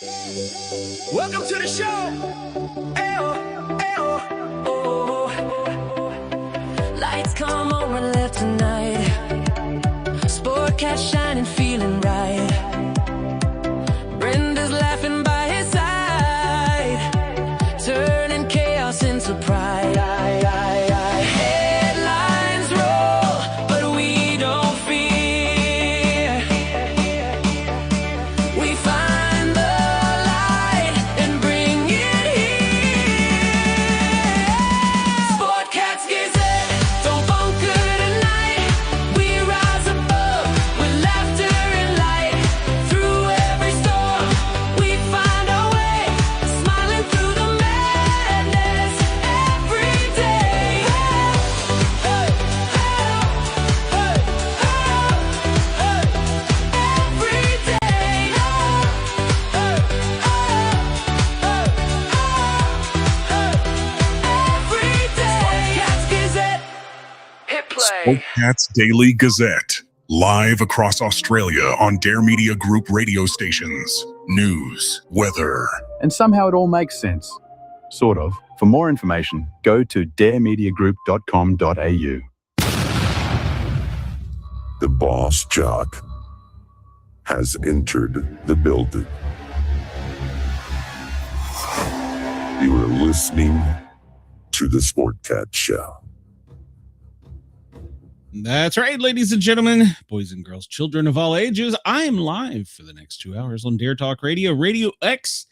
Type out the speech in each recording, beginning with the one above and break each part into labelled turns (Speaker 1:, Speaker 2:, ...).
Speaker 1: Welcome to the show. Lights come on and left tonight. Sportcat shining, feeling right. Brenda's laughing by his side, turning chaos into pride. Headlines roll, but we don't fear. We find the light and bring it here. Sportcat's Gazette, don't bunker tonight. We rise above with laughter and light. Through every storm, we find our way, smiling through the madness every day. Every day. Sportcat's Gazette. Hit play.
Speaker 2: Sportcat's Daily Gazette, live across Australia on Dare Media Group radio stations. News, weather,
Speaker 3: And somehow it all makes sense. Sort of. For more information, go to daremediagroup.com.au.
Speaker 4: The boss jock has entered the building. You are listening to the Sportcat Show.
Speaker 5: That's right, ladies and gentlemen, boys and girls, children of all ages. I am live for the next 2 hours on Dare Talk Radio, Radio X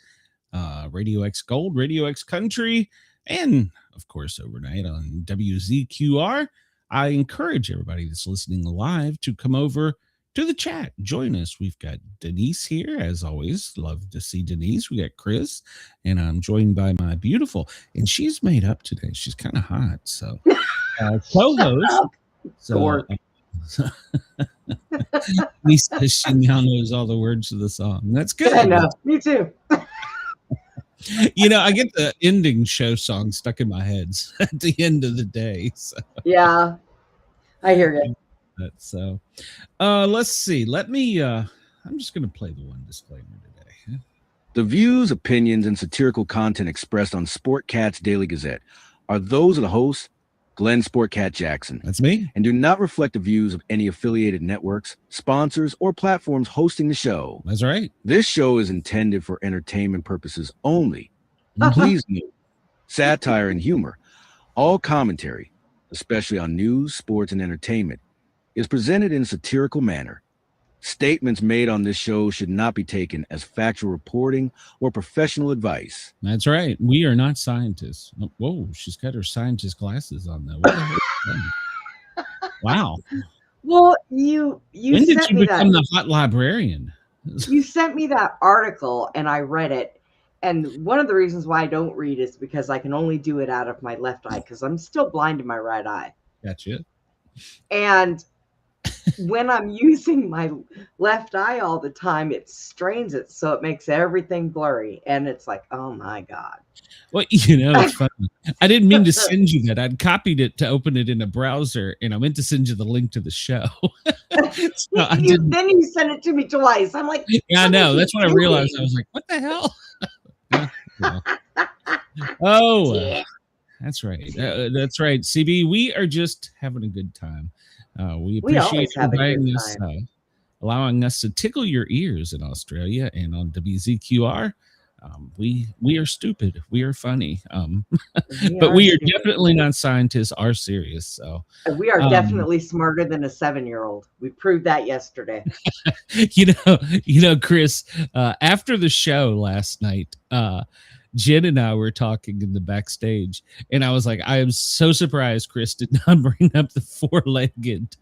Speaker 5: Gold, Radio X Country, and of course overnight on WZQR. I encourage everybody that's listening live to come over to the chat. Join us. We've got Denise here, as always. Love to see Denise. We got Chris, and I'm joined by my beautiful, and she's made up today. She's kind of hot, so co-host. So, he says she now knows all the words to the song. That's good.
Speaker 6: I know. Me too.
Speaker 5: You know, I get the ending show song stuck in my head at the end of the day. So.
Speaker 6: Yeah, I hear you.
Speaker 5: So, let's see. I'm just going to play the one disclaimer today.
Speaker 7: The views, opinions, and satirical content expressed on Sportcat's Daily Gazette are those of the host, Glenn Sportcat Jackson,
Speaker 5: That's me.
Speaker 7: and do not reflect the views of any affiliated networks, sponsors, or platforms hosting the show.
Speaker 5: That's right.
Speaker 7: This show is intended for entertainment purposes only. Please note, satire and humor, all commentary, especially on news, sports, and entertainment, is presented in a satirical manner. Statements made on this show should not be taken as factual reporting or professional advice.
Speaker 5: That's right. We are not scientists. Whoa, she's got her scientist glasses on though. What the hell is that? Wow.
Speaker 6: Well, you
Speaker 5: When did
Speaker 6: sent
Speaker 5: you
Speaker 6: me
Speaker 5: become
Speaker 6: that.
Speaker 5: the hot librarian?
Speaker 6: You sent me that article, and I read it. And one of the reasons why I don't read is because I can only do it out of my left eye because I'm still blind in my right eye.
Speaker 5: Gotcha.
Speaker 6: And when I'm using my left eye all the time, it strains it, so it makes everything blurry. And it's like, oh my God.
Speaker 5: Well, you know, it's funny. I didn't mean to send you that. I'd copied it to open it in a browser, and I meant to send you the link to the show. So
Speaker 6: Then you sent it to me twice. I'm like,
Speaker 5: yeah, I
Speaker 6: what
Speaker 5: know.
Speaker 6: are
Speaker 5: That's
Speaker 6: you
Speaker 5: when I realized. I
Speaker 6: doing?
Speaker 5: was like, what the hell? Oh,
Speaker 6: Yeah.
Speaker 5: that's right. That's right. CB, we are just having a good time. We
Speaker 6: We
Speaker 5: appreciate
Speaker 6: always
Speaker 5: you
Speaker 6: have a good
Speaker 5: inviting us,
Speaker 6: time.
Speaker 5: allowing us to tickle your ears in Australia and on WZQR. We are stupid. We are funny. But we are
Speaker 6: stupid.
Speaker 5: definitely not scientists. Are serious. So
Speaker 6: We are definitely smarter than a 7-year-old. We proved that yesterday.
Speaker 5: you know, Chris. After the show last night, Jen and I were talking in the backstage, and I was like, I am so surprised Chris did not bring up the four-legged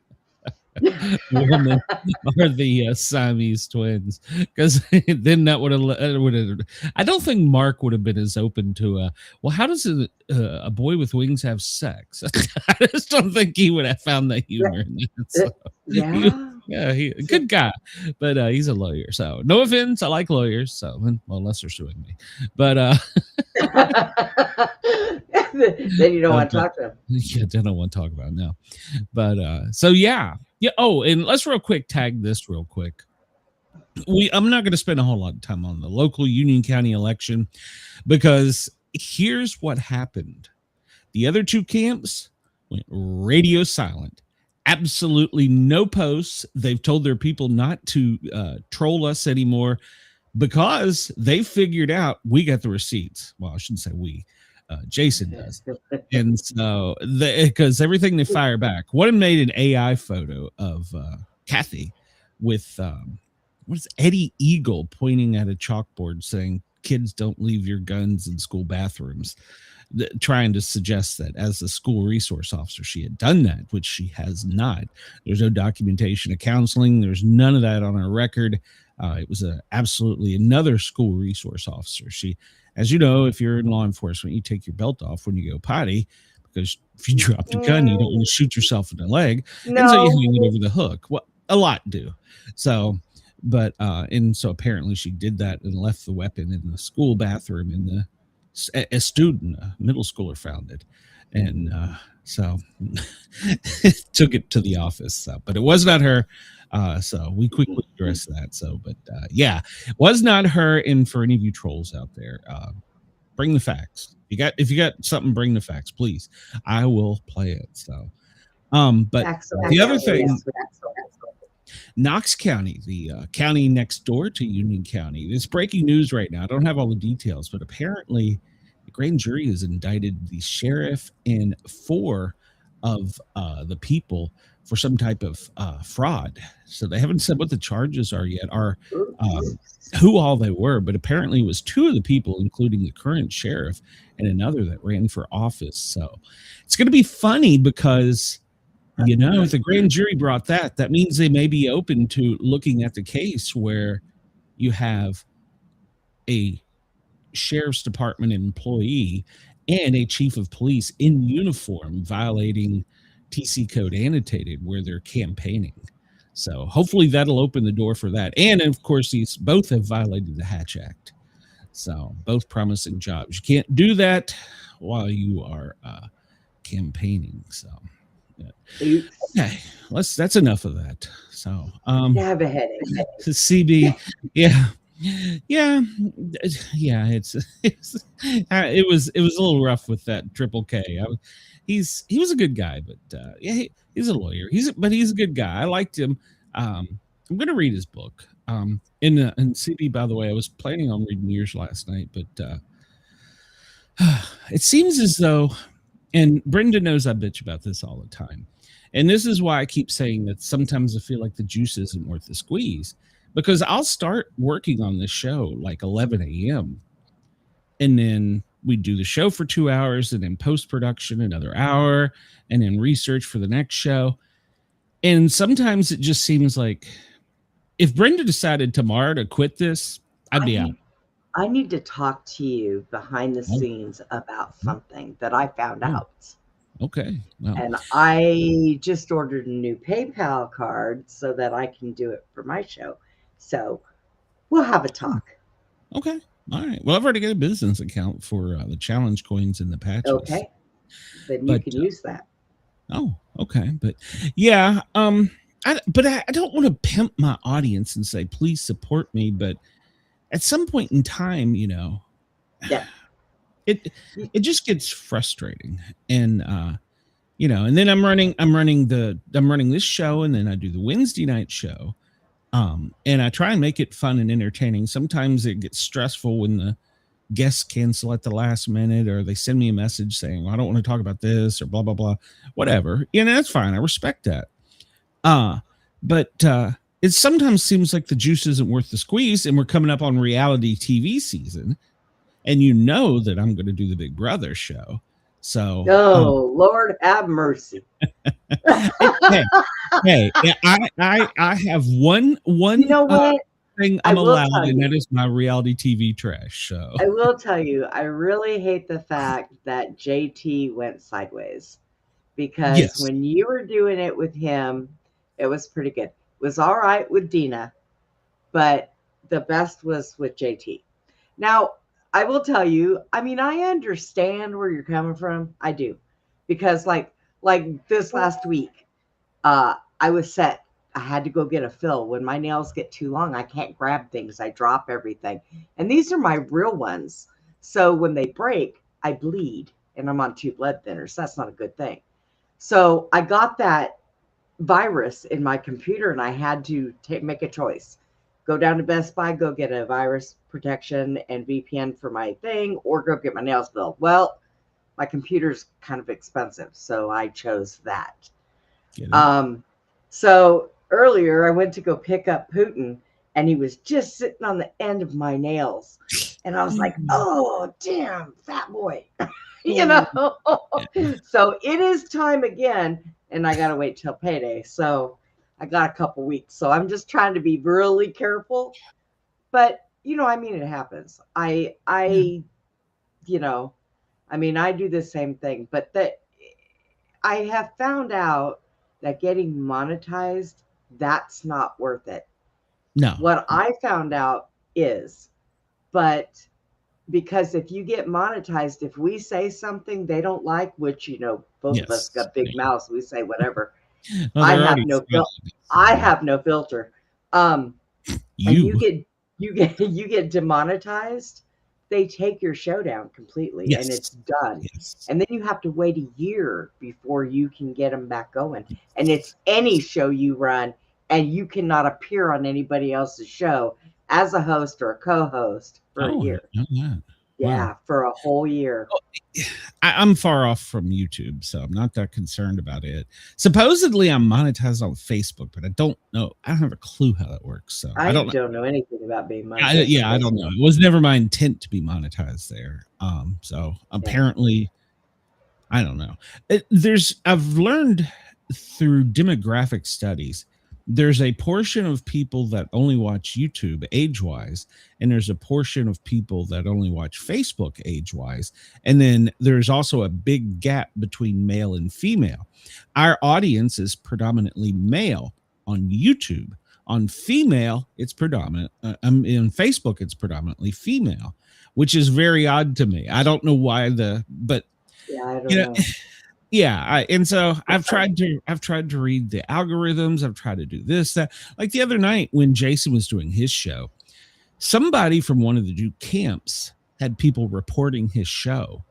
Speaker 5: woman or the Siamese twins, because then that would have. I don't think Mark would have been as open to well, how does a boy with wings have sex? I just don't think he would have found the humor in that. So,
Speaker 6: Yeah.
Speaker 5: he a good guy, but he's a lawyer. So no offense, I like lawyers. So well, unless they're suing me, but
Speaker 6: then you don't want to talk to him.
Speaker 5: yeah, I don't want to talk about it now. But so yeah. Oh, and let's real quick tag this real quick. I'm not going to spend a whole lot of time on the local Union County election, because here's what happened. The other two camps went radio silent. Absolutely no posts. They've told their people not to troll us anymore, because they figured out we got the receipts. Well, I shouldn't say we. Jason does. And so, because everything they fire back, one made an AI photo of Kathy with what is Eddie Eagle pointing at a chalkboard saying, "Kids, don't leave your guns in school bathrooms," trying to suggest that as a school resource officer, she had done that, which she has not. There's no documentation of counseling. There's none of that on her record. It was absolutely another school resource officer. She, as you know, if you're in law enforcement, you take your belt off when you go potty, because if you drop the gun, you don't want to shoot yourself in the leg.
Speaker 6: No.
Speaker 5: And so you hang it over the hook. Well, a lot do. So, but, and so apparently she did that and left the weapon in the school bathroom, and a student, a middle schooler, found it. And so took it to the office. So, but it was not her. So we quickly addressed that. So, but yeah, it was not her. And for any of you trolls out there, bring the facts. If you got something, bring the facts, please. I will play it. So, but
Speaker 6: Excellent.
Speaker 5: the other thing,
Speaker 6: Excellent.
Speaker 5: Knox County, the county next door to Union County. It's breaking news right now. I don't have all the details, but apparently the grand jury has indicted the sheriff and 4 of the people for some type of fraud. So they haven't said what the charges are yet, or who all they were, but apparently it was 2 of the people, including the current sheriff and another that ran for office. So it's going to be funny, because you know, if the grand jury brought that means they may be open to looking at the case where you have a sheriff's department employee and a chief of police in uniform violating TC code annotated where they're campaigning. So hopefully that'll open the door for that. And of course, these both have violated the Hatch Act. So both promising jobs. You can't do that while you are campaigning. So. Okay, that's enough of that. So
Speaker 6: I have a headache.
Speaker 5: CB, yeah. It was a little rough with that Triple K. He was a good guy, but yeah, he's a lawyer. He's a good guy. I liked him. I'm gonna read his book. And CB, by the way, I was planning on reading yours last night, but it seems as though, and Brenda knows I bitch about this all the time. And this is why I keep saying that sometimes I feel like the juice isn't worth the squeeze, because I'll start working on this show like 11 a.m. And then we do the show for 2 hours, and then post-production another hour, and then research for the next show. And sometimes it just seems like if Brenda decided tomorrow to quit this, I'd be out.
Speaker 6: I need to talk to you behind the scenes about something that I found out.
Speaker 5: Okay. Well,
Speaker 6: And I just ordered a new PayPal card so that I can do it for my show. So we'll have a talk.
Speaker 5: okay. All right. Well, I've already got a business account for the challenge coins and the patches.
Speaker 6: Okay. Then you
Speaker 5: But,
Speaker 6: can use that.
Speaker 5: Oh, okay. But yeah, I don't want to pimp my audience and say, please support me. But at some point in time, you know,
Speaker 6: Yeah.
Speaker 5: it just gets frustrating. And you know, and then I'm running this show, and then I do the Wednesday night show. And I try and make it fun and entertaining. Sometimes it gets stressful when the guests cancel at the last minute, or they send me a message saying, well, I don't want to talk about this, or blah, blah, blah, whatever. You know, that's fine. I respect that. But it sometimes seems like the juice isn't worth the squeeze, and we're coming up on reality TV season, and you know that I'm going to do the Big Brother show. So,
Speaker 6: Oh, Lord have mercy.
Speaker 5: hey, I have one
Speaker 6: You know what?
Speaker 5: thing
Speaker 6: I
Speaker 5: I'm
Speaker 6: will
Speaker 5: allowed,
Speaker 6: tell
Speaker 5: and
Speaker 6: you.
Speaker 5: that is my reality TV trash. So
Speaker 6: I will tell you, I really hate the fact that JT went sideways, because
Speaker 5: Yes.
Speaker 6: when you were doing it with him, it was pretty good. It was all right with Dina, but the best was with JT. Now, I will tell you, I mean, I understand where you're coming from. I do. Because like this last week, I was set I had to go get a fill. When my nails get too long, I can't grab things. I drop everything. And these are my real ones. So when they break, I bleed and I'm on 2 blood thinners. That's not a good thing. So I got that virus in my computer and I had to make a choice. Go down to Best Buy, go get a virus protection and VPN for my thing, or go get my nails filled. Well, my computer's kind of expensive, so I chose that. So earlier I went to go pick up Putin and he was just sitting on the end of my nails. And I was like, oh, damn, fat boy. You know? So it is time again. And I got to wait till payday. So I got a couple weeks. So I'm just trying to be really careful. But, you know, I mean, it happens. I you know, I mean, I do the same thing. But that I have found out that getting monetized, that's not worth it.
Speaker 5: No.
Speaker 6: What I found out is, but because if you get monetized, if we say something they don't like, which, you know, both of us got big mouths, we say whatever.
Speaker 5: Well,
Speaker 6: I
Speaker 5: they're
Speaker 6: have
Speaker 5: already
Speaker 6: no
Speaker 5: spelling it.
Speaker 6: I have no filter. And
Speaker 5: You.
Speaker 6: you get demonetized, they take your show down completely and it's done.
Speaker 5: Yes.
Speaker 6: And then you have to wait a year before you can get them back going. And it's any show you run, and you cannot appear on anybody else's show as a host or a co-host for a year. Yeah,
Speaker 5: Wow.
Speaker 6: for a whole year.
Speaker 5: I'm far off from YouTube, so I'm not that concerned about it. Supposedly, I'm monetized on Facebook, but I don't know. I don't have a clue how that works. So
Speaker 6: I don't know anything about being monetized.
Speaker 5: I don't know. It was never my intent to be monetized there. So apparently, I don't know. I've learned through demographic studies, there's a portion of people that only watch YouTube age-wise, and there's a portion of people that only watch Facebook age-wise, and then there's also a big gap between male and female. Our audience is predominantly male on YouTube. On female, it's predominant. In Facebook, it's predominantly female, which is very odd to me. I don't know why but
Speaker 6: I don't know.
Speaker 5: And so I've tried to read the algorithms. I've tried to do this, that. Like the other night when Jason was doing his show, somebody from one of the two camps had people reporting his show,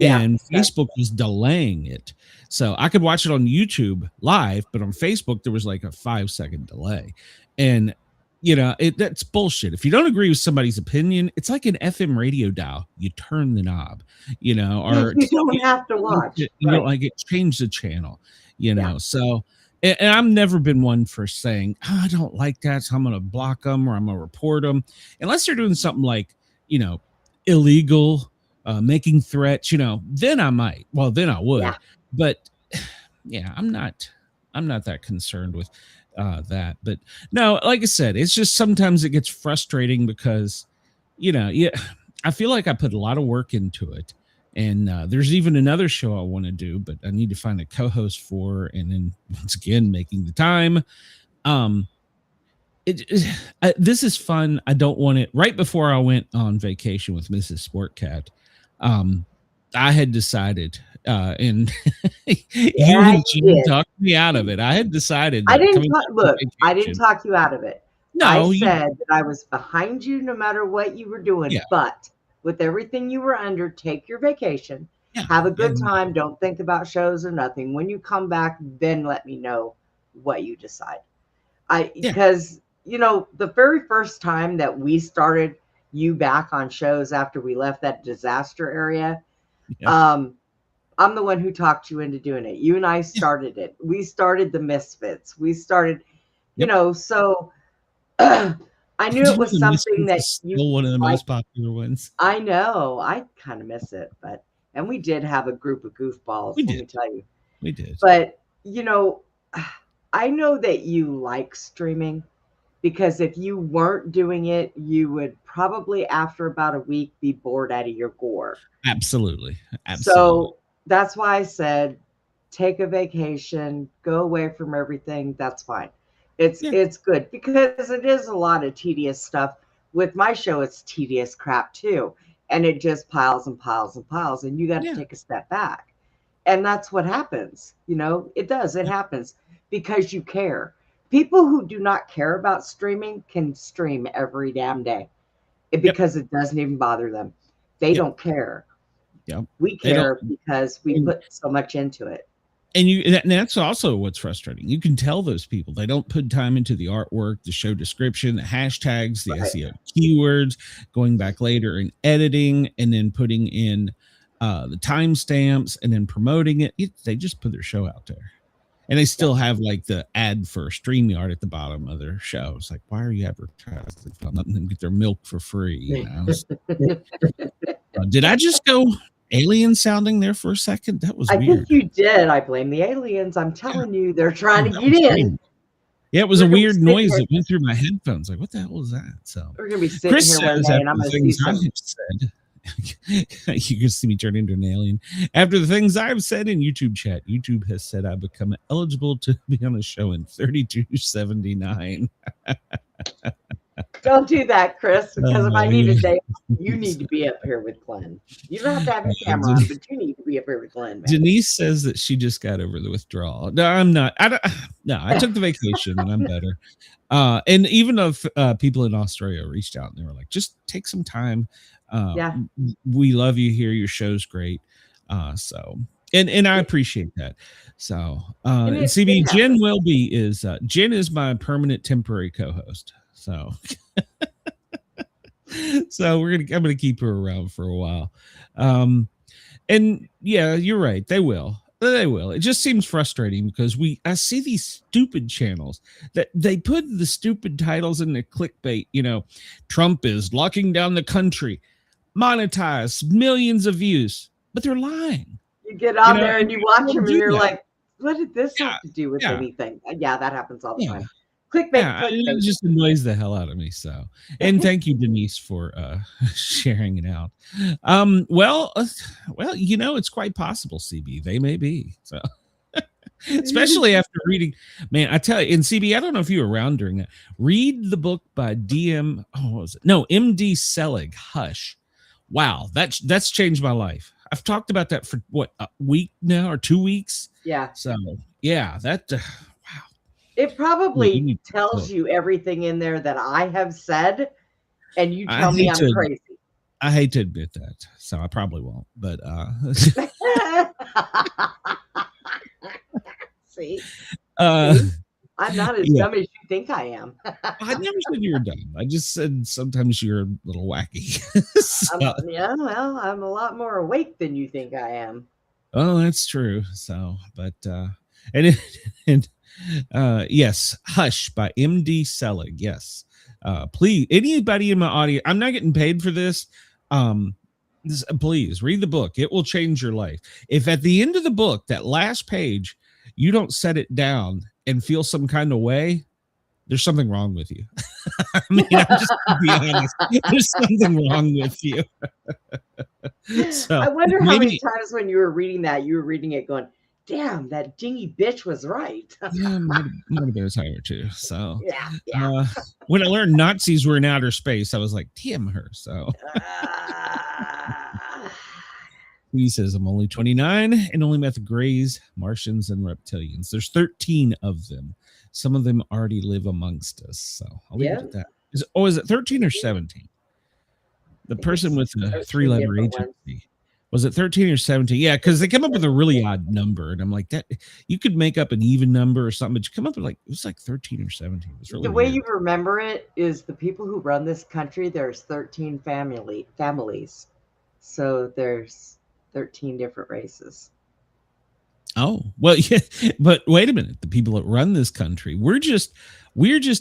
Speaker 5: and Facebook was delaying it. So I could watch it on YouTube live, but on Facebook there was like a 5-second delay, and you know that's bullshit. If you don't agree with somebody's opinion, it's like an FM radio dial. You turn the knob, you know, or
Speaker 6: you don't have to watch.
Speaker 5: You don't like it, change the channel, you know. So, and I've never been one for saying, I don't like that, so I'm going to block them or I'm going to report them, unless they're doing something like, you know, illegal, making threats, you know. Then I might. Well, then I would. But yeah, I'm not that concerned with that. But no, like I said, it's just sometimes it gets frustrating because, you know, I feel like I put a lot of work into it, and there's even another show I want to do, but I need to find a co-host for, and then once again making the time. This is fun. I don't want it. Right before I went on vacation with Mrs. Sportcat, I had decided, and you and Jim talked me out of it. I had decided.
Speaker 6: I didn't talk you out of it. No, I said that I was behind you no matter what you were doing. Yeah. But with everything you were under, take your vacation, have a good time. Don't think about shows or nothing. When you come back, then let me know what you decide. Because you know, the very first time that we started you back on shows after we left that disaster area, I'm the one who talked you into doing it. You and I started it. We started the Misfits. We started, you know, so I knew it was something that
Speaker 5: still one of the most popular ones.
Speaker 6: I know. I kind of miss it, and we did have a group of goofballs. Let me tell you,
Speaker 5: we did.
Speaker 6: But you know, I know that you like streaming, because if you weren't doing it, you would probably after about a week be bored out of your gore.
Speaker 5: Absolutely.
Speaker 6: So that's why I said, take a vacation, go away from everything. That's fine. It's good, because it is a lot of tedious stuff. With my show, it's tedious crap too. And it just piles and piles and piles, and you got to take a step back. And that's what happens. You know, it does. It happens because you care. People who do not care about streaming can stream every damn day because it doesn't even bother them. They don't care.
Speaker 5: Yep.
Speaker 6: We
Speaker 5: They don't-
Speaker 6: care because we put so much into it.
Speaker 5: And that's also what's frustrating. You can tell those people, they don't put time into the artwork, the show description, the hashtags, the SEO keywords, going back later and editing, and then putting in the timestamps and then promoting it. They just put their show out there. And they still have like the ad for StreamYard at the bottom of their show. It's like, why are you advertising? I'm letting them get their milk for free. You know? Did I just go alien sounding there for a second? That was
Speaker 6: I
Speaker 5: weird.
Speaker 6: think you did. I blame the aliens. I'm telling you, they're trying to get in.
Speaker 5: Yeah, it was a
Speaker 6: We're gonna
Speaker 5: weird
Speaker 6: sit
Speaker 5: noise
Speaker 6: here-
Speaker 5: that went through my headphones. Like, what the hell was that? So
Speaker 6: We're gonna be sitting
Speaker 5: Chris
Speaker 6: here one
Speaker 5: says
Speaker 6: day, and
Speaker 5: after
Speaker 6: I'm
Speaker 5: the
Speaker 6: gonna see
Speaker 5: things
Speaker 6: some.
Speaker 5: I've said, you can see me turn into an alien. After the things I've said in YouTube chat, YouTube has said I become eligible to be on a show in 3279.
Speaker 6: Don't do that, Chris, because if I
Speaker 5: Oh,
Speaker 6: need
Speaker 5: yeah.
Speaker 6: a day, you need to be up here with Glenn. You don't have to have your camera on, but you need to be up here with Glenn. Man.
Speaker 5: Denise says that she just got over the withdrawal. No, I'm not. I took the vacation and I'm better. And even if people in Australia reached out and they were like, just take some time.
Speaker 6: Yeah.
Speaker 5: We love you here. Your show's great. So and I appreciate that. So
Speaker 6: And
Speaker 5: and
Speaker 6: it
Speaker 5: CB Jen
Speaker 6: happens.
Speaker 5: Wilby is Jen is my permanent temporary co-host. So so I'm gonna keep her around for a while. And yeah, you're right. They will. It just seems frustrating because I see these stupid channels that they put the stupid titles in the clickbait. You know, Trump is locking down the country, monetize millions of views, but they're lying.
Speaker 6: You get on
Speaker 5: You know,
Speaker 6: there and you watch
Speaker 5: don't
Speaker 6: them, and
Speaker 5: do
Speaker 6: you're
Speaker 5: that.
Speaker 6: like, "What did this
Speaker 5: Yeah,
Speaker 6: have to do with
Speaker 5: yeah.
Speaker 6: anything?" Yeah, that happens all the
Speaker 5: Yeah.
Speaker 6: time. Clickbait,
Speaker 5: Yeah, it
Speaker 6: clickbait.
Speaker 5: just annoys the hell out of me. So, and thank you, Denise, for sharing it out. Well, you know, it's quite possible, CB. They may be so. Especially after reading, man, I tell you, in CB, I don't know if you were around during that. Read the book by MD Selig, Hush. Wow, that's changed my life. I've talked about that for what, a week now or 2 weeks.
Speaker 6: Yeah,
Speaker 5: So yeah, that wow.
Speaker 6: it
Speaker 5: You
Speaker 6: probably
Speaker 5: need to
Speaker 6: tells
Speaker 5: look.
Speaker 6: you everything in there that I have said, and you
Speaker 5: I
Speaker 6: tell me
Speaker 5: hate
Speaker 6: I'm
Speaker 5: to-
Speaker 6: crazy.
Speaker 5: I hate to admit that, so I probably won't. But
Speaker 6: See,
Speaker 5: uh,
Speaker 6: I'm not as
Speaker 5: Yeah.
Speaker 6: dumb as you think I am.
Speaker 5: I never said you were dumb. I just said sometimes you're a little wacky. So-
Speaker 6: Yeah, well, I'm a lot more awake than you think I am.
Speaker 5: oh, that's true. So, but yes, Hush by MD Selig. Yes. Please, anybody in my audience, I'm not getting paid for this. Please read the book. It will change your life. If at the end of the book, that last page, you don't set it down and feel some kind of way, there's something wrong with you. I mean, I'm just gonna be honest. There's something wrong with you. So
Speaker 6: I wonder how many
Speaker 5: maybe,
Speaker 6: times when you were reading that, you were reading it going, damn, that dingy bitch was right.
Speaker 5: yeah, might have been a time or two. So
Speaker 6: Yeah.
Speaker 5: when I learned Nazis were in outer space, I was like, damn her. So he says, I'm only 29 and only met the Greys, Martians, and reptilians. There's 13 of them. Some of them already live amongst us. So I'll leave it at that. Is it 13 or 17? The person with the
Speaker 6: 13
Speaker 5: 3-letter
Speaker 6: different ones.
Speaker 5: agency. Was it 13 or 17? Yeah, because they come up with a really odd number. And I'm like, that you could make up an even number or something, but you come up with like, it was like 13 or 17. It was really
Speaker 6: The way
Speaker 5: weird.
Speaker 6: you remember it is the people who run this country, there's 13 families. So there's 13 different races.
Speaker 5: Oh, well, yeah, but wait a minute. The people that run this country, we're just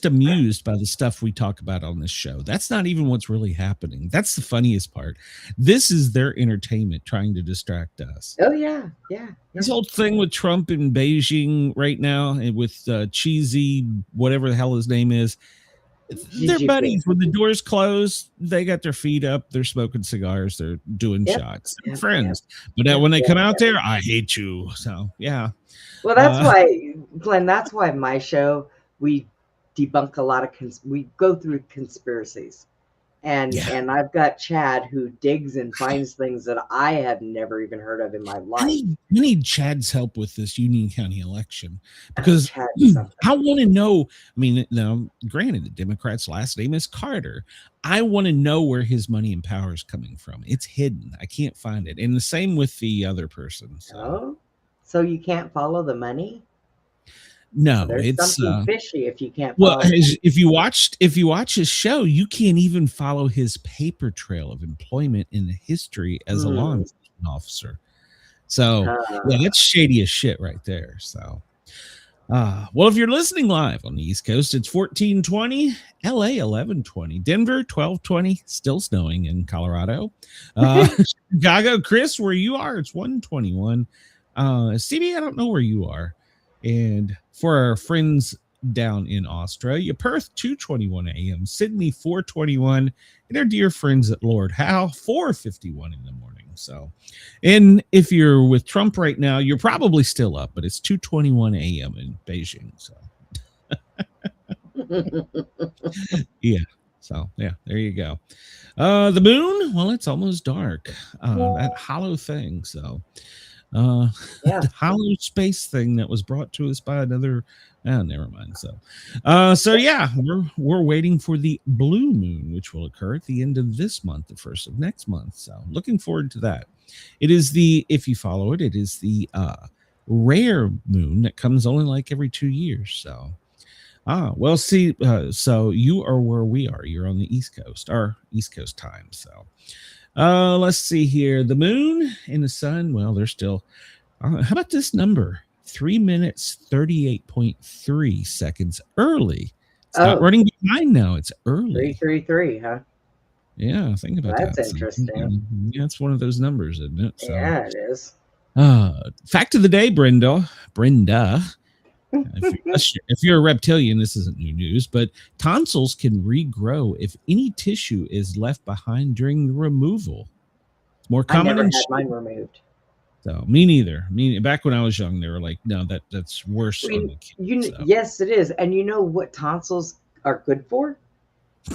Speaker 5: amused by the stuff we talk about on this show. That's not even what's really happening. That's the funniest part. This is their entertainment trying to distract us.
Speaker 6: Oh, yeah. Yeah.
Speaker 5: This whole thing with Trump in Beijing right now and with cheesy, whatever the hell his name is, they're buddies. When the doors close, they got their feet up, they're smoking cigars, they're doing shots. They're friends. But when they come out there, I hate you. So, yeah.
Speaker 6: Well, that's why, Glenn, that's why my show, we debunk a lot of, we go through conspiracies. And I've got Chad who digs and finds things that I have never even heard of in my
Speaker 5: I
Speaker 6: life.
Speaker 5: need Chad's help with this Union County election because
Speaker 6: Chad's something.
Speaker 5: I want to know. I mean, now, granted, the Democrat's last name is Carter. I want to know where his money and power is coming from. It's hidden. I can't find it. And the same with the other person. So.
Speaker 6: Oh, so you can't follow the money?
Speaker 5: No,
Speaker 6: There's
Speaker 5: it's
Speaker 6: something fishy if you can't
Speaker 5: well,
Speaker 6: follow it.
Speaker 5: if you watch his show, you can't even follow his paper trail of employment in the history as a law enforcement officer. So yeah, that's shady as shit right there. So well, if you're listening live on the East Coast, it's 1420, LA 1120, Denver 1220, still snowing in Colorado. Chicago, Chris, where you are, it's 121. CB, I don't know where you are. And for our friends down in Australia, Perth 2:21 a.m., Sydney 4:21, and our dear friends at Lord Howe 4:51 in the morning. So, and if you're with Trump right now, you're probably still up, but it's 2:21 a.m. in Beijing. So, yeah. So, yeah, there you go. The moon, well, it's almost dark. That hollow thing. So, the hollow space thing that was brought to us by another never mind. So yeah, we're waiting for the blue moon, which will occur at the end of this month, the first of next month. So looking forward to that. It is if you follow it, it is the rare moon that comes only like every 2 years. So well, see, so you are where we are. You're on the East Coast, our East Coast time. So let's see here. The moon and the sun, well, they're still, how about this number? 3 minutes, 38.3 seconds early. It's not running behind now. It's early.
Speaker 6: 333, huh?
Speaker 5: Yeah, think about that.
Speaker 6: That's interesting.
Speaker 5: Yeah, it's one of those numbers, isn't it? So,
Speaker 6: yeah, it is.
Speaker 5: Fact of the day, Brenda. If you're a reptilian, this isn't new news, but tonsils can regrow if any tissue is left behind during the removal. It's more common.
Speaker 6: I never had mine removed.
Speaker 5: So me neither. Back when I was young, they were like, no, that's worse.
Speaker 6: Yes, it is. And you know what tonsils are good for?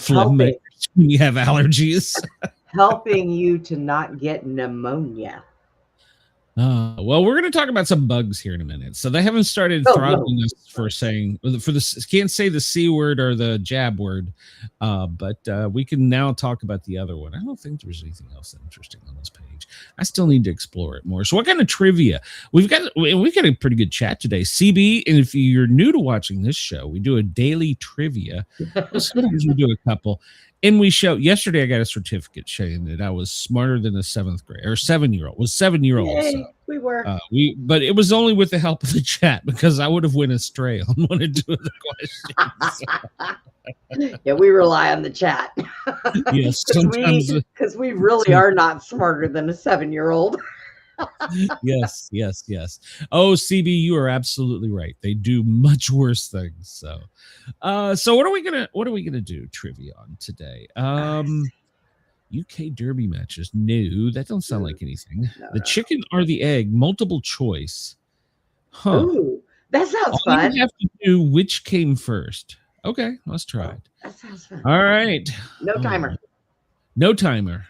Speaker 5: When you have allergies.
Speaker 6: Helping you to not get pneumonia.
Speaker 5: Well, we're going to talk about some bugs here in a minute. So they haven't started throttling us for saying can't say the C word or the jab word, but we can now talk about the other one. I don't think there's anything else interesting on this page. I still need to explore it more. So what kind of trivia? We've got a pretty good chat today. CB, and if you're new to watching this show, we do a daily trivia. Sometimes we do a couple. And we show yesterday, I got a certificate showing that I was smarter than a 7-year-old. Was 7-year-old. So,
Speaker 6: we were.
Speaker 5: But it was only with the help of the chat because I would have went astray on one or two of the questions.
Speaker 6: Yeah, we rely on the chat.
Speaker 5: Yes, sometimes
Speaker 6: because we really are not smarter than a 7-year-old.
Speaker 5: Yes. Oh, CB, you are absolutely right. They do much worse things. So what are we gonna do trivia on today? UK Derby matches. No, that don't sound like anything. The chicken or the egg, multiple choice. Huh.
Speaker 6: Ooh, that sounds fun.
Speaker 5: You have to do which came first. Okay, let's try it.
Speaker 6: That sounds fun.
Speaker 5: All right.
Speaker 6: No timer.
Speaker 5: No timer.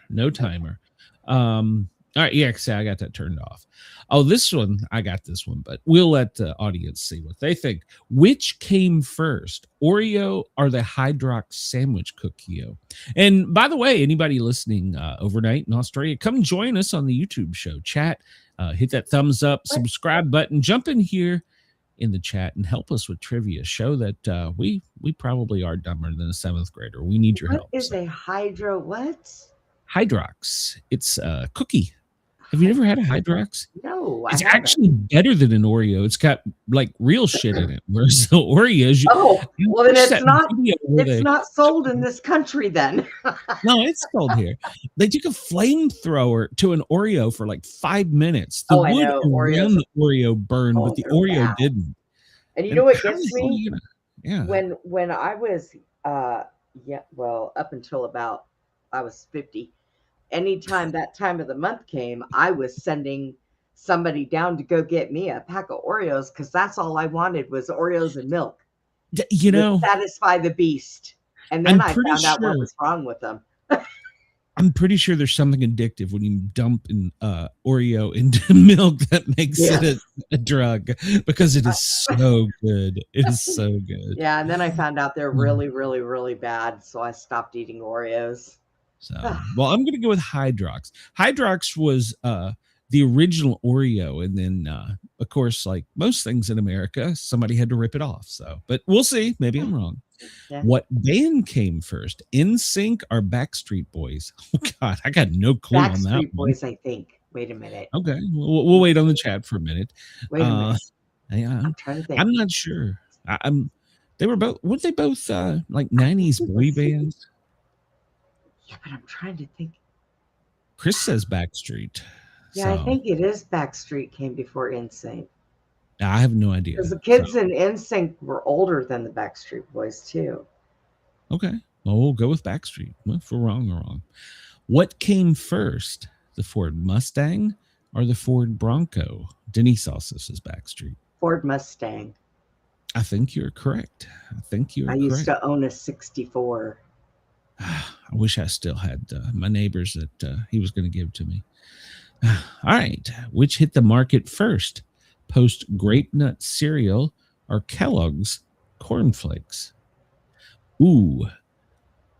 Speaker 5: All right, yeah, see, I got that turned off. Oh, this one, I got this one, but we'll let the audience see what they think. Which came first, Oreo or the Hydrox sandwich cookie? And by the way, anybody listening overnight in Australia, come join us on the YouTube show. Chat, hit that thumbs up, subscribe button, jump in here in the chat and help us with trivia. Show that we probably are dumber than a 7th grader. We need your help.
Speaker 6: What is a
Speaker 5: Hydrox? It's a cookie. Have you never had a Hydrox?
Speaker 6: No.
Speaker 5: It's actually better than an Oreo. It's got like real shit in it. Whereas the Oreos,
Speaker 6: well, then it's not sold in this country then.
Speaker 5: No, it's sold here. They took a flamethrower to an Oreo for like 5 minutes. The wood around the Oreo burned, but the Oreo didn't.
Speaker 6: And you know what gets me?
Speaker 5: Yeah.
Speaker 6: When I was up until about I was 50. Anytime that time of the month came, I was sending somebody down to go get me a pack of Oreos because that's all I wanted was Oreos and milk.
Speaker 5: You know,
Speaker 6: satisfy the beast. And then I found out what was wrong with them.
Speaker 5: I'm pretty sure there's something addictive when you dump an Oreo into milk that makes it a drug, because it is so good. It is so good.
Speaker 6: Yeah, and then I found out they're really, really, really bad, so I stopped eating Oreos.
Speaker 5: So, well, I'm going to go with Hydrox. Hydrox was the original Oreo, and then, of course, like most things in America, somebody had to rip it off. So, but we'll see. Maybe I'm wrong.
Speaker 6: Yeah.
Speaker 5: What band came first, NSYNC or Backstreet Boys? Oh God, I got no clue on that
Speaker 6: Backstreet Boys, I think. Wait a minute.
Speaker 5: Okay, we'll wait on the chat for a minute.
Speaker 6: Wait a minute.
Speaker 5: Yeah,
Speaker 6: I'm trying to think.
Speaker 5: I'm not sure. They were both. Weren't they both like '90s boy bands?
Speaker 6: Yeah, but I'm trying to think.
Speaker 5: Chris says Backstreet.
Speaker 6: Yeah, I think it is Backstreet came before NSYNC.
Speaker 5: I have no idea.
Speaker 6: Because the kids in NSYNC were older than the Backstreet Boys too.
Speaker 5: Okay, well, we'll go with Backstreet. Well, if we're wrong, we're wrong. What came first, the Ford Mustang or the Ford Bronco? Denise also says Backstreet.
Speaker 6: Ford Mustang.
Speaker 5: I think you're correct.
Speaker 6: I used to own a 64.
Speaker 5: I wish I still had my neighbors that he was going to give to me. All right. Which hit the market first? Post Grape Nut cereal or Kellogg's cornflakes? Ooh,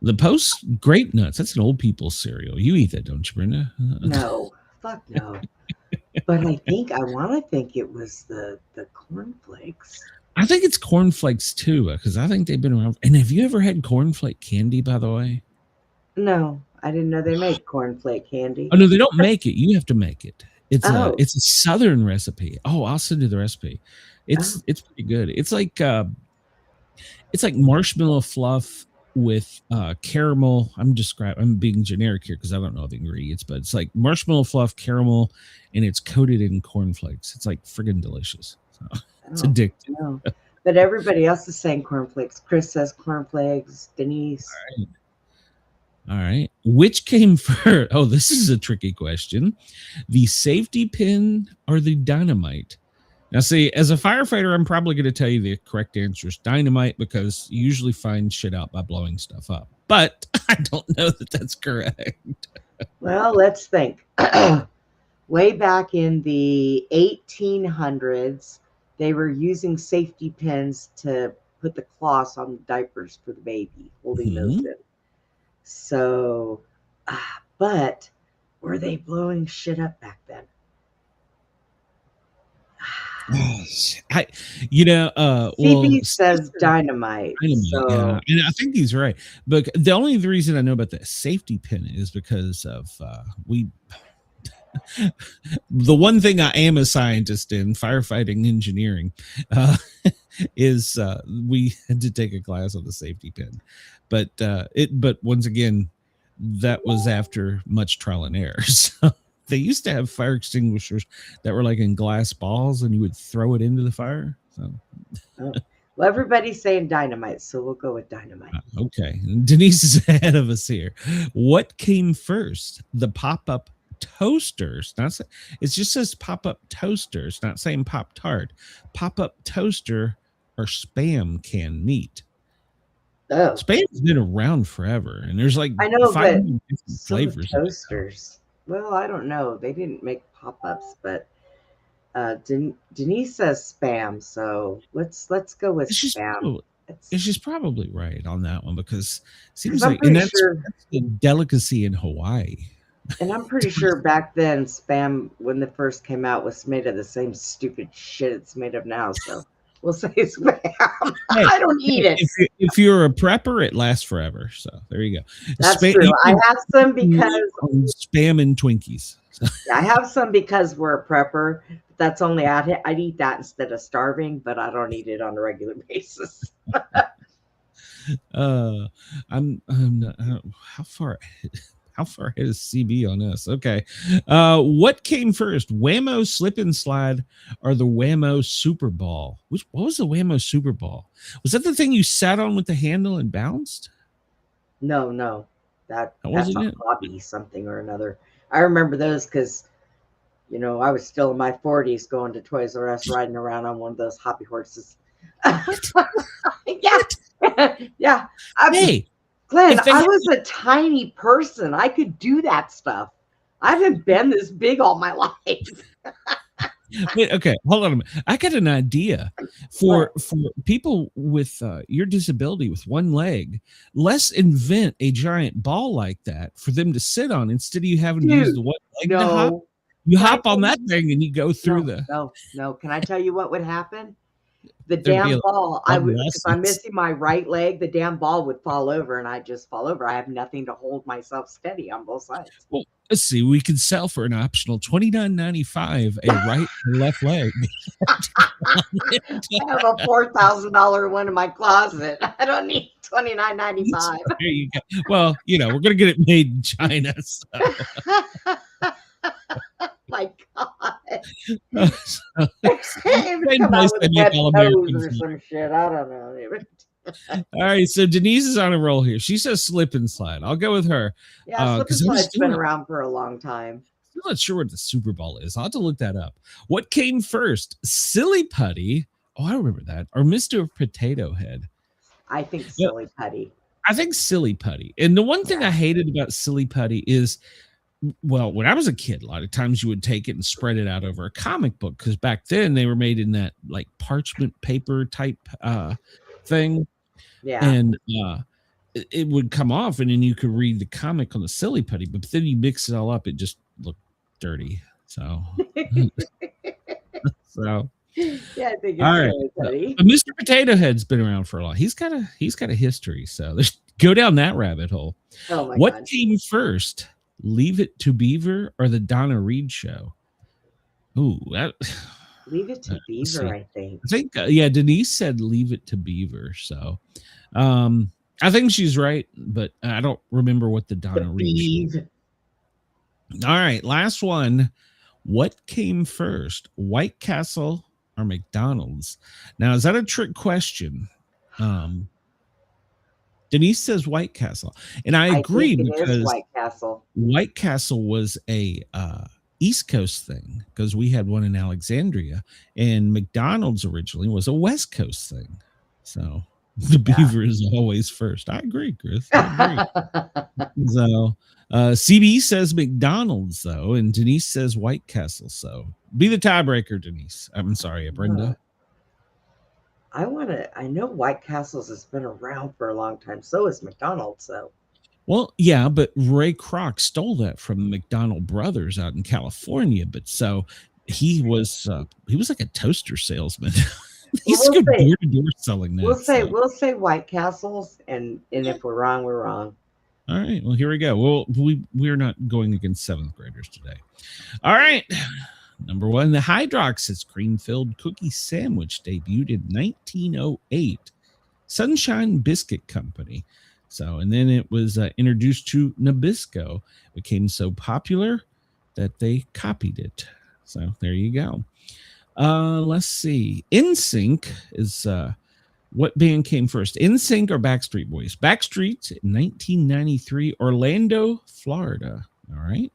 Speaker 5: the Post Grape Nuts. That's an old people's cereal. You eat that, don't you, Brenda?
Speaker 6: No, fuck no. But I want to think it was the cornflakes.
Speaker 5: I think it's cornflakes too, because I think they've been around. And have you ever had cornflake candy, by the way?
Speaker 6: No, I didn't know they made cornflake candy.
Speaker 5: Oh no, they don't make it. You have to make it. It's
Speaker 6: Oh.
Speaker 5: it's a Southern recipe. Oh, I'll send you the recipe. It's pretty good. It's like marshmallow fluff with caramel. I'm being generic here because I don't know the ingredients, but it's like marshmallow fluff, caramel, and it's coated in cornflakes. It's like friggin' delicious. So it's addictive.
Speaker 6: No. But everybody else is saying cornflakes. Chris says cornflakes. Denise.
Speaker 5: All right. Which came first? Oh, this is a tricky question. The safety pin or the dynamite? Now, see, as a firefighter, I'm probably going to tell you the correct answer is dynamite, because you usually find shit out by blowing stuff up. But I don't know that that's correct.
Speaker 6: Well, let's think. Way back in the 1800s, they were using safety pins to put the cloths on the diapers for the baby, holding those in. So, but were they blowing shit up back then?
Speaker 5: CB
Speaker 6: says dynamite. So.
Speaker 5: Yeah, and I think he's right. But the only reason I know about the safety pin is because of the one thing I am a scientist in, firefighting engineering, is we had to take a class on the safety pin. But once again, that was after much trial and error. So they used to have fire extinguishers that were like in glass balls, and you would throw it into the fire. So,
Speaker 6: well, everybody's saying dynamite, so we'll go with dynamite.
Speaker 5: Okay, Denise is ahead of us here. What came first? The pop-up toasters? It just says pop-up toasters, not saying Pop-Tart. Pop-up toaster or Spam canned meat?
Speaker 6: Oh,
Speaker 5: Spam's been around forever, and there's like
Speaker 6: I know,
Speaker 5: 5
Speaker 6: but
Speaker 5: different flavors.
Speaker 6: Toasters. Well, I don't know. They didn't make pop-ups, but Denise says Spam, so let's go with Spam.
Speaker 5: She's probably right on that one, because it seems like that's a delicacy in Hawaii.
Speaker 6: And I'm pretty sure back then Spam, when it first came out, was made of the same stupid shit it's made of now. So we'll say Spam.
Speaker 5: Hey,
Speaker 6: I don't eat it.
Speaker 5: If you're a prepper, it lasts forever. So there you go.
Speaker 6: That's true. I have some because
Speaker 5: Spam and Twinkies.
Speaker 6: I have some because we're a prepper. That's only I'd eat that instead of starving, but I don't eat it on a regular basis.
Speaker 5: I'm not, how far ahead is CB on us? Okay. What came first, Whammo Slip and Slide or the Whammo Super Ball? What was the Whammo Super Ball? Was that the thing you sat on with the handle and bounced?
Speaker 6: No. That's a hobby, something or another. I remember those because, I was still in my 40s going to Toys R Us, riding around on one of those hobby horses. Yeah.
Speaker 5: Hey,
Speaker 6: Glenn,
Speaker 5: if they
Speaker 6: I
Speaker 5: had-
Speaker 6: was a tiny person. I could do that stuff. I haven't been this big all my life.
Speaker 5: Wait, okay, hold on a minute. I got an idea for people with your disability with one leg. Let's invent a giant ball like that for them to sit on instead of you having to use
Speaker 6: Dude,
Speaker 5: the one leg to hop.
Speaker 6: No,
Speaker 5: You
Speaker 6: Can I
Speaker 5: hop on
Speaker 6: tell
Speaker 5: that thing and you go through
Speaker 6: no. Can I tell you what would happen? The
Speaker 5: There'd be
Speaker 6: damn
Speaker 5: a
Speaker 6: ball, I would, if I'm
Speaker 5: lessons.
Speaker 6: missing my right leg, the damn ball would fall over and I'd just fall over. I have nothing to hold myself steady on both sides.
Speaker 5: Well, let's see. We could sell for an optional $29.95 a right and left leg.
Speaker 6: I have a $4,000 one in my closet. I don't need $29.95.
Speaker 5: There you go. Well, we're gonna get it made in China. So.
Speaker 6: My God.
Speaker 5: So,
Speaker 6: Maybe come
Speaker 5: nice
Speaker 6: out
Speaker 5: they
Speaker 6: with
Speaker 5: make
Speaker 6: web
Speaker 5: all
Speaker 6: toes
Speaker 5: Americans
Speaker 6: or some shit. I don't know.
Speaker 5: all right, so Denise is on a roll here. She says slip and slide. I'll go with her.
Speaker 6: Yeah, slip and
Speaker 5: 'cause I'm
Speaker 6: slide's
Speaker 5: still
Speaker 6: been
Speaker 5: not-
Speaker 6: around for a long time.
Speaker 5: still not sure what the Super Bowl is. I'll have to look that up. What came first, Silly Putty? Oh, I remember that. Or Mr. Potato Head?
Speaker 6: I think silly putty.
Speaker 5: I think Silly Putty. And the one thing I hated about Silly Putty is, well, when I was a kid, a lot of times you would take it and spread it out over a comic book because back then they were made in that like parchment paper type thing.
Speaker 6: Yeah.
Speaker 5: And it would come off and then you could read the comic on the Silly Putty, but then you mix it all up, it just looked dirty. So, so
Speaker 6: Yeah, I think it's
Speaker 5: all right.
Speaker 6: silly putty.
Speaker 5: Mr. Potato Head's been around for a while. He's got a history. So go down that rabbit hole.
Speaker 6: Oh my
Speaker 5: What
Speaker 6: God.
Speaker 5: came first, Leave It to Beaver or the Donna Reed Show? Ooh,
Speaker 6: Leave it to
Speaker 5: let's see.
Speaker 6: Beaver, I think.
Speaker 5: I think Denise said Leave It to Beaver. So, I think she's right, but I don't remember what the Donna Reed show.
Speaker 6: Beaver.
Speaker 5: All right, last one. What came first, White Castle or McDonald's? Now, is that a trick question? Denise says White Castle, and I agree
Speaker 6: think it is
Speaker 5: because
Speaker 6: White Castle.
Speaker 5: White Castle was a East Coast thing because we had one in Alexandria, and McDonald's originally was a West Coast thing. So the beaver is always first. I agree, Chris. I agree. So CB says McDonald's though, and Denise says White Castle. So be the tiebreaker, Denise. I'm sorry, Brenda.
Speaker 6: I know White Castles has been around for a long time. So is McDonald's. So
Speaker 5: Well, yeah, but Ray Kroc stole that from the McDonald brothers out in California. But so he was like a toaster salesman. He's
Speaker 6: Well, we'll
Speaker 5: good
Speaker 6: see.
Speaker 5: door to door selling that.
Speaker 6: we'll say White Castles, and if we're wrong, we're wrong.
Speaker 5: All right. Well, here we go. Well, we're not going against seventh graders today. All right. Number one, the Hydrox's cream-filled cookie sandwich debuted in 1908. Sunshine Biscuit Company. So, and then it was introduced to Nabisco. It became so popular that they copied it. So there you go. Let's see. NSYNC is what band came first? NSYNC or Backstreet Boys? Backstreet in 1993, Orlando, Florida. All right.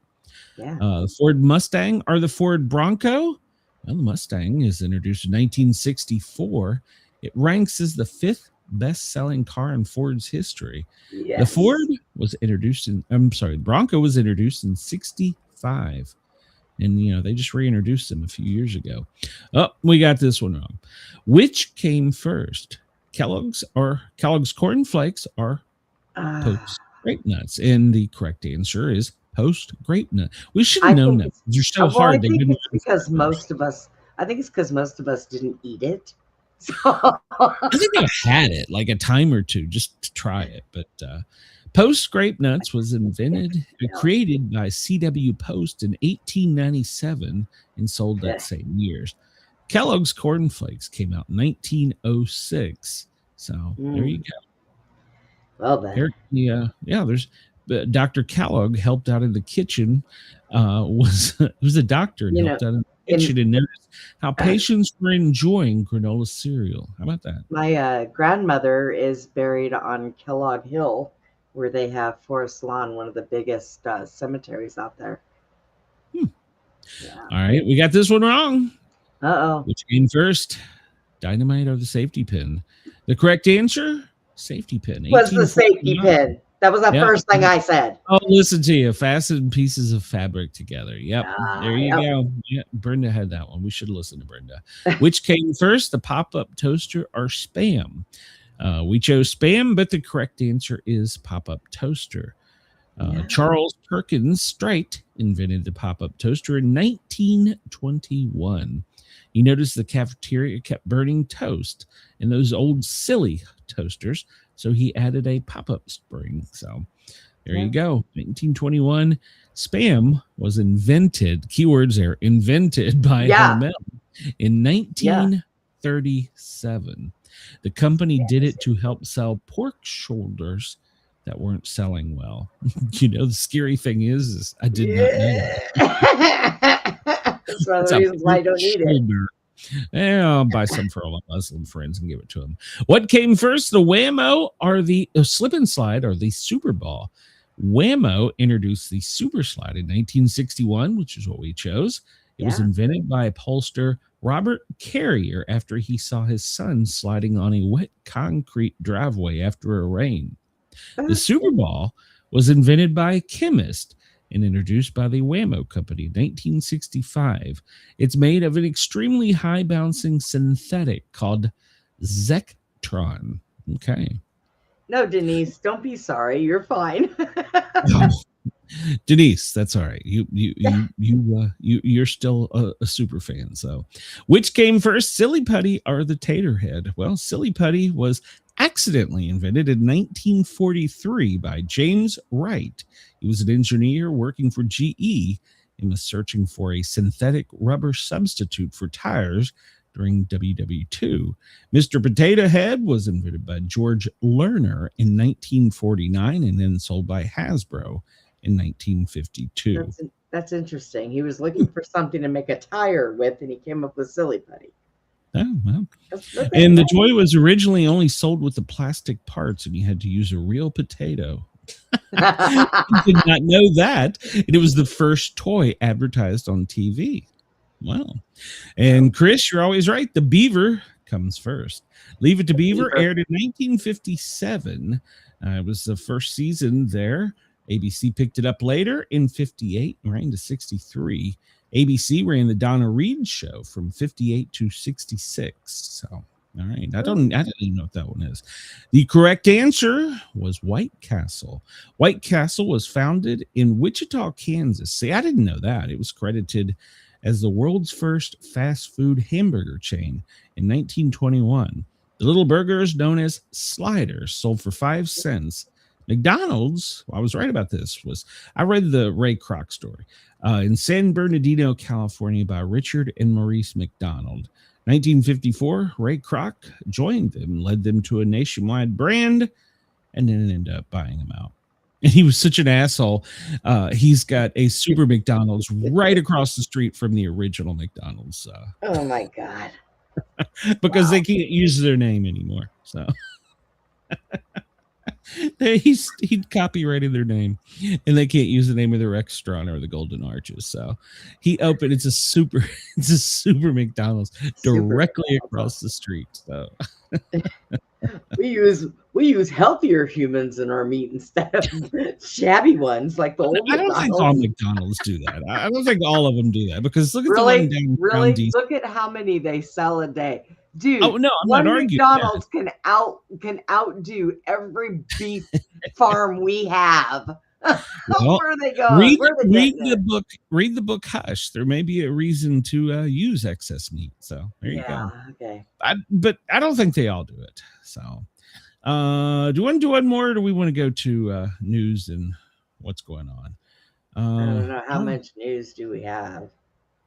Speaker 6: Yeah.
Speaker 5: The Ford Mustang or the Ford Bronco? Well, the Mustang is introduced in 1964. It ranks as the fifth best-selling car in Ford's history.
Speaker 6: Yes.
Speaker 5: The Ford was introduced the Bronco was introduced in 65. And, they just reintroduced them a few years ago. Oh, we got this one wrong. Which came first? Kellogg's Corn Flakes or Post Grape Nuts? And the correct answer is Post Grape Nut. We should have known that. You're so hard.
Speaker 6: I think it's because most of us didn't eat it. So
Speaker 5: I think I've had it like a time or two just to try it. But Post Grape Nuts was created by C.W. Post in 1897 and sold that same year. Kellogg's Corn Flakes came out in 1906. So there you go.
Speaker 6: Well then.
Speaker 5: There's Dr. Kellogg helped out in the kitchen. Was a doctor and helped out in the kitchen and noticed how patients were enjoying granola cereal. How about that?
Speaker 6: My grandmother is buried on Kellogg Hill, where they have Forest Lawn, one of the biggest cemeteries out there.
Speaker 5: Yeah. All right, we got this one wrong.
Speaker 6: Uh-oh.
Speaker 5: Which came first, dynamite or the safety pin? The correct answer, safety pin.
Speaker 6: Was the safety
Speaker 5: 1849.
Speaker 6: pin. That was the
Speaker 5: Yep.
Speaker 6: first thing I said.
Speaker 5: Oh, listen to you. Fasten pieces of fabric together. Yep. There you
Speaker 6: Yep.
Speaker 5: go. Yeah, Brenda had that one. We should listen to Brenda. Which came first, the pop-up toaster or Spam? We chose Spam, but the correct answer is pop-up toaster. Charles Perkins Strite invented the pop-up toaster in 1921. He noticed the cafeteria kept burning toast in those old silly toasters, so he added a pop-up spring. So there you go. 1921, Spam was invented. Keywords there, invented by Hormel in 1937. The company did it to help sell pork shoulders that weren't selling well. The scary thing is I did not know that.
Speaker 6: That's one of the reasons why I don't eat it.
Speaker 5: I'll buy some for all my Muslim friends and give it to them. What came first, the Whammo or the slip and slide or the Super Ball? Whammo introduced the Super Slide in 1961, which is what we chose. It was invented by upholsterer Robert Carrier after he saw his son sliding on a wet concrete driveway after a rain. The Super Ball was invented by a chemist and introduced by the Whammo Company in 1965. It's made of an extremely high bouncing synthetic called Zectron. Okay.
Speaker 6: No, Denise, don't be sorry. You're fine.
Speaker 5: Denise, that's all right. You're still a super fan. So, which came first, Silly Putty or the Tater Head? Well, Silly Putty was accidentally invented in 1943 by James Wright. He was an engineer working for GE and was searching for a synthetic rubber substitute for tires during WW2. Mr. Potato Head was invented by George Lerner in 1949 and then sold by Hasbro in 1952.
Speaker 6: That's interesting. He was looking for something to make a tire with, and he came up with Silly Putty.
Speaker 5: Oh, well. And the toy was originally only sold with the plastic parts, and you had to use a real potato. I did not know that. And it was the first toy advertised on TV. Wow. And Chris, you're always right. The Beaver comes first. Leave It to Beaver aired in 1957. It was the first season there. ABC picked it up later in 58 and ran to 63. ABC ran the Donna Reed show from 58 to 66. So, all right. I didn't even know what that one is. The correct answer was White Castle. White Castle was founded in Wichita, Kansas. See, I didn't know that. It was credited as the world's first fast food hamburger chain in 1921. The little burgers known as sliders sold for 5 cents. McDonald's, I was right about this, I read the Ray Kroc story in San Bernardino, California by Richard and Maurice McDonald. 1954, Ray Kroc joined them, led them to a nationwide brand, and then ended up buying them out. And he was such an asshole. He's got a super McDonald's right across the street from the original McDonald's.
Speaker 6: Oh, my God.
Speaker 5: Because they can't use their name anymore. So he copyrighted their name, and they can't use the name of the restaurant or the Golden Arches. So he opened it's a super McDonald's directly across the street. So
Speaker 6: we use healthier humans in our meat instead of shabby ones like the old
Speaker 5: I don't
Speaker 6: McDonald's.
Speaker 5: think all McDonald's do that. I don't think all of them do that, because look at the one down
Speaker 6: look at how many they sell a day. Dude,
Speaker 5: oh, no, I'm
Speaker 6: one
Speaker 5: not arguing
Speaker 6: McDonald's can outdo every beef farm we have.
Speaker 5: Well,
Speaker 6: where are they going?
Speaker 5: Read the book Hush. There may be a reason to use excess meat. So there you go.
Speaker 6: Okay.
Speaker 5: But I don't think they all do it. So do you want to do one more, or do we want to go to news and what's going on?
Speaker 6: I don't know how much news do we have.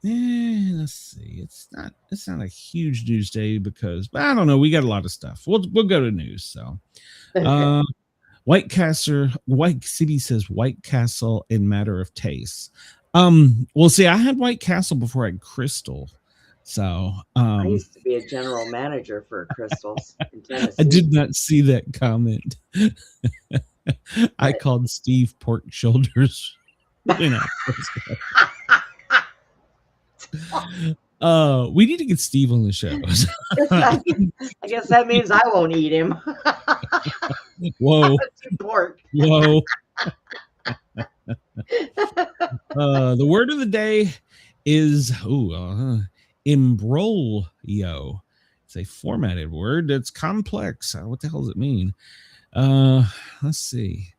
Speaker 5: Let's see. It's not a huge news day because I don't know. We got a lot of stuff. We'll go to news. So, White City says White Castle in matter of taste. Well, see, I had White Castle before I had Crystal. So,
Speaker 6: I used to be a general manager for Crystals in Tennessee.
Speaker 5: I did not see that comment. I called Steve pork shoulders. We need to get Steve on the show.
Speaker 6: I guess that means I won't eat him.
Speaker 5: Whoa.
Speaker 6: Pork.
Speaker 5: Whoa. The word of the day is imbroglio. It's a formatted word that's complex. What the hell does it mean? Let's see.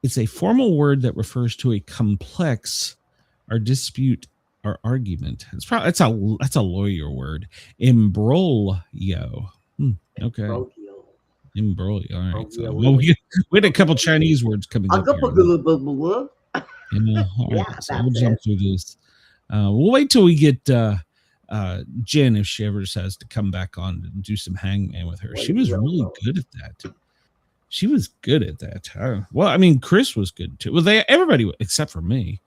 Speaker 5: It's a formal word that refers to a complex or dispute or argument. It's probably that's a lawyer word. Imbroglio. Okay. Imbroglio. All right. So, well, we had a couple Chinese words coming up here. All right, so we'll jump through this. We'll wait till we get Jen, if she ever decides to come back on and do some hangman with her. She was really good at that. She was good at that. Well, I mean, Chris was good too. Well, everybody except for me.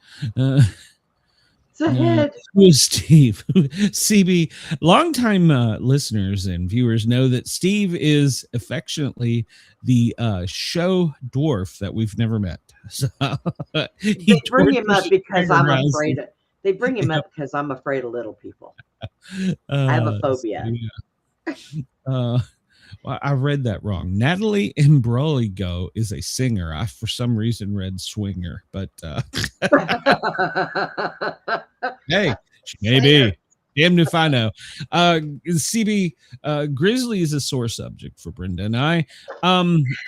Speaker 5: Was Steve. CB, longtime listeners and viewers know that Steve is affectionately the show dwarf that we've never met. So
Speaker 6: they bring him up because I'm afraid. They bring him up because I'm afraid of little people. I have a phobia.
Speaker 5: Well, I read that wrong. Natalie Imbrogno is a singer. I, for some reason, read swinger, but hey, maybe. Damn if I know. CB, Grizzly is a sore subject for Brenda and I.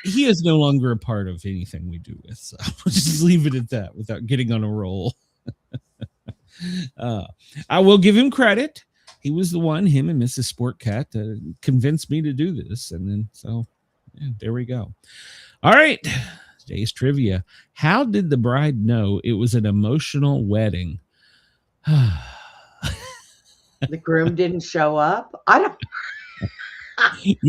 Speaker 5: He is no longer a part of anything we do with, so we'll just leave it at that without getting on a roll. I will give him credit. He was the one, him and Mrs. Sportcat, convinced me to do this. And then, so yeah, there we go. All right. Today's trivia. How did the bride know it was an emotional wedding?
Speaker 6: The groom didn't show up. I don't.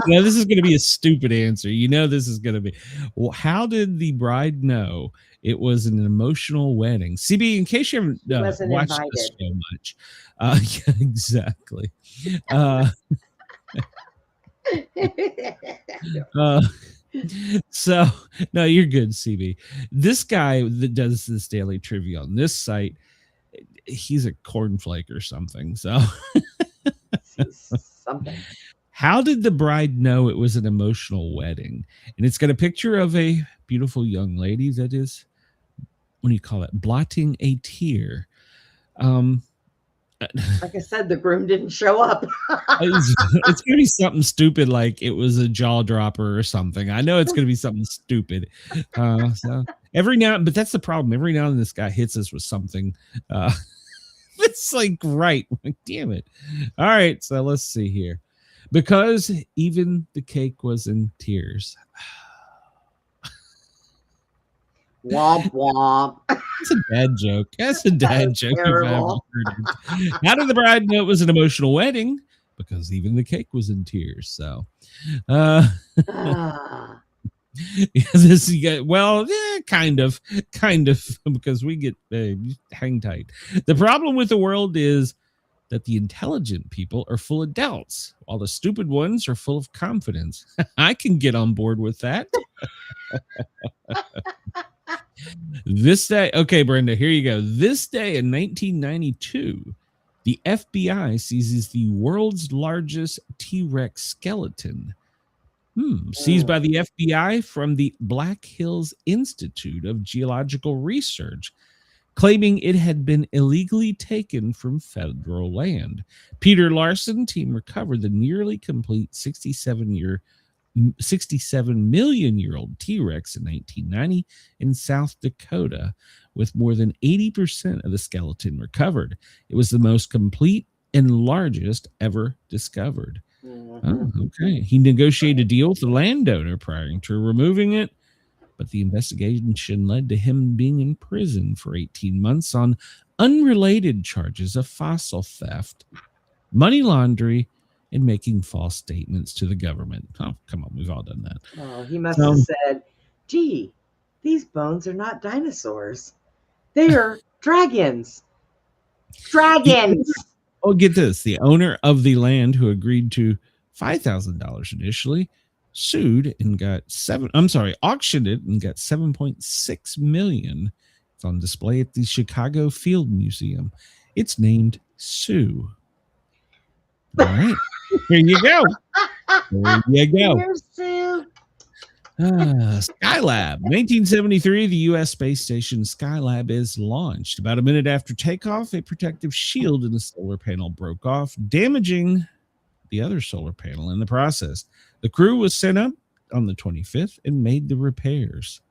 Speaker 5: This is going to be a stupid answer. This is going to be. Well, how did the bride know it was an emotional wedding? CB, in ccase you haven't watched this so much. Yeah, exactly. So, no, you're good, CB. This guy that does this daily trivia on this site, he's a cornflake or something. So,
Speaker 6: something.
Speaker 5: How did the bride know it was an emotional wedding? And it's got a picture of a beautiful young lady that is, what do you call it? Blotting a tear.
Speaker 6: Like I said, the groom didn't show up.
Speaker 5: It's going to be something stupid, like it was a jaw dropper or something. I know it's going to be something stupid. So every now, but that's the problem. Every now and then this guy hits us with something. It's like, right. Like, damn it. All right. So let's see here. Because even the cake was in tears.
Speaker 6: Womp womp.
Speaker 5: That's a dad joke. That's a dad joke. If I ever heard it. How did the bride know it was an emotional wedding? Because even the cake was in tears. So, kind of, because we get hang tight. The problem with the world is that the intelligent people are full of doubts, while the stupid ones are full of confidence. I can get on board with that. This day, okay, Brenda, here you go. This day in 1992, the FBI seizes the world's largest T-Rex skeleton. Seized by the FBI from the Black Hills Institute of Geological Research, claiming it had been illegally taken from federal land. Peter Larson team recovered the nearly complete 67 million year old T-Rex in 1990 in South Dakota, with more than 80% of the skeleton recovered. It was the most complete and largest ever discovered. Oh, okay. He negotiated a deal with the landowner prior to removing it, but the investigation led to him being in prison for 18 months on unrelated charges of fossil theft, money laundering, and making false statements to the government. Oh, come on. We've all done that.
Speaker 6: Oh, he must have said, gee, these bones are not dinosaurs. They are dragons. Dragons.
Speaker 5: Oh, get this. The owner of the land, who agreed to $5,000 initially, auctioned it and got $7.6 million. It's on display at the Chicago Field Museum. It's named Sue. All right. Here you go. There you go.
Speaker 6: Here's Sue.
Speaker 5: Skylab. 1973, the U.S. space station Skylab is launched. About a minute after takeoff, a protective shield in the solar panel broke off, damaging the other solar panel in the process. The crew was sent up on the 25th and made the repairs.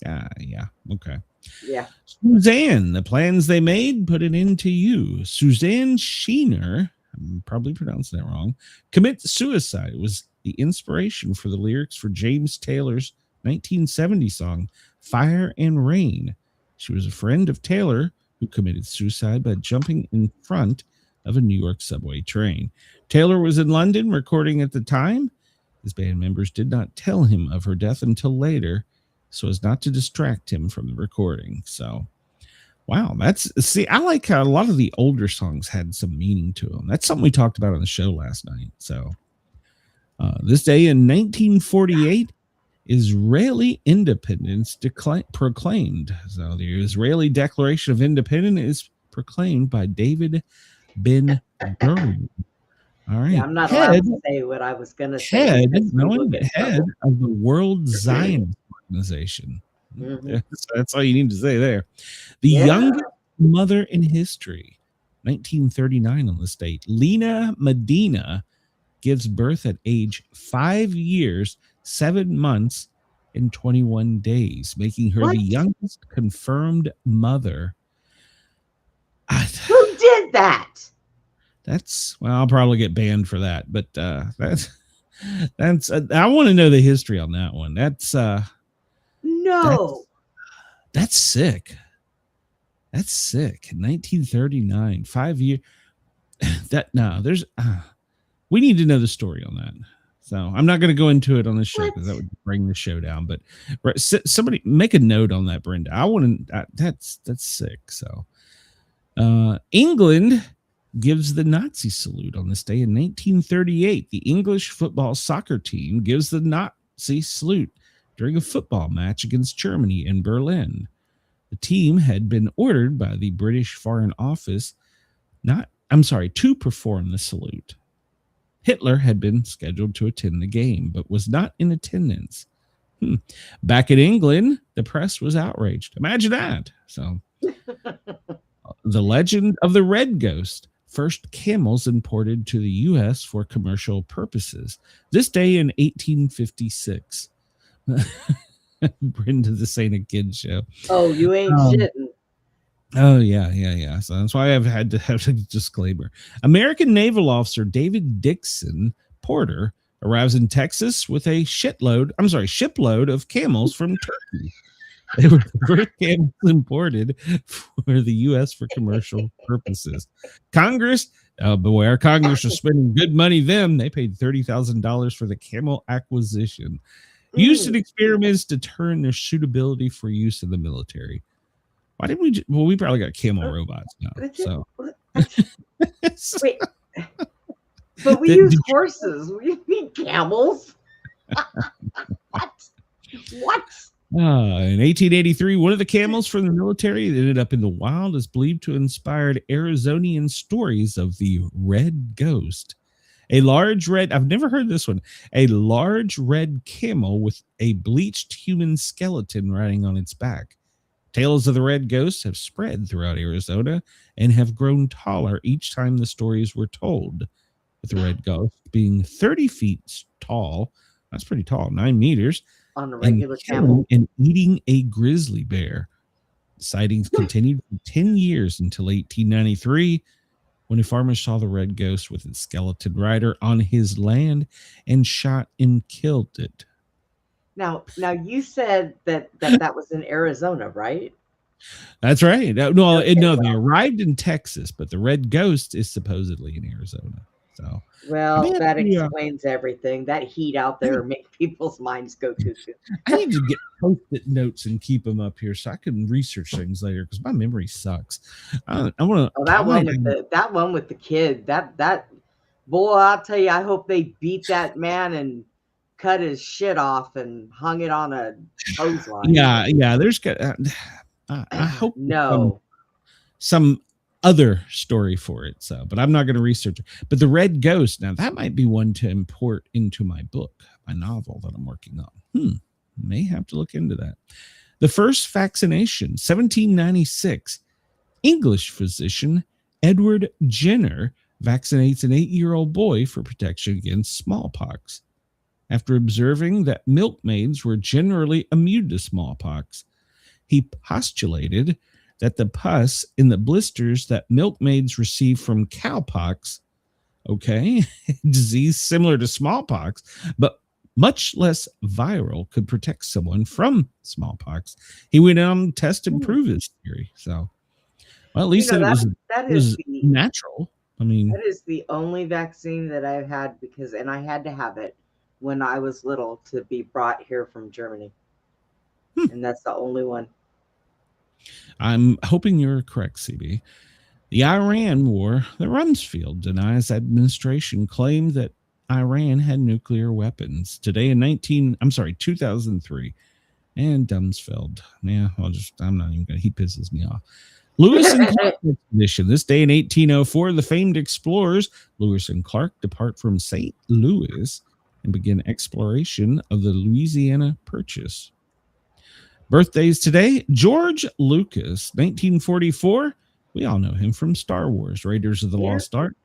Speaker 5: Yeah. Okay.
Speaker 6: Yeah.
Speaker 5: Suzanne, the plans they made put it into you. Suzanne Sheener, I'm probably pronouncing that wrong, commits suicide. It was the inspiration for the lyrics for James Taylor's 1970 song, Fire and Rain. She was a friend of Taylor who committed suicide by jumping in front of a New York subway train. Taylor was in London recording at the time. His band members did not tell him of her death until later, so as not to distract him from the recording. So, wow, I like how a lot of the older songs had some meaning to them. That's something we talked about on the show last night. So, this day in 1948, Israeli independence proclaimed. So, the Israeli Declaration of Independence is proclaimed by David Ben Gurion. All right.
Speaker 6: Yeah, I'm not allowed to say what I was going to say.
Speaker 5: Head
Speaker 6: Head
Speaker 5: of the World Zionist Organization.
Speaker 6: Mhm.
Speaker 5: That's all you need to say there. The
Speaker 6: Yeah.
Speaker 5: youngest mother in history, 1939 on this date. Lena Medina gives birth at age 5 years, 7 months, and 21 days, making her
Speaker 6: What?
Speaker 5: the youngest confirmed mother.
Speaker 6: Who did that?
Speaker 5: I'll probably get banned for that, but that's I want to know the history on that one.
Speaker 6: No.
Speaker 5: That's sick. That's sick. 1939, 5 years. We need to know the story on that. So I'm not going to go into it on the show because that would bring the show down. But somebody make a note on that, Brenda. I want to. That's sick. So, England gives the Nazi salute on this day in 1938. The English football soccer team gives the Nazi salute during a football match against Germany in Berlin. The team had been ordered by the British Foreign Office to perform the salute. Hitler had been scheduled to attend the game, but was not in attendance. Back in England, the press was outraged. Imagine that. So, the legend of the Red Ghost. First camels imported to the U.S. for commercial purposes. This day in 1856. Brenda, this ain't a kid show.
Speaker 6: Oh, you ain't shitting.
Speaker 5: Oh, yeah. So that's why I've had to have a disclaimer. American naval officer David Dixon Porter arrives in Texas with a shipload of camels from Turkey. They were the first camels imported for the U.S. for commercial purposes. Congress was spending good money then. They paid $30,000 for the camel acquisition. Used in experiments to determine their suitability for use in the military. Why didn't we? We probably got camel robots now. So
Speaker 6: Wait, but we use horses. We need camels. What?
Speaker 5: In 1883, one of the camels from the military that ended up in the wild is believed to have inspired Arizonian stories of the Red Ghost. I've never heard this one, a large red camel with a bleached human skeleton riding on its back. Tales of the Red Ghost have spread throughout Arizona and have grown taller each time the stories were told, with the Red Ghost being 30 feet tall. That's pretty tall, 9 meters.
Speaker 6: On a regular camel.
Speaker 5: And eating a grizzly bear. Sightings continued for 10 years until 1893, when a farmer saw the Red Ghost with its skeleton rider on his land and shot and killed it.
Speaker 6: Now you said that was in Arizona, right?
Speaker 5: That's right. No, they arrived in Texas, but the Red Ghost is supposedly in Arizona. So,
Speaker 6: well, that explains everything. That heat out there makes people's minds go cuckoo.
Speaker 5: I need to get post-it notes and keep them up here so I can research things later because my memory sucks. I want to.
Speaker 6: That one with the kid. That boy, I'll tell you. I hope they beat that man and cut his shit off and hung it on a hose line.
Speaker 5: Yeah. There's I hope
Speaker 6: no.
Speaker 5: Some other story for it. So, but I'm not going to research it. But the red ghost, now that might be one to import into my book, my novel that I'm working on. May have to look into that. The first vaccination, 1796. English physician Edward Jenner vaccinates an 8-year-old boy for protection against smallpox. After observing that milkmaids were generally immune to smallpox, he postulated that the pus in the blisters that milkmaids receive from cowpox, disease similar to smallpox, but much less viral, could protect someone from smallpox. He went on to test and prove his theory. So, well, at least it was natural. I mean,
Speaker 6: that is the only vaccine that I've had and I had to have it when I was little to be brought here from Germany. And that's the only one.
Speaker 5: I'm hoping you're correct, CB. The Iran war, the Rumsfeld denies administration claimed that Iran had nuclear weapons. Today in 2003. And Rumsfeld. Yeah, I'm not even going to, he pisses me off. Lewis and Clark expedition. This day in 1804, the famed explorers Lewis and Clark depart from St. Louis and begin exploration of the Louisiana Purchase. Birthdays today, George Lucas, 1944. We all know him from Star Wars, Raiders of the Lost Ark.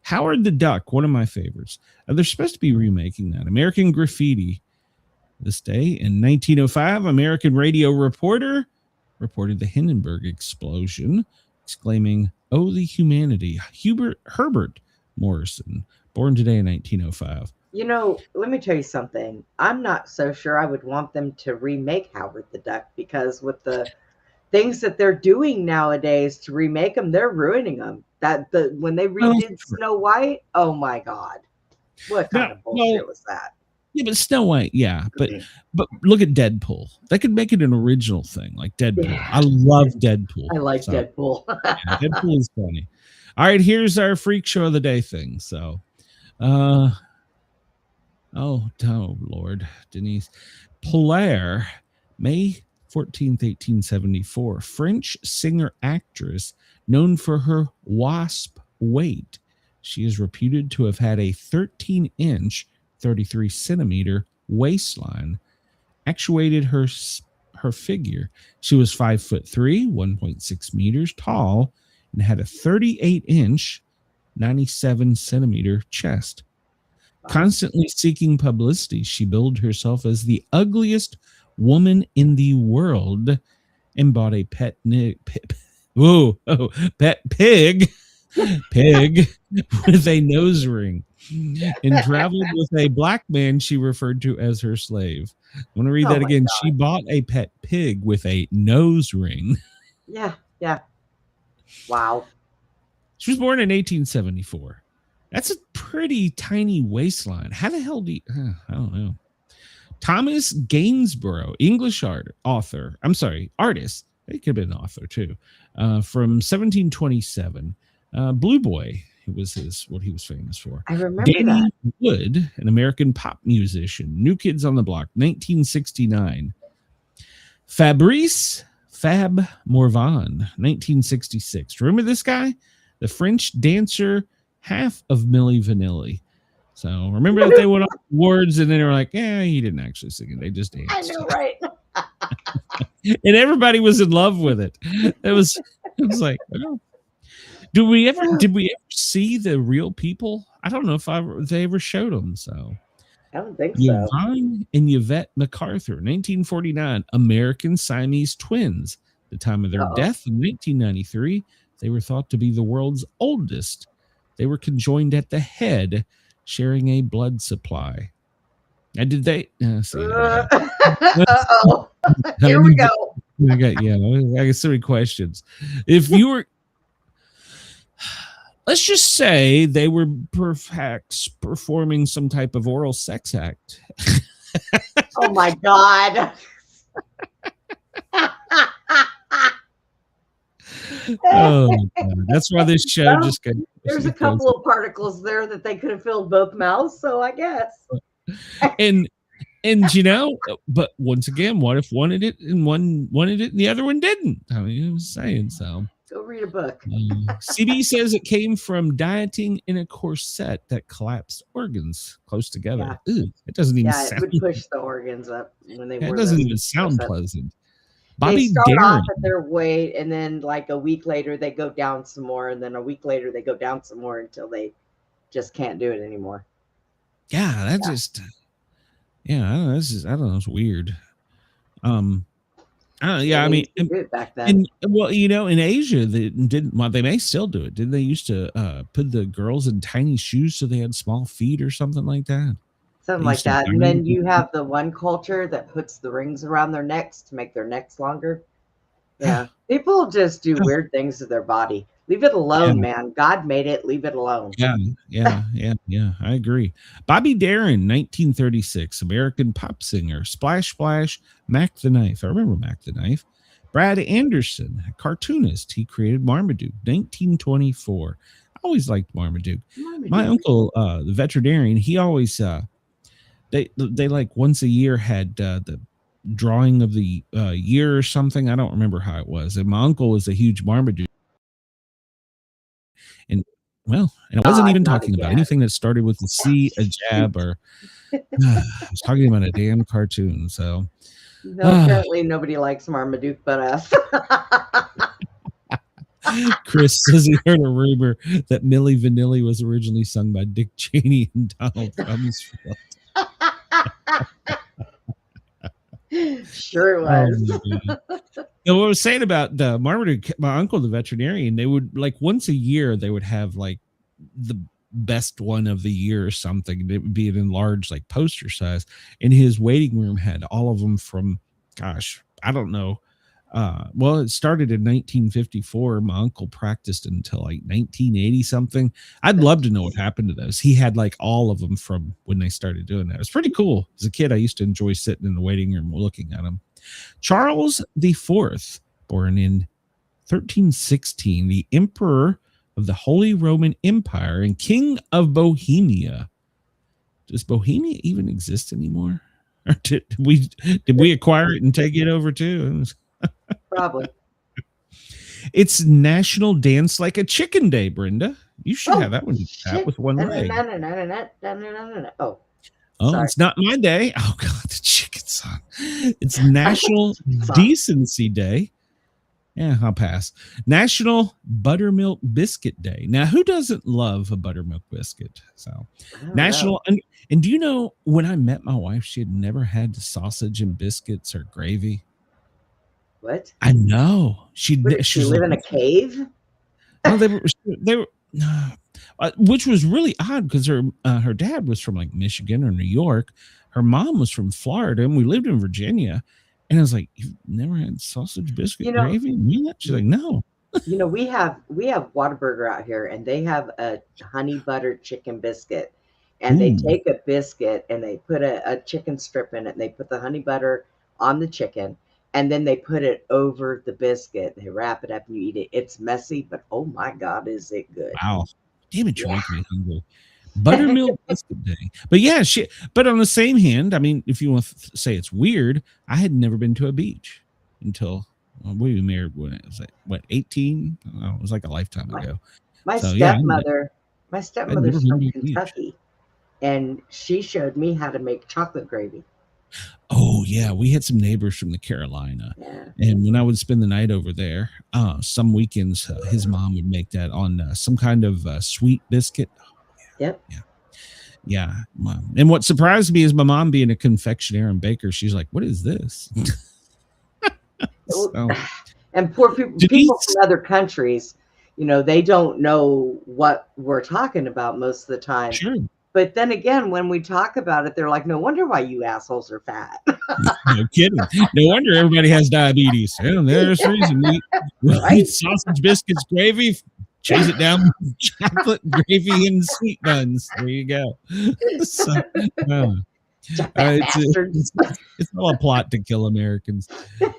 Speaker 5: Howard the Duck, one of my favorites. They're supposed to be remaking that. American Graffiti. This day in 1905, American radio reporter reported the Hindenburg explosion, exclaiming, "Oh, the humanity." Herbert Morrison, born today in 1905.
Speaker 6: You know, let me tell you something. I'm not so sure I would want them to remake Howard the Duck, because with the things that they're doing nowadays to remake them, they're ruining them. When they redid Snow White, oh my God, what kind of bullshit was that?
Speaker 5: Yeah, but Snow White, yeah, but look at Deadpool. They could make it an original thing like Deadpool. I love Deadpool.
Speaker 6: I like Deadpool.
Speaker 5: Yeah, Deadpool is funny. All right, here's our freak show of the day thing. So, oh Lord, Denise. Polaire, May 14th, 1874. French singer-actress known for her wasp weight. She is reputed to have had a 13-inch, 33-centimeter waistline, actuated her figure. She was 5'3", 1.6 meters tall, and had a 38-inch, 97-centimeter chest. Constantly seeking publicity, she billed herself as the ugliest woman in the world and bought a pet pig with a nose ring, and traveled with a black man she referred to as her slave. I want to read that again. God. She bought a pet pig with a nose ring.
Speaker 6: Yeah. Wow.
Speaker 5: She was born in 1874. That's a pretty tiny waistline. How the hell do you... I don't know. Thomas Gainsborough, English artist. He could have been an author too. From 1727. Blue Boy, what he was famous for.
Speaker 6: I remember
Speaker 5: Danny
Speaker 6: that.
Speaker 5: Wood, an American pop musician. New Kids on the Block, 1969. Fabrice Fab Morvan, 1966. Remember this guy? The French dancer, half of Milli Vanilli. So remember that they went on awards and then they were like, yeah, he didn't actually sing it. They just danced.
Speaker 6: I know, right?
Speaker 5: And everybody was in love with it. It was like, oh. Did we ever see the real people? I don't know if they ever showed them. So
Speaker 6: I don't think
Speaker 5: Yvonne and Yvette MacArthur, 1949, American Siamese twins. The time of their death in 1993, they were thought to be the world's oldest. They were conjoined at the head, sharing a blood supply. And did they?
Speaker 6: Uh-oh. Here we go.
Speaker 5: I got so many questions. If you were, let's just say they were perhaps performing some type of oral sex act.
Speaker 6: Oh my God.
Speaker 5: Oh my God. That's why this show just got.
Speaker 6: There's a couple of particles there that they could have filled both mouths, so I guess.
Speaker 5: And but once again, what if one did it and one wanted it and the other one didn't? I mean, I was saying so.
Speaker 6: Go read a book.
Speaker 5: CB says it came from dieting in a corset that collapsed organs close together. Ew, it doesn't even
Speaker 6: Yeah, it
Speaker 5: sound.
Speaker 6: would push the organs up when they
Speaker 5: Yeah, it
Speaker 6: wore
Speaker 5: doesn't
Speaker 6: those
Speaker 5: even sound
Speaker 6: corsets.
Speaker 5: pleasant.
Speaker 6: They
Speaker 5: Bobby
Speaker 6: start
Speaker 5: Darin.
Speaker 6: off at their weight, and then like a week later they go down some more, and then a week later they go down some more until they just can't do it anymore.
Speaker 5: Yeah, that just. Yeah, I don't know. I don't know. It's weird. Yeah, I
Speaker 6: They
Speaker 5: mean,
Speaker 6: used to do it back then.
Speaker 5: and well, in Asia, they didn't. Well, they may still do it. Didn't they used to put the girls in tiny shoes so they had small feet or something like that?
Speaker 6: Something
Speaker 5: They
Speaker 6: like
Speaker 5: used to
Speaker 6: that. And
Speaker 5: bind
Speaker 6: then you
Speaker 5: them.
Speaker 6: have the one culture that puts the rings around their necks to make their necks longer. Yeah. People just do weird things to their body. Leave it alone, man. God made it. Leave it alone.
Speaker 5: Yeah. I agree. Bobby Darin, 1936, American pop singer. Splash Splash, Mac the Knife. I remember Mac the Knife. Brad Anderson, a cartoonist. He created Marmaduke, 1924. I always liked Marmaduke. My uncle, the veterinarian, he always they like once a year had the drawing of the year or something. I don't remember how it was. And my uncle was a huge Marmaduke. And well, and I wasn't even
Speaker 6: not
Speaker 5: talking about
Speaker 6: again.
Speaker 5: anything that started with a C, a jab, or I was talking about a damn cartoon. So
Speaker 6: No, apparently nobody likes Marmaduke but us.
Speaker 5: Chris says he heard a rumor that Milli Vanilli was originally sung by Dick Cheney and Donald Rumsfeld.
Speaker 6: Sure it was.
Speaker 5: What I was saying about the Marmaduke, my uncle, the veterinarian, they would like once a year they would have like the best one of the year or something. It would be an enlarged like poster size, and his waiting room had all of them from, gosh, I don't know. Well, it started in 1954. My uncle practiced until like 1980 something. I'd love to know what happened to those. He had like all of them from when they started doing that. It was pretty cool. As a kid, I used to enjoy sitting in the waiting room looking at them. Charles IV, born in 1316, the emperor of the Holy Roman Empire and king of Bohemia. Does Bohemia even exist anymore? Or did we acquire it and take it over too?
Speaker 6: Probably.
Speaker 5: It's National Dance Like a Chicken Day, Brenda. You should have that one with one leg. Oh,
Speaker 6: sorry.
Speaker 5: It's not my day. Oh God, the chicken song. It's National Decency Day. Yeah, I'll pass. National Buttermilk Biscuit Day. Now, who doesn't love a buttermilk biscuit? So, National. And do you know when I met my wife, she had never had sausage and biscuits or gravy.
Speaker 6: What?
Speaker 5: I know. She
Speaker 6: live in a cave?
Speaker 5: No, they were which was really odd because her dad was from like Michigan or New York. Her mom was from Florida, and we lived in Virginia. And I was like, "You've never had sausage biscuit gravy?" She's like, "No."
Speaker 6: We have Whataburger out here, and they have a honey butter chicken biscuit. And they take a biscuit and they put a chicken strip in it, and they put the honey butter on the chicken, and then they put it over the biscuit. They wrap it up and you eat it. It's messy, but oh my God, is it good.
Speaker 5: Wow. Damn it, you're making me hungry. Buttermilk biscuit day. But yeah, but on the same hand, I mean, if you want to say it's weird, I had never been to a beach until we were married when it was like, what, 18? Oh, it was like a lifetime ago.
Speaker 6: My stepmother's from Kentucky, and she showed me how to make chocolate gravy.
Speaker 5: Oh yeah, we had some neighbors from the Carolina, and when I would spend the night over there, some weekends his mom would make that on some kind of sweet biscuit.
Speaker 6: Yep.
Speaker 5: Yeah. And what surprised me is my mom being a confectioner and baker. She's like, "What is this?"
Speaker 6: And poor people from other countries, they don't know what we're talking about most of the time.
Speaker 5: Sure.
Speaker 6: But then again, when we talk about it, they're like, "No wonder why you assholes are fat."
Speaker 5: No kidding. No wonder everybody has diabetes. And there's a reason we eat sausage biscuits, gravy, chase it down with chocolate gravy and sweet buns. There you go. So, it's all a plot to kill Americans.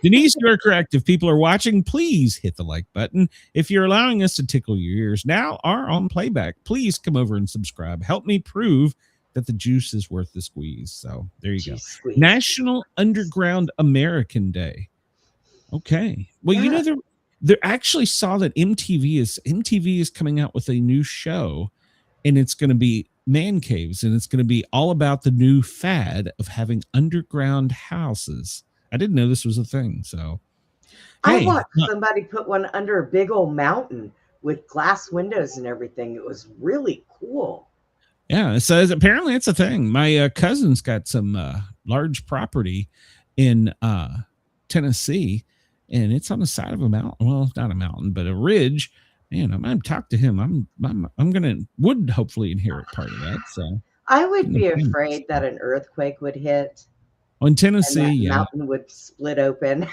Speaker 5: Denise, you're correct. If people are watching, please hit the like button. If you're allowing us to tickle your ears now or on playback, please come over and subscribe. Help me prove that the juice is worth the squeeze. So there you go. National Underground American Day. Okay. Well, They actually saw that MTV is coming out with a new show, and it's going to be man caves, and it's going to be all about the new fad of having underground houses. I didn't know this was a thing. So,
Speaker 6: I
Speaker 5: hey,
Speaker 6: watched somebody put one under a big old mountain with glass windows and everything. It was really cool.
Speaker 5: yeah. So apparently it's a thing. My cousin's got some large property in Tennessee, and it's on the side of a mountain. Well, not a mountain, but a ridge. Man, I'm going to talk to him. would hopefully inherit part of that. So
Speaker 6: I would be afraid that an earthquake would hit
Speaker 5: in
Speaker 6: and
Speaker 5: Tennessee,
Speaker 6: that
Speaker 5: yeah,
Speaker 6: mountain would split open,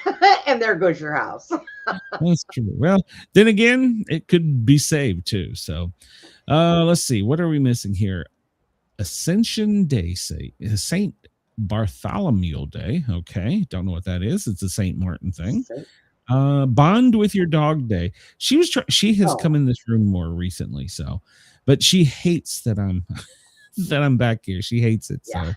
Speaker 6: and there goes your house.
Speaker 5: that's true. Well, then again, it could be saved too. So let's see. What are we missing here? Ascension Day, Saint Bartholomew Day. Okay, don't know what that is. It's a Saint Martin thing. Bond with your dog day. She has come in this room more recently, so, but she hates that I'm that I'm back here. She hates it.
Speaker 6: Yeah.
Speaker 5: So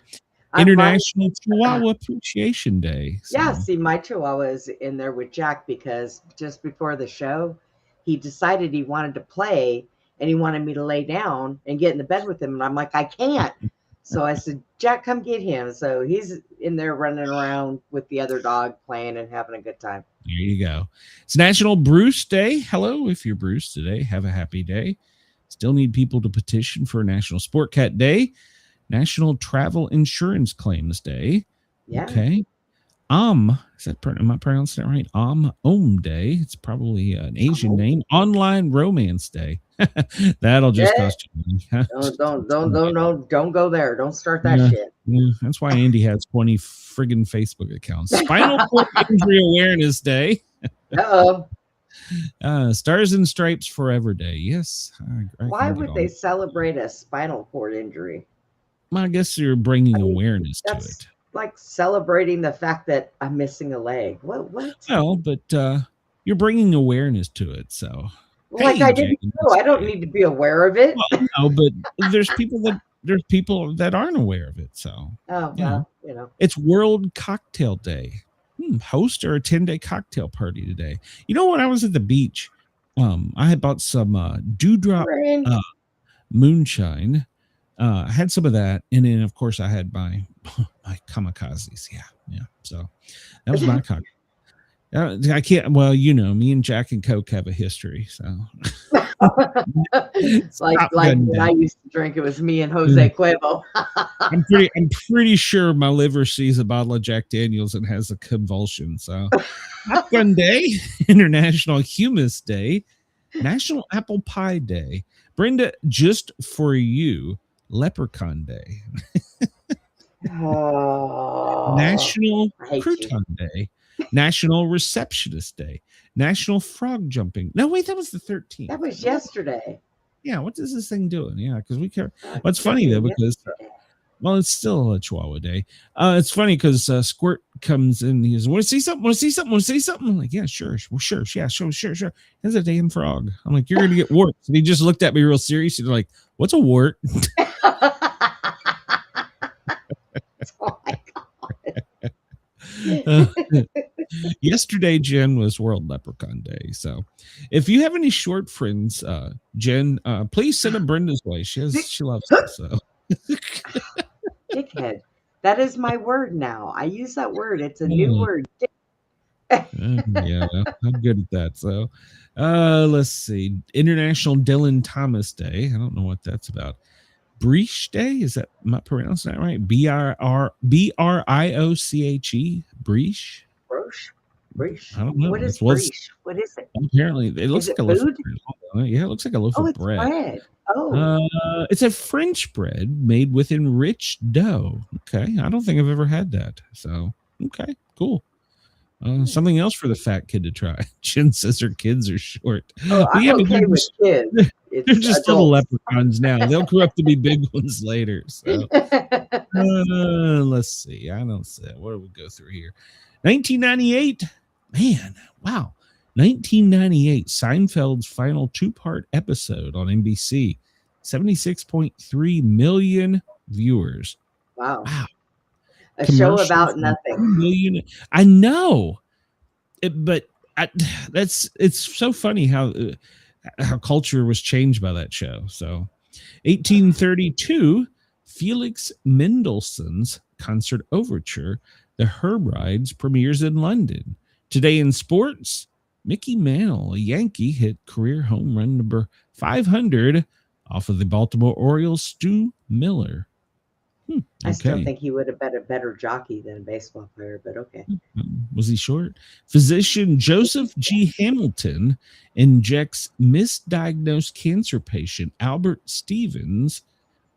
Speaker 5: International Chihuahua Appreciation Day. So.
Speaker 6: Yeah, see, my Chihuahua is in there with Jack because just before the show, he decided he wanted to play and he wanted me to lay down and get in the bed with him. And I'm like, I can't. So I said, Jack, come get him. So he's in there running around with the other dog playing and having a good time.
Speaker 5: There you go. It's National Bruce Day. Hello, if you're Bruce today, have a happy day. Still need people to petition for National Sport Cat Day. National Travel Insurance Claims Day.
Speaker 6: Yeah.
Speaker 5: Okay. Am I pronouncing that right? Om Day. It's probably an Asian name. Online Romance Day. That'll just cost you money.
Speaker 6: Don't go there. Don't start that shit.
Speaker 5: Yeah, that's why Andy has 20 friggin' Facebook accounts. Spinal Cord Injury Awareness Day. Stars and Stripes Forever Day. Yes.
Speaker 6: Why would they celebrate a spinal cord injury?
Speaker 5: Well, I guess you're bringing awareness to it.
Speaker 6: Like celebrating the fact that I'm missing a leg. What?
Speaker 5: Well, but you're bringing awareness to it. So,
Speaker 6: like, I didn't know. I don't need to be aware of it.
Speaker 5: Well, no, but there's people that aren't aware of it. So, it's World Cocktail Day. Host or attend a cocktail party today. You know, when I was at the beach, I had bought some Dewdrop moonshine. I had some of that, and then of course I had my kamikazes. Yeah. So that was my cocktail. I can't. Well, you know, me and Jack and Coke have a history. So,
Speaker 6: like when I used to drink, it was me and Jose Cuervo.
Speaker 5: I'm pretty sure my liver sees a bottle of Jack Daniels and has a convulsion. So, Shotgun Day, International Humus Day, National Apple Pie Day, Brenda, just for you, Leprechaun Day, National Crouton Day. National Receptionist Day, National Frog Jumping. No, wait, that was the 13th.
Speaker 6: That was yesterday.
Speaker 5: Yeah, what is this thing doing? Yeah, because we care. What's funny though, because it's still a Chihuahua Day. It's funny because Squirt comes in. He goes, "Want to see something? Want to see something? Want to see something?" I'm like, "Yeah, sure, yeah, sure." There's a damn frog. I'm like, "You're gonna get warts." And he just looked at me real serious. He's like, "What's a wart?"
Speaker 6: Oh my God.
Speaker 5: Yesterday, Jen, was World Leprechaun Day. So if you have any short friends, Jen, please send them Brenda's way. She loves them. So
Speaker 6: Dickhead. That is my word now. I use that word. It's a new word.
Speaker 5: Yeah, I'm good at that. So let's see. International Dylan Thomas Day. I don't know what that's about. Brioche Day, am I pronouncing that right? Brioche. Brioche. I don't know.
Speaker 6: What is brioche? What is it?
Speaker 5: Apparently, it looks like a loaf of bread. Yeah, it looks like a loaf of bread. It's a French bread made with enriched dough. Okay, I don't think I've ever had that. So, okay, cool. Something else for the fat kid to try. Jen says her kids are short.
Speaker 6: I'm okay with kids.
Speaker 5: They're just little leprechauns now. They'll grow up to be big ones later. So let's see. I don't see it. What do we go through here? 1998. Man, wow. 1998. Seinfeld's final two-part episode on NBC. 76.3 million viewers.
Speaker 6: Wow. A show about nothing.
Speaker 5: I know. But it's so funny how culture was changed by that show. So 1832, Felix Mendelssohn's Concert Overture, The Herbrides, premieres in London. Today in sports, Mickey Mantle, a Yankee, hit career home run number 500 off of the Baltimore Orioles' Stu Miller.
Speaker 6: I still
Speaker 5: Okay.
Speaker 6: think he would have been a better jockey than a baseball player, but okay.
Speaker 5: Was he short? Physician Joseph G. Hamilton injects misdiagnosed cancer patient Albert Stevens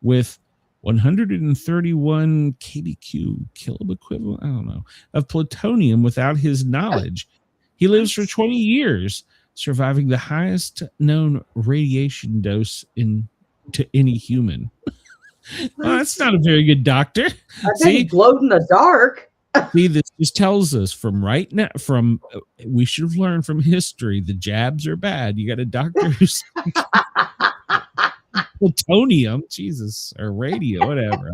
Speaker 5: with 131 kBq, kilo equivalent, I don't know, of plutonium without his knowledge. He lives for 20 years, surviving the highest known radiation dose to any human. Well, that's not a very good doctor.
Speaker 6: I bet he glowed in the dark.
Speaker 5: See, this just tells us from right now, we should have learned from history, the jabs are bad. You got a doctor who's plutonium, Jesus, or radio, whatever.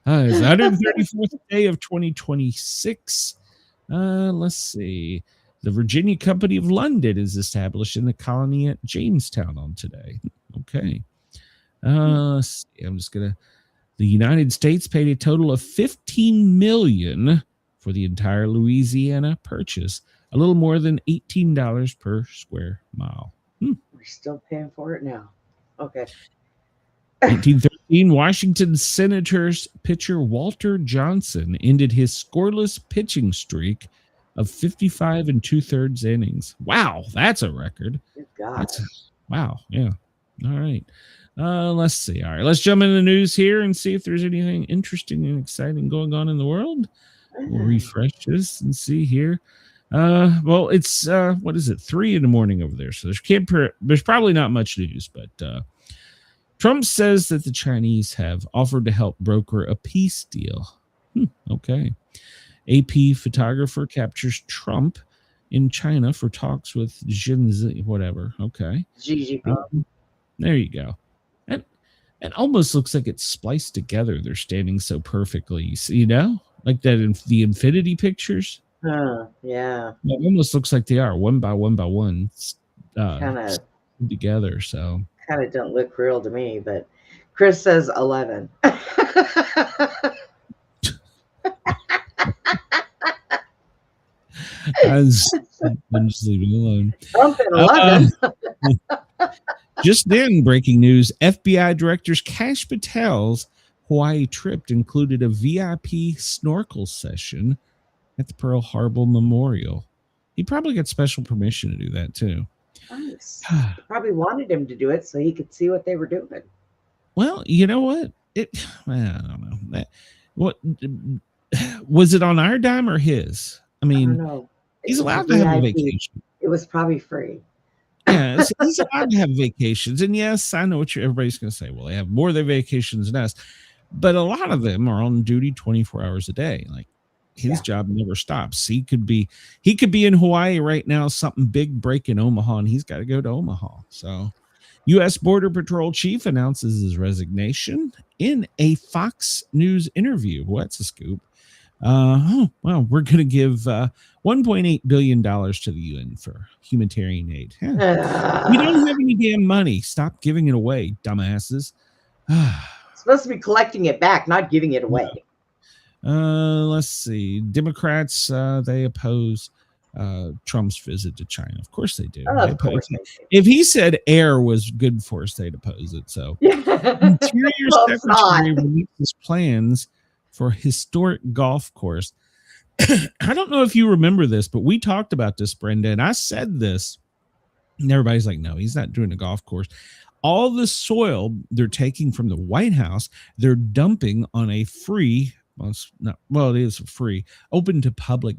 Speaker 5: I don't know. It's the 134th day of 2026. Let's see. The Virginia Company of London is established in the colony at Jamestown on today. Okay. Let's see. I'm just gonna. The United States paid a total of $15 million for the entire Louisiana purchase, a little more than $18 per square mile.
Speaker 6: We're still paying for it now. Okay.
Speaker 5: 1913, Washington Senators pitcher Walter Johnson ended his scoreless pitching streak of 55 2/3 innings. Wow, that's a record.
Speaker 6: Good God.
Speaker 5: Wow, yeah. All right. Let's see. All right, let's jump into the news here and see if there's anything interesting and exciting going on in the world. We'll refresh this and see here. Well, it's what is it? 3 a.m. over there. So there's probably not much news, but Trump says that the Chinese have offered to help broker a peace deal. Okay. AP photographer captures Trump in China for talks with Xi, whatever. Okay.
Speaker 6: Xi.
Speaker 5: There you go. It almost looks like it's spliced together. They're standing so perfectly, you know, like that in the infinity pictures.
Speaker 6: Yeah.
Speaker 5: It almost looks like they are one by one
Speaker 6: Kind of
Speaker 5: together. So
Speaker 6: kind of don't look real to me, but Chris says 11.
Speaker 5: I'm just leaving it alone.
Speaker 6: Trump in 11.
Speaker 5: Just then, breaking news: FBI Director Kash Patel's Hawaii trip included a VIP snorkel session at the Pearl Harbor Memorial. He probably got special permission to do that too.
Speaker 6: Nice. Probably wanted him to do it so he could see what they were doing.
Speaker 5: Well, you know what? I don't know. What was it on our dime or his? I mean,
Speaker 6: don't know.
Speaker 5: He's allowed to have a
Speaker 6: VIP.
Speaker 5: vacation.
Speaker 6: It was probably free.
Speaker 5: Yeah, he's allowed to have vacations. And yes, I know what everybody's going to say. Well, they have more of their vacations than us. But a lot of them are on duty 24 hours a day. Like his job never stops. He could be in Hawaii right now, something big break in Omaha, and he's got to go to Omaha. So U.S. Border Patrol chief announces his resignation in a Fox News interview. Well, that's a scoop. We're going to give $1.8 billion to the UN for humanitarian aid. We don't have any damn money. Stop giving it away, dumbasses.
Speaker 6: Supposed to be collecting it back, not giving it away.
Speaker 5: Let's see. Democrats, they oppose Trump's visit to China. Of course they do.
Speaker 6: Of course they do.
Speaker 5: If he said air was good for us, they'd oppose it. So Interior Secretary releases plans for historic golf course. I don't know if you remember this, but we talked about this, Brenda, and I said this, and everybody's like, no, he's not doing a golf course. All the soil they're taking from the White House, they're dumping on a free, it is a free, open to public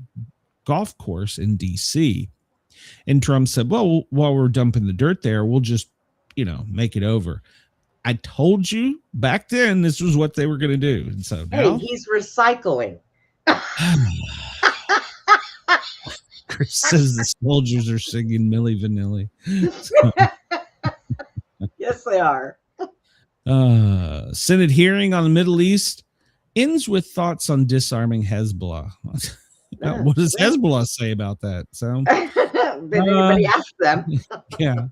Speaker 5: golf course in D.C. And Trump said, well, while we're dumping the dirt there, we'll just, make it over. I told you back then this was what they were going to do. And so now
Speaker 6: he's recycling.
Speaker 5: Chris says the soldiers are singing Milli Vanilli.
Speaker 6: Yes, they are.
Speaker 5: Senate hearing on the Middle East ends with thoughts on disarming Hezbollah. What does Hezbollah say about that? So,
Speaker 6: Did anybody ask them?
Speaker 5: yeah.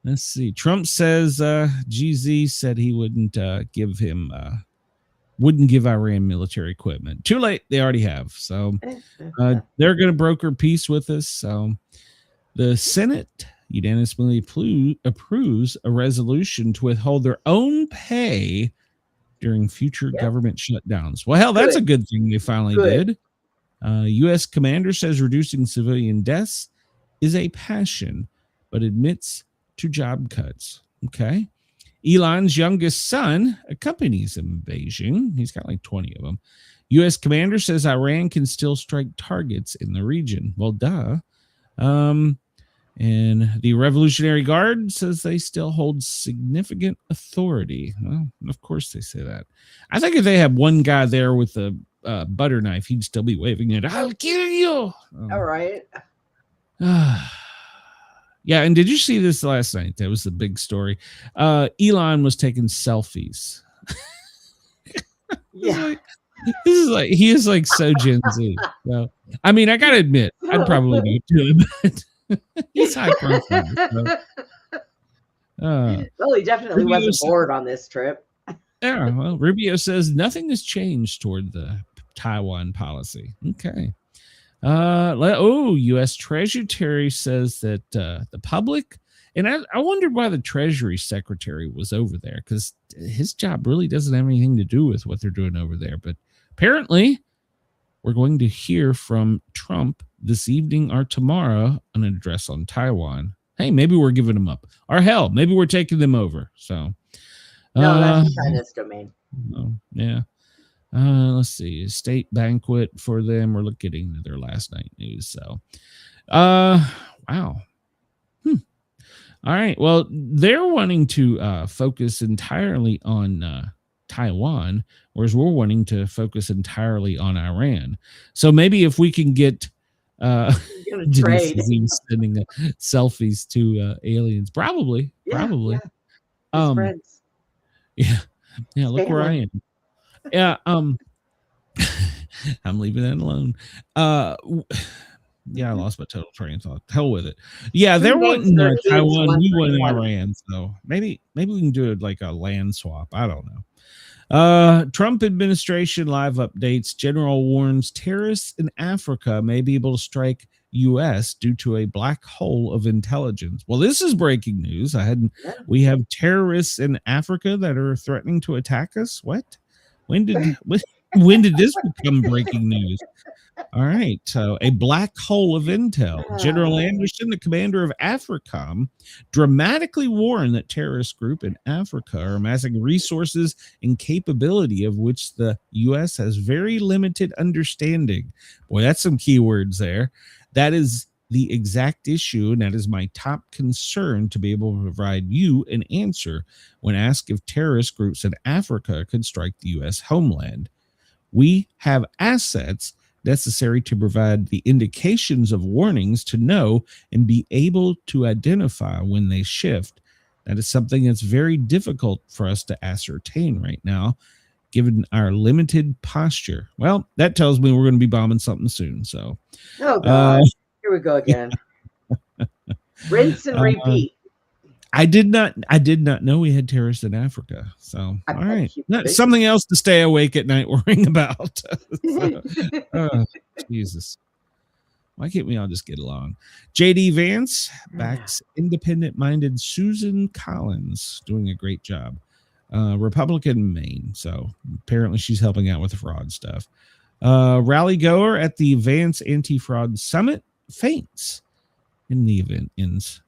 Speaker 5: Let's see. Trump says GZ said he wouldn't give Iran military equipment. Too late. They already have. So they're going to broker peace with us. So the Senate unanimously approves a resolution to withhold their own pay during future government shutdowns. Well, hell, that's a good thing they finally did. U.S. commander says reducing civilian deaths is a passion, but admits to job cuts. Okay. Elon's youngest son accompanies him in Beijing. He's got like 20 of them. U.S. commander says Iran can still strike targets in the region. Well, duh. And the Revolutionary Guard says they still hold significant authority. Well, of course they say that. I think if they had one guy there with a butter knife, he'd still be waving it. I'll kill you.
Speaker 6: All right.
Speaker 5: Yeah, and did you see this last night? That was the big story. Elon was taking selfies.
Speaker 6: Yeah.
Speaker 5: He is like so Gen Z. So, I mean, I gotta admit, I'd probably do it to him, but he's high profile. So.
Speaker 6: Well, he definitely wasn't bored on this trip.
Speaker 5: Yeah, well, Rubio says nothing has changed toward the Taiwan policy. Okay. U.S. Treasury says that the public, and I wondered why the Treasury Secretary was over there, because his job really doesn't have anything to do with what they're doing over there. But apparently, we're going to hear from Trump this evening or tomorrow an address on Taiwan. Hey, maybe we're giving them up, or hell, maybe we're taking them over. So,
Speaker 6: no, that's China's domain.
Speaker 5: Yeah. Let's see, state banquet for them. We're getting to their last night news. So, wow. All right. Well, they're wanting to focus entirely on Taiwan, whereas we're wanting to focus entirely on Iran. So maybe if we can get
Speaker 6: trade
Speaker 5: sending selfies to aliens, probably.
Speaker 6: Friends.
Speaker 5: Yeah. Look where I am. Yeah, I'm leaving that alone. Yeah, I lost my total train of thought. Hell with it. Yeah, they're wanting Taiwan, we want Iran. So maybe we can do it like a land swap. I don't know. Trump administration live updates. General warns terrorists in Africa may be able to strike U.S. due to a black hole of intelligence. Well, this is breaking news. We have terrorists in Africa that are threatening to attack us. What? When did this become breaking news? All right. So a black hole of intel. General Anderson, the commander of AFRICOM, dramatically warned that terrorist group in Africa are amassing resources and capability of which the U.S. has very limited understanding. Boy, that's some keywords there. That is the exact issue, and that is my top concern, to be able to provide you an answer when asked if terrorist groups in Africa could strike the U.S. homeland. We have assets necessary to provide the indications of warnings to know and be able to identify when they shift. That is something that's very difficult for us to ascertain right now, given our limited posture. Well, that tells me we're going to be bombing something soon. So,
Speaker 6: oh God, here we go again. Rinse and repeat.
Speaker 5: I did not know we had terrorists in Africa. So, all right, that's something else to stay awake at night worrying about. Jesus, why can't we all just get along? JD Vance backs independent-minded Susan Collins, doing a great job. Republican in Maine, so apparently she's helping out with the fraud stuff. Rally goer at the Vance Anti-Fraud Summit faints, and the event ends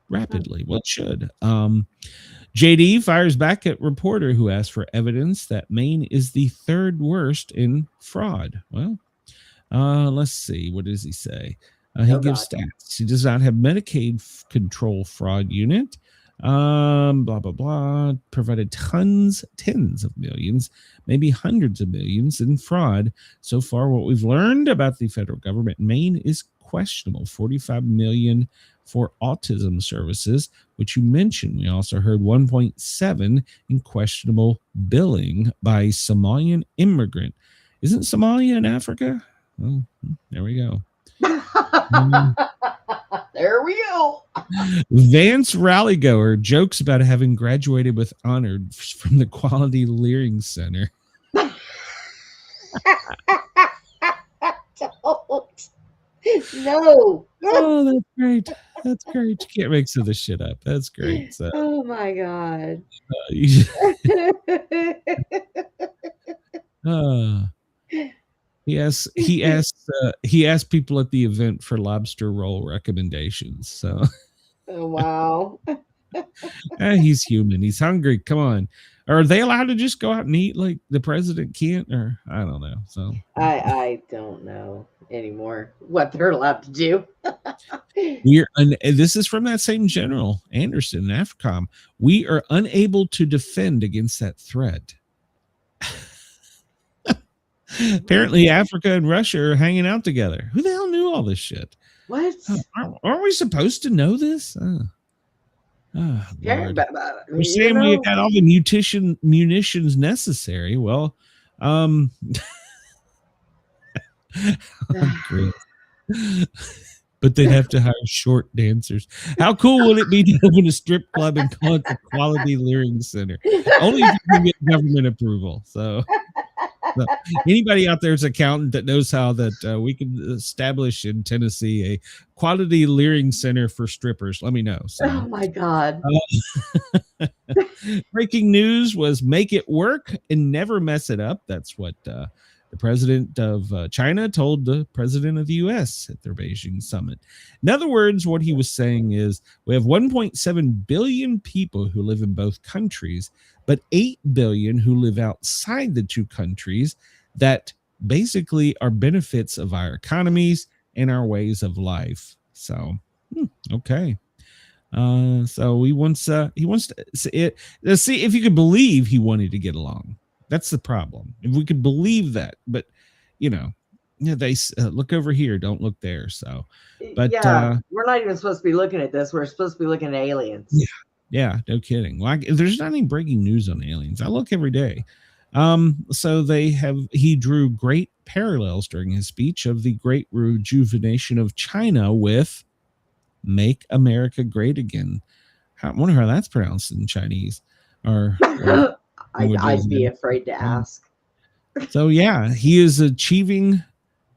Speaker 5: rapidly. Well, it should. JD fires back at reporter who asked for evidence that Maine is the third worst in fraud. Well, let's see. What does he say? He gives stats. He does not have Medicaid control fraud unit. Blah, blah, blah. Provided tens of millions, maybe hundreds of millions in fraud. So far, what we've learned about the federal government in Maine is questionable. 45 million for autism services, which you mentioned. We also heard 1.7 in questionable billing by Somalian immigrant. Isn't Somalia in Africa? Well, there we go.
Speaker 6: There we go.
Speaker 5: Vance Rallygoer jokes about having graduated with honor from the Quality Learning Center.
Speaker 6: Don't. No.
Speaker 5: Oh, that's great. That's great. You can't make some of this shit up. That's great. So,
Speaker 6: Oh my God.
Speaker 5: He asked people at the event for lobster roll recommendations. So
Speaker 6: Oh, wow.
Speaker 5: he's human. He's hungry. Come on. Are they allowed to just go out and eat like the president can't? Or I don't know. So
Speaker 6: I don't know anymore what they're allowed to do.
Speaker 5: This is from that same General Anderson in AFRICOM. We are unable to defend against that threat. Apparently, Africa and Russia are hanging out together. Who the hell knew all this shit?
Speaker 6: What?
Speaker 5: Aren't we supposed to know this?
Speaker 6: Yeah,
Speaker 5: Lord.
Speaker 6: but,
Speaker 5: We're saying we got all the munitions necessary. Well, great. But they'd have to hire short dancers. How cool would it be to open a strip club and call it the Quality Learning Center? Only if you can get government approval. So anybody out there is an accountant that knows how that we can establish in Tennessee a Quality Learning Center for strippers, let me know. So,
Speaker 6: oh my God.
Speaker 5: Breaking news was make it work and never mess it up. That's what the president of China told the president of the U.S. at their Beijing summit. In other words, what he was saying is we have 1.7 billion people who live in both countries, but 8 billion who live outside the two countries that basically are benefits of our economies and our ways of life. So, okay. So he wants to see if you could believe he wanted to get along. That's the problem. If we could believe that, but they look over here, don't look there. So, but
Speaker 6: we're not even supposed to be looking at this. We're supposed to be looking at aliens.
Speaker 5: Yeah, no kidding. Like, there's not any breaking news on aliens. I look every day. So he drew great parallels during his speech of the great rejuvenation of China with "Make America Great Again." I wonder how that's pronounced in Chinese. Or
Speaker 6: I'd be afraid to ask.
Speaker 5: So yeah, he is achieving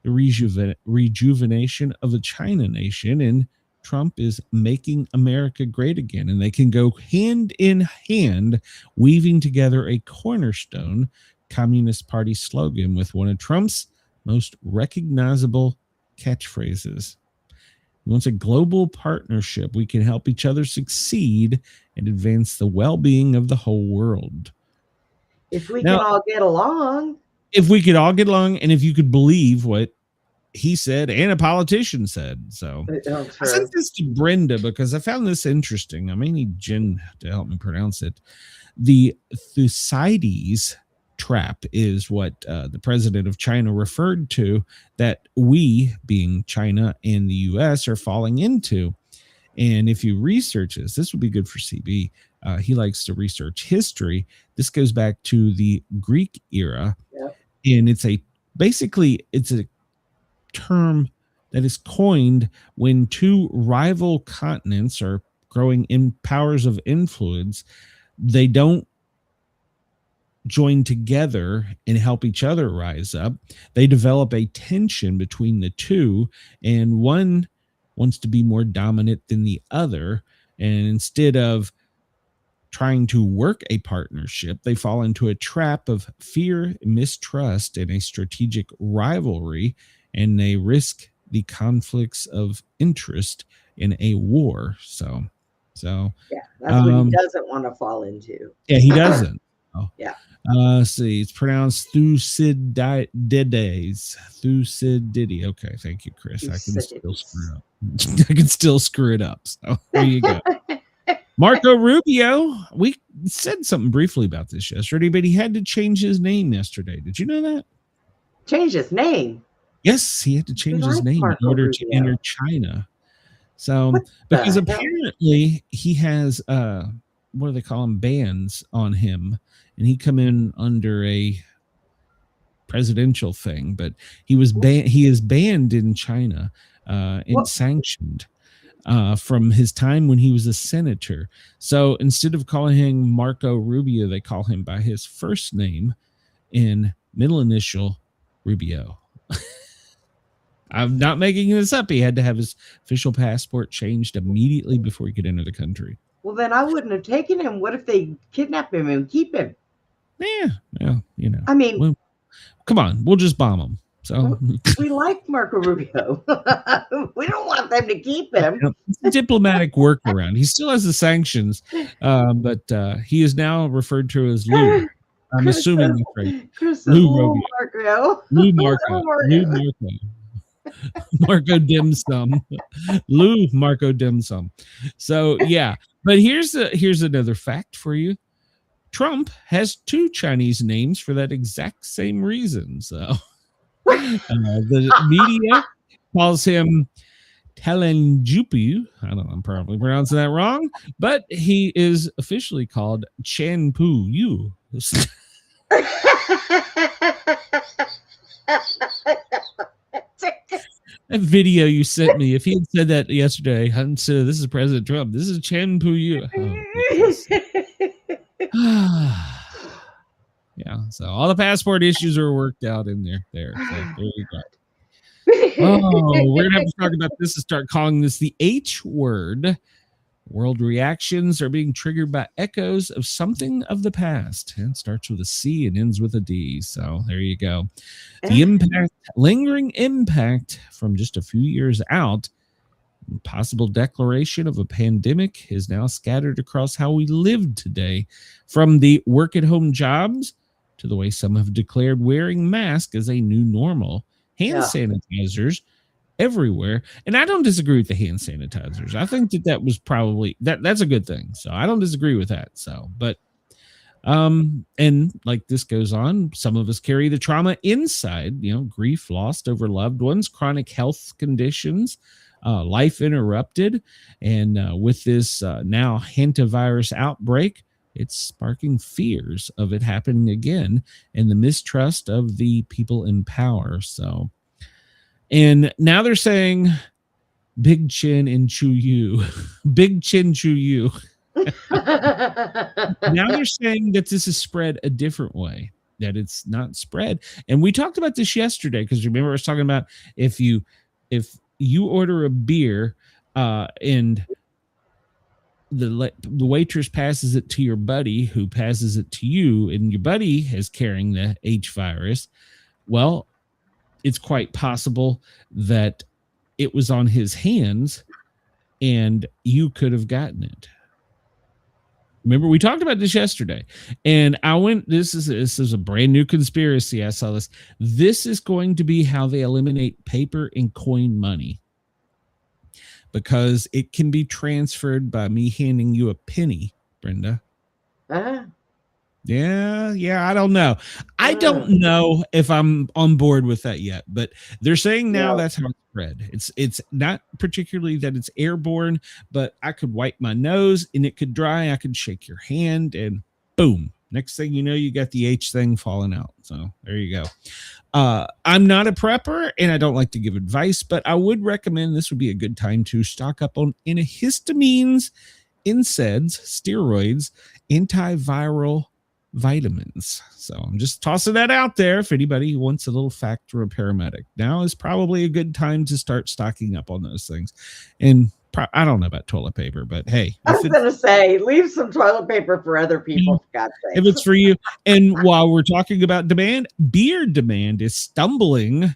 Speaker 5: the rejuvenation of the China nation, and Trump is making America great again. And they can go hand in hand, weaving together a cornerstone Communist Party slogan with one of Trump's most recognizable catchphrases. He wants a global partnership. We can help each other succeed and advance the well-being of the whole world.
Speaker 6: If we can all get along.
Speaker 5: If we could all get along, and if you could believe what he said and a politician said. So I sent this to Brenda because I found this interesting. I may need Jen to help me pronounce it. The Thucydides trap is what the president of China referred to, that we, being China and the U.S., are falling into. And if you research this would be good for CB. He likes to research history. This goes back to the Greek era.
Speaker 6: Yep.
Speaker 5: And it's a term that is coined when two rival continents are growing in powers of influence. They don't join together and help each other rise up. They develop a tension between the two, and one wants to be more dominant than the other. And instead of trying to work a partnership, they fall into a trap of fear, mistrust, and a strategic rivalry, and they risk the conflicts of interest in a war. So
Speaker 6: yeah, that's what he doesn't want to fall into.
Speaker 5: Yeah, he doesn't.
Speaker 6: Yeah.
Speaker 5: See, it's pronounced Thucydides. Thucydides. Okay, thank you, Chris. I can still screw it up. I can still screw it up. So there you go. Marco Rubio. We said something briefly about this yesterday, but he had to change his name yesterday. Did you know that?
Speaker 6: Change his name?
Speaker 5: Yes, he had to change his name in order to enter China. So, because apparently he has, what do they call them, bans on him, and he come in under a presidential thing, but he was banned. He is banned in China and
Speaker 6: What?
Speaker 5: sanctioned from his time when he was a senator. So instead of calling him Marco Rubio, they call him by his first name in middle initial Rubio. I'm not making this up. He had to have his official passport changed immediately before he could enter the country.
Speaker 6: Well, then I wouldn't have taken him. What if they kidnap him and keep him?
Speaker 5: Yeah, you know.
Speaker 6: I mean,
Speaker 5: Well, come on, we'll just bomb him. So
Speaker 6: we like Marco Rubio. We don't want them to keep him.
Speaker 5: it's a diplomatic workaround. He still has the sanctions, but he is now referred to as Lou. I'm assuming that's right.
Speaker 6: Chris
Speaker 5: Lou
Speaker 6: Lou
Speaker 5: Rubio.
Speaker 6: Marco.
Speaker 5: Lou Marco. Lou Marco. Marco Dim Sum. Lou Marco Dim Sum. So yeah, but here's another fact for you. Trump has 2 Chinese names for that exact same reason. So the media calls him Talenjupu. I don't know, I'm probably pronouncing that wrong, but he is officially called Chen Pu Yu. That video you sent me, if he had said that yesterday, I'd say, this is President Trump. This is Chen Pu Yu. Yeah, so all the passport issues are worked out in there. So there you go. Oh, we're gonna have to talk about this and start calling this the H word. World reactions are being triggered by echoes of something of the past. And it starts with a C and ends with a D. So there you go. The impact, lingering impact from just a few years out, possible declaration of a pandemic is now scattered across how we live today, from the work at home jobs to the way some have declared wearing masks as a new normal. Hand sanitizers everywhere. And I don't disagree with the hand sanitizers. I think that was probably that's a good thing. So I don't disagree with that. So, but and like this goes on, some of us carry the trauma inside, grief lost over loved ones, chronic health conditions, life interrupted. And with this now hantavirus outbreak, it's sparking fears of it happening again and the mistrust of the people in power. So, and now they're saying big chin and chew you, big chin chew you. Now they're saying that this is spread a different way, that it's not spread. And we talked about this yesterday, because remember I was talking about if you order a beer and the waitress passes it to your buddy, who passes it to you, and your buddy is carrying the H virus, well, it's quite possible that it was on his hands and you could have gotten it. Remember, we talked about this yesterday, and this is a brand new conspiracy. I saw this. This is going to be how they eliminate paper and coin money, because it can be transferred by me handing you a penny, Brenda. Yeah, I don't know. I don't know if I'm on board with that yet, but they're saying now that's how it's spread. It's not particularly that it's airborne, but I could wipe my nose and it could dry. I could shake your hand and boom. Next thing you know, you got the H thing falling out. So there you go. I'm not a prepper and I don't like to give advice, but I would recommend this would be a good time to stock up on antihistamines, NSAIDs, steroids, antiviral vitamins. So I'm just tossing that out there. If anybody wants a little fact for a paramedic, now is probably a good time to start stocking up on those things. And I don't know about toilet paper, but hey,
Speaker 6: I was going to say, leave some toilet paper for other people, for God's sake.
Speaker 5: If it's for you. And while we're talking about demand, beer demand is stumbling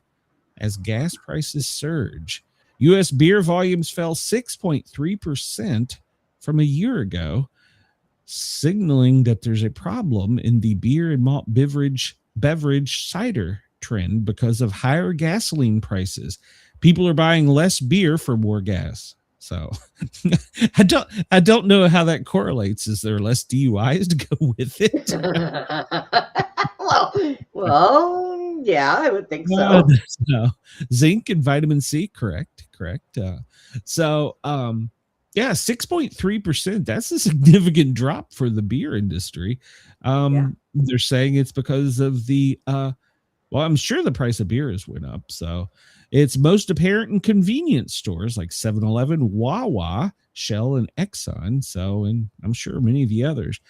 Speaker 5: as gas prices surge. U.S. beer volumes fell 6.3% from a year ago, signaling that there's a problem in the beer and malt beverage cider trend because of higher gasoline prices. People are buying less beer for more gas. So I don't know how that correlates. Is there less DUIs to go with it?
Speaker 6: well, yeah, I would think so.
Speaker 5: No. Zinc and vitamin C, correct. So, yeah, 6.3%. That's a significant drop for the beer industry. They're saying it's because of the Well, I'm sure the price of beer has went up. So it's most apparent in convenience stores like 7-Eleven, Wawa, Shell, and Exxon. So, and I'm sure many of the others.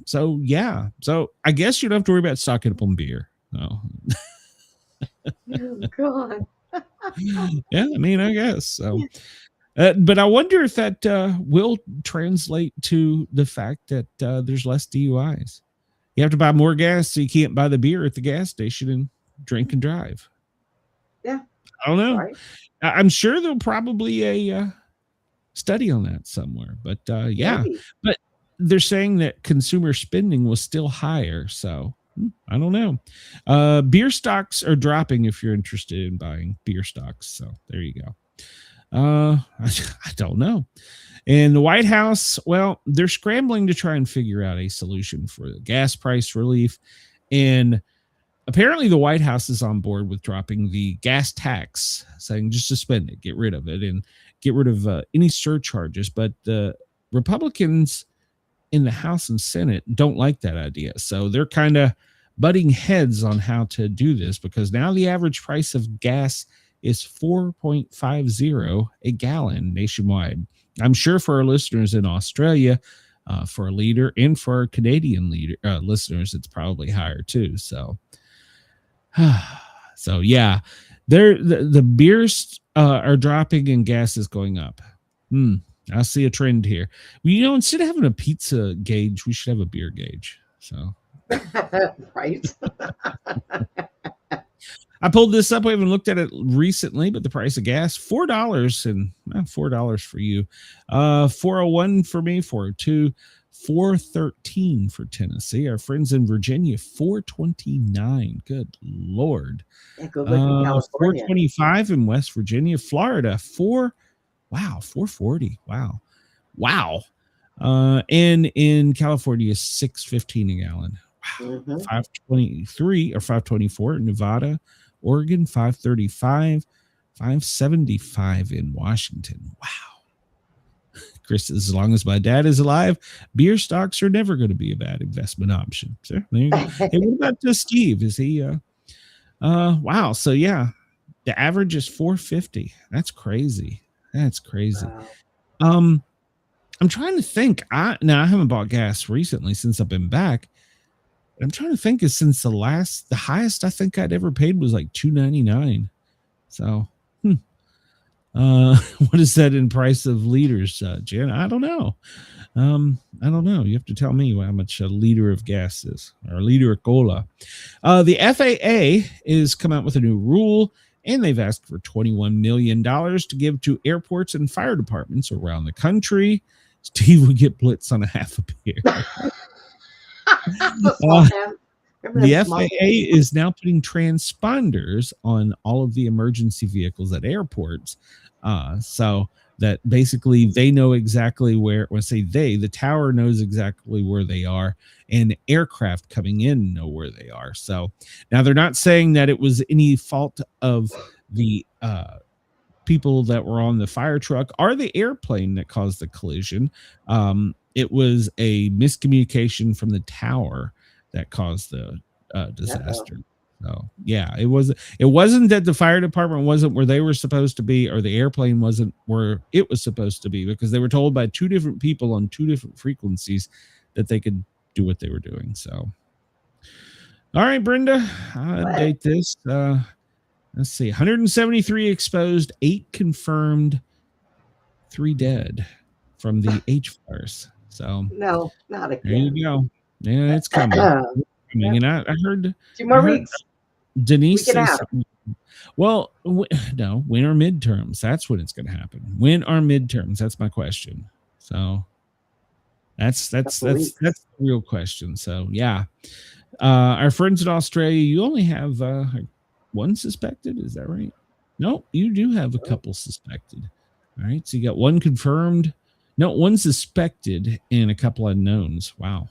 Speaker 5: So yeah. So I guess you don't have to worry about stocking up on beer. No.
Speaker 6: Oh, God.
Speaker 5: Yeah, I mean, I guess so. But I wonder if that will translate to the fact that there's less DUIs. You have to buy more gas, so you can't buy the beer at the gas station and drink and drive.
Speaker 6: Yeah.
Speaker 5: I don't know.
Speaker 6: Right.
Speaker 5: I'm sure there'll probably a study on that somewhere. But yeah,
Speaker 6: Maybe.
Speaker 5: but they're saying that consumer spending was still higher. So I don't know. Beer stocks are dropping if you're interested in buying beer stocks. So there you go. I don't know. And the White House, well, they're scrambling to try and figure out a solution for the gas price relief. And apparently the White House is on board with dropping the gas tax, saying just suspend it, get rid of it, and get rid of any surcharges. But the Republicans in the House and Senate don't like that idea. So they're kind of butting heads on how to do this, because now the average price of gas is $4.50 a gallon nationwide. I'm sure for our listeners in Australia, for a liter, and for our Canadian listeners, it's probably higher too. So, so yeah, the beers are dropping and gas is going up. I see a trend here. Well, instead of having a pizza gauge, we should have a beer gauge. So,
Speaker 6: Right.
Speaker 5: I pulled this up. We haven't looked at it recently, but the price of gas, $4 and $4 for you. 401 for me, 402, 413 for Tennessee. Our friends in Virginia, 429. Good Lord.
Speaker 6: Yeah, go look in California.
Speaker 5: 425 in West Virginia. Florida, 440. Wow. And in California, $6.15 a gallon. Wow. 523 or 524 in Nevada. Oregon, 535, 575 in Washington. Wow. Chris, as long as my dad is alive, beer stocks are never going to be a bad investment option. So there you go. Hey, what about Steve? Is he wow. So yeah, the average is 450. That's crazy.
Speaker 6: Wow.
Speaker 5: I'm trying to think. I haven't bought gas recently since I've been back. I'm trying to think, is since the highest I think I'd ever paid was like $2.99. So, what is that in price of liters, Jen? I don't know. I don't know. You have to tell me how much a liter of gas is, or a liter of cola. The FAA is come out with a new rule, and they've asked for $21 million to give to airports and fire departments around the country. Steve would get blitz on a half a beer. The FAA is now putting transponders on all of the emergency vehicles at airports, so that basically they know exactly where. When I say the tower knows exactly where they are, and aircraft coming in know where they are. So now they're not saying that it was any fault of the people that were on the fire truck or the airplane that caused the collision. It was a miscommunication from the tower that caused the disaster. So yeah, it wasn't that the fire department wasn't where they were supposed to be, or the airplane wasn't where it was supposed to be, because they were told by two different people on two different frequencies that they could do what they were doing. So, all right, Brenda, I'll update this. Let's see, 173 exposed, 8 confirmed, 3 dead from the H fires. So
Speaker 6: No, not again.
Speaker 5: there you go. Yeah, it's coming. And I heard
Speaker 6: 2 more weeks.
Speaker 5: Denise
Speaker 6: Week and a
Speaker 5: say
Speaker 6: half.
Speaker 5: something. Well, no, when are midterms? That's when it's going to happen. When are midterms? That's my question. So that's the real question. So yeah, our friends in Australia, you only have 1 suspected. Is that right? No, you do have a couple suspected. All right, so you got 1 confirmed. No, 1 suspected and a couple unknowns. Wow.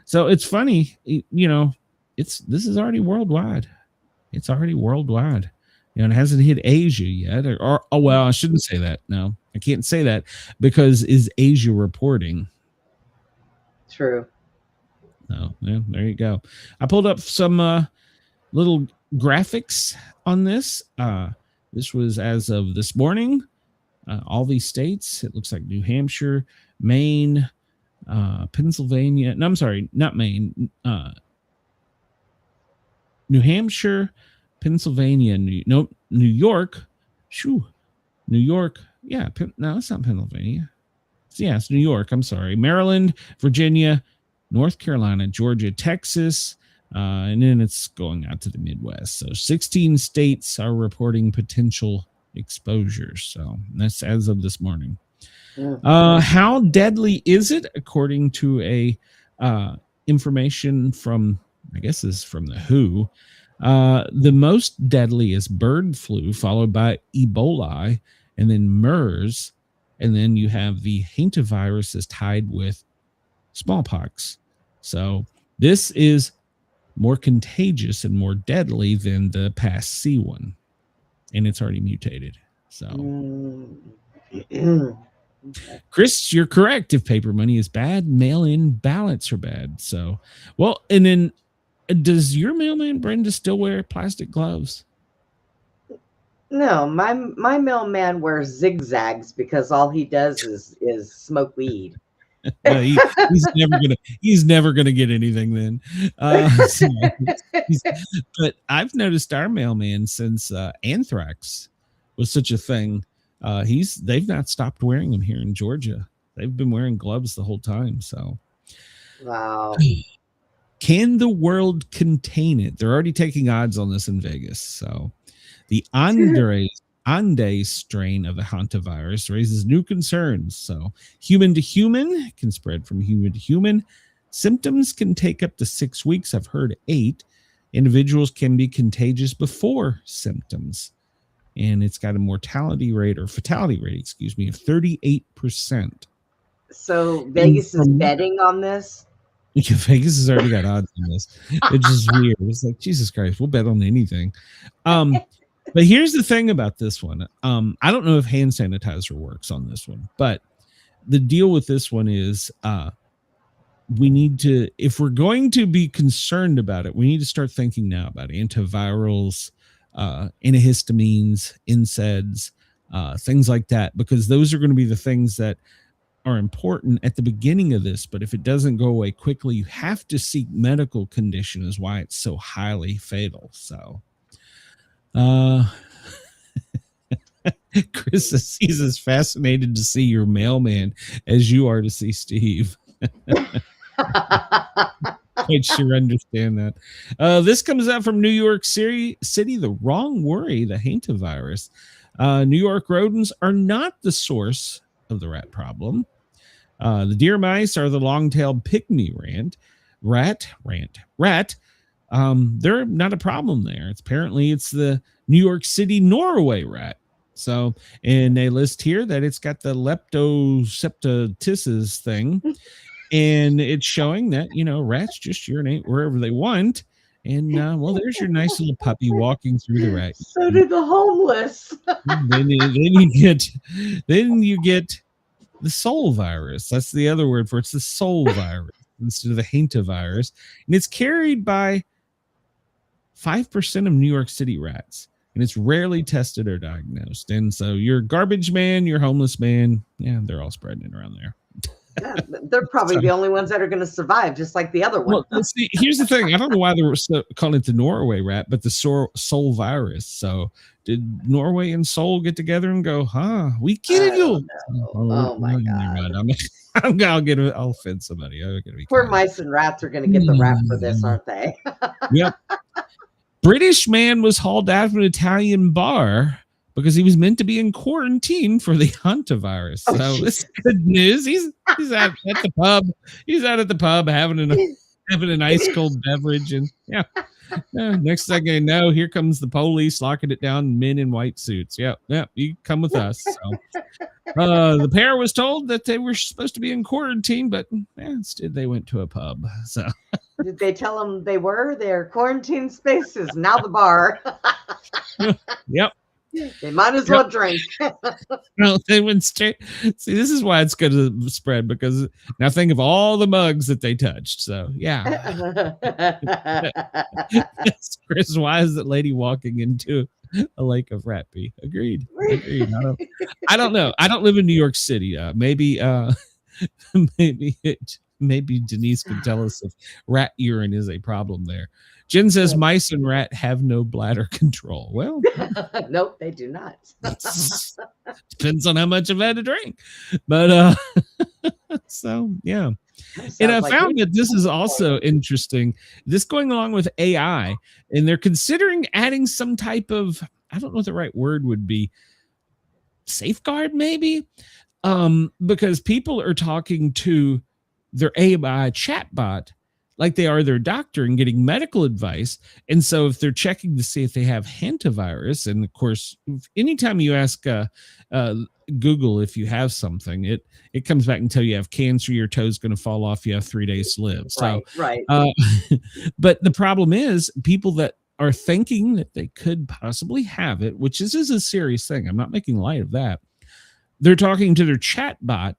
Speaker 5: So it's funny, this is already worldwide. It's already worldwide. It hasn't hit Asia yet. Or well, I shouldn't say that. No, I can't say that, because is Asia reporting?
Speaker 6: True.
Speaker 5: Oh, yeah, there you go. I pulled up some little graphics on this. This was as of this morning. All these states. It looks like New Hampshire, Maine, Pennsylvania. No, I'm sorry, not Maine. New Hampshire, Pennsylvania, New York. Shoo, New York. Yeah, no, it's not Pennsylvania. Yeah, it's New York. I'm sorry. Maryland, Virginia, North Carolina, Georgia, Texas, and then it's going out to the Midwest. So 16 states are reporting potential exposure. So that's as of this morning. How deadly is it? According to a information from, I guess is from the WHO, the most deadly is bird flu, followed by Ebola, and then MERS, and then you have the hantavirus is tied with smallpox. So this is more contagious and more deadly than the past C1, and it's already mutated. So, Chris, you're correct. If paper money is bad, mail-in ballots are bad. So, well, and then does your mailman Brenda still wear plastic gloves?
Speaker 6: No, my mailman wears zigzags because all he does is smoke weed.
Speaker 5: No, he's never gonna get anything then. But I've noticed our mailman since anthrax was such a thing. They've not stopped wearing them here in Georgia. They've been wearing gloves the whole time. So,
Speaker 6: wow.
Speaker 5: Can the world contain it? They're already taking odds on this in Vegas. So, the Andes strain of the hantavirus raises new concerns. So, human to human can spread from human to human. Symptoms can take up to 6 weeks. I've heard 8. Individuals can be contagious before symptoms. And it's got a fatality rate, of 38%.
Speaker 6: So Vegas is betting on this?
Speaker 5: Yeah, Vegas has already got odds on this. It's just weird. It's like, Jesus Christ, we'll bet on anything. But here's the thing about this one. I don't know if hand sanitizer works on this one, but the deal with this one is we need to, if we're going to be concerned about it, we need to start thinking now about antivirals, antihistamines, NSAIDs, things like that, because those are going to be the things that are important at the beginning of this. But if it doesn't go away quickly, you have to seek medical condition, is why it's so highly fatal. So, Chris says he's as fascinated to see your mailman as you are to see Steve. I sure understand that. This comes out from New York City. The wrong worry, the hantavirus. New York rodents are not the source of the rat problem. The deer mice are the long-tailed pygmy rat. They're not a problem there. It's the New York City Norway rat. So, and they list here that it's got the leptoseptotisis thing, and it's showing that, rats just urinate wherever they want. And well, there's your nice little puppy walking through the rat.
Speaker 6: So do the homeless.
Speaker 5: then you get the soul virus. That's the other word for it. It's the soul virus instead of the hantavirus, and it's carried by 5% of New York City rats, and it's rarely tested or diagnosed. And so your garbage man, your homeless man, yeah, they're all spreading it around there.
Speaker 6: Yeah, they're probably the only ones that are going to survive, just like the other one.
Speaker 5: Well, see, here's the thing. I don't know why they were calling it the Norway rat, but the soul virus. So did Norway and Seoul get together and go, we kill you?
Speaker 6: Oh my God.
Speaker 5: I'll offend somebody.
Speaker 6: Poor mice and rats are going to get the rap for this, aren't they?
Speaker 5: Yep. British man was hauled out of an Italian bar because he was meant to be in quarantine for the hantavirus. So this is good news. He's out at the pub. He's out at the pub having an ice cold beverage, and next thing I know, here comes the police locking it down. Men in white suits. Yeah, you come with us. So, the pair was told that they were supposed to be in quarantine, but instead they went to a pub. So
Speaker 6: did they tell them they were their quarantine spaces? Now the bar.
Speaker 5: Yep.
Speaker 6: They might as well drink.
Speaker 5: No, they went straight. See, this is why it's going to spread, because now think of all the mugs that they touched. So yeah, Chris, why is that lady walking into a lake of rat pee? Agreed. Agreed. I don't know. I don't live in New York City. Maybe maybe Denise can tell us if rat urine is a problem there. Jen says mice and rat have no bladder control. Well,
Speaker 6: nope, they do not.
Speaker 5: depends on how much I've had to drink. But so yeah. And I found that this is also interesting. This going along with AI, and they're considering adding some type of, I don't know what the right word would be, safeguard maybe, because people are talking to their AI chatbot like they are their doctor and getting medical advice. And so if they're checking to see if they have hantavirus, and of course, anytime you ask Google if you have something, it comes back and tell you have cancer, your toe's going to fall off, you have 3 days to live. So,
Speaker 6: right.
Speaker 5: But the problem is people that are thinking that they could possibly have it, which is a serious thing. I'm not making light of that. They're talking to their chatbot,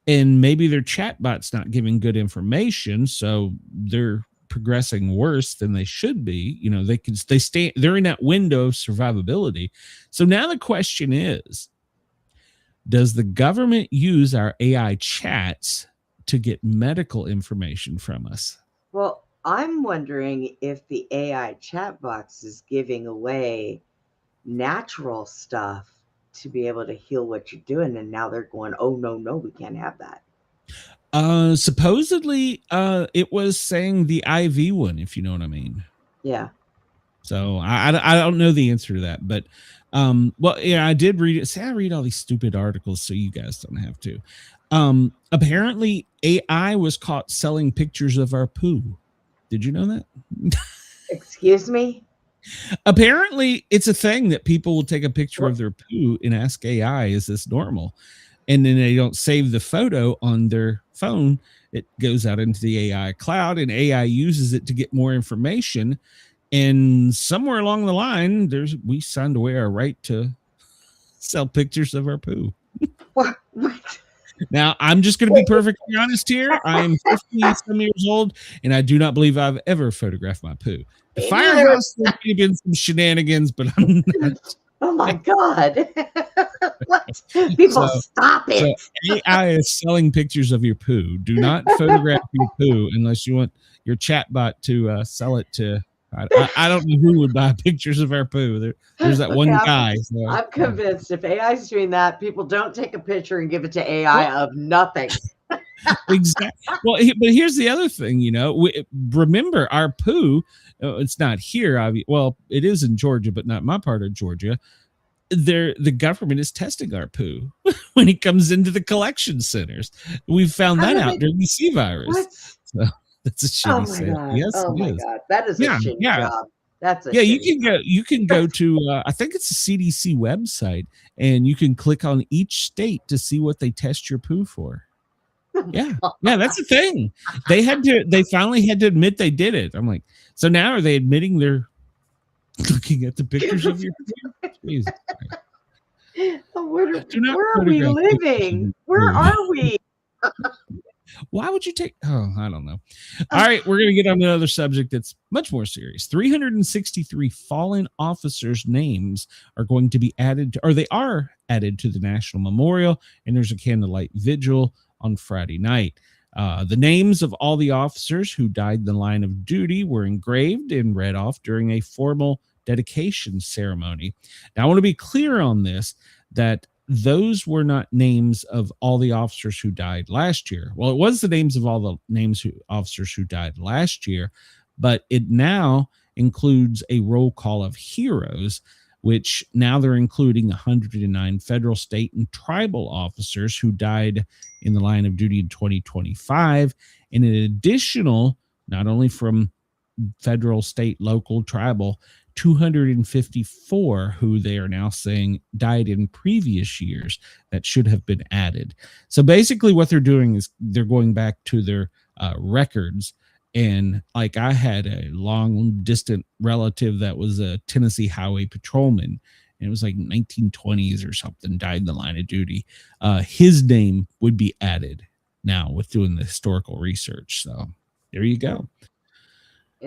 Speaker 5: and maybe their chatbot's not giving good information, so they're progressing worse than they should be. You know, they're in that window of survivability. So now the question is, does the government use our AI chats to get medical information from us?
Speaker 6: Well, I'm wondering if the AI chat box is giving away natural stuff to be able to heal what you're doing, and now they're going, oh no, we can't have that.
Speaker 5: Supposedly it was saying the IV one, if you know what I mean.
Speaker 6: Yeah.
Speaker 5: So I don't know the answer to that, but well, yeah, I did read it. Say I read all these stupid articles so you guys don't have to. Apparently AI was caught selling pictures of our poo. Did you know that?
Speaker 6: Excuse me?
Speaker 5: Apparently it's a thing that people will take a picture of their poo and ask AI, is this normal? And then they don't save the photo on their phone. It goes out into the AI cloud, and AI uses it to get more information. And somewhere along the line, we signed away our right to sell pictures of our poo.
Speaker 6: What?
Speaker 5: Now, I'm just going to be perfectly honest here. I'm 50-some years old, and I do not believe I've ever photographed my poo. The firehouse, there may have been some shenanigans, but I'm not.
Speaker 6: Oh my God. What? People, stop it.
Speaker 5: So AI is selling pictures of your poo. Do not photograph your poo unless you want your chatbot to sell it to. I don't know who would buy pictures of our poo. There's that one guy. So,
Speaker 6: I'm convinced if AI is doing that, people don't take a picture and give it to AI of nothing.
Speaker 5: Exactly. Well, but here's the other thing. You know, remember our poo. It's not here. Well, it is in Georgia, but not my part of Georgia. The government is testing our poo when it comes into the collection centers. We've found that out during the C virus.
Speaker 6: What?
Speaker 5: So that's a shitty sale.
Speaker 6: God.
Speaker 5: Yes,
Speaker 6: oh my
Speaker 5: is.
Speaker 6: God. That is a shitty job. That's a
Speaker 5: you can go to I think it's the CDC website, and you can click on each state to see what they test your poo for. Yeah, that's the thing. They finally had to admit they did it. I'm like, so now are they admitting they're looking at the pictures of your poo? Jesus.
Speaker 6: Where are we living? Where are we?
Speaker 5: Why would you take? Oh, I don't know. All right, we're going to get on another subject that's much more serious. 363 fallen officers' names are going to be added to, or they are added to the National Memorial, and there's a candlelight vigil on Friday night. The names of all the officers who died in the line of duty were engraved and read off during a formal dedication ceremony. Now, I want to be clear on this, that those were not names of all the officers who died last year. Well, it was the names of all the officers who died last year, but it now includes a roll call of heroes, which now they're including 109 federal, state, and tribal officers who died in the line of duty in 2025, and an additional, not only from federal, state, local, tribal, 254 who they are now saying died in previous years that should have been added. So basically what they're doing is they're going back to their records. And like I had a long distant relative that was a Tennessee highway patrolman, and it was like 1920s or something, died in the line of duty. His name would be added now with doing the historical research. So there you go.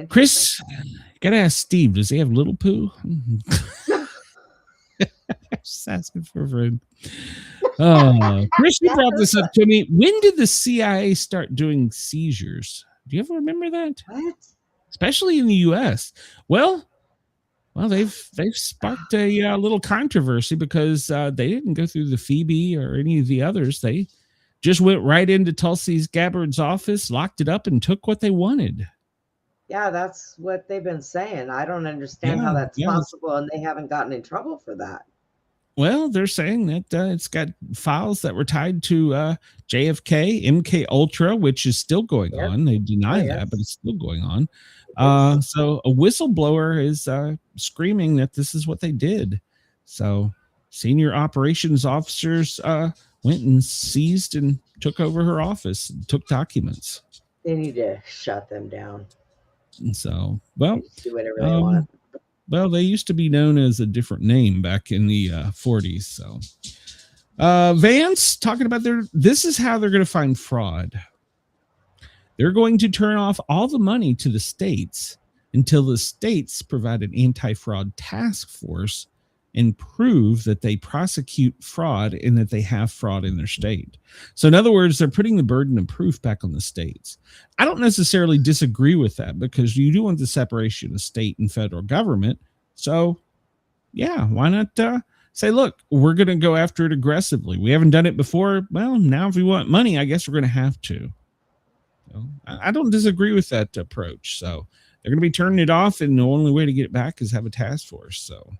Speaker 5: Chris, gotta ask Steve, does he have little poo? Just asking for a friend. Chris, you brought this up to me. When did the CIA start doing seizures? Do you ever remember that?
Speaker 6: What?
Speaker 5: Especially in the U.S. Well, they've sparked a little controversy because they didn't go through the Phoebe or any of the others. They just went right into Tulsi Gabbard's office, locked it up, and took what they wanted.
Speaker 6: Yeah, that's what they've been saying. I don't understand how that's possible, and they haven't gotten in trouble for that.
Speaker 5: Well, they're saying that it's got files that were tied to JFK, MK Ultra, which is still going on. They deny that, but it's still going on. So a whistleblower is screaming that this is what they did. So senior operations officers went and seized and took over her office and took documents.
Speaker 6: They need to shut them down.
Speaker 5: And so, well,
Speaker 6: do whatever they want.
Speaker 5: Well, they used to be known as a different name back in the 40s. So, Vance talking about this is how they're going to find fraud. They're going to turn off all the money to the states until the states provide an anti-fraud task force and prove that they prosecute fraud and that they have fraud in their state. So in other words, they're putting the burden of proof back on the states. I don't necessarily disagree with that because you do want the separation of state and federal government. So yeah, why not say, look, we're going to go after it aggressively. We haven't done it before. Well, now if we want money, I guess we're going to have to. So, I don't disagree with that approach. So they're going to be turning it off, and the only way to get it back is have a task force. So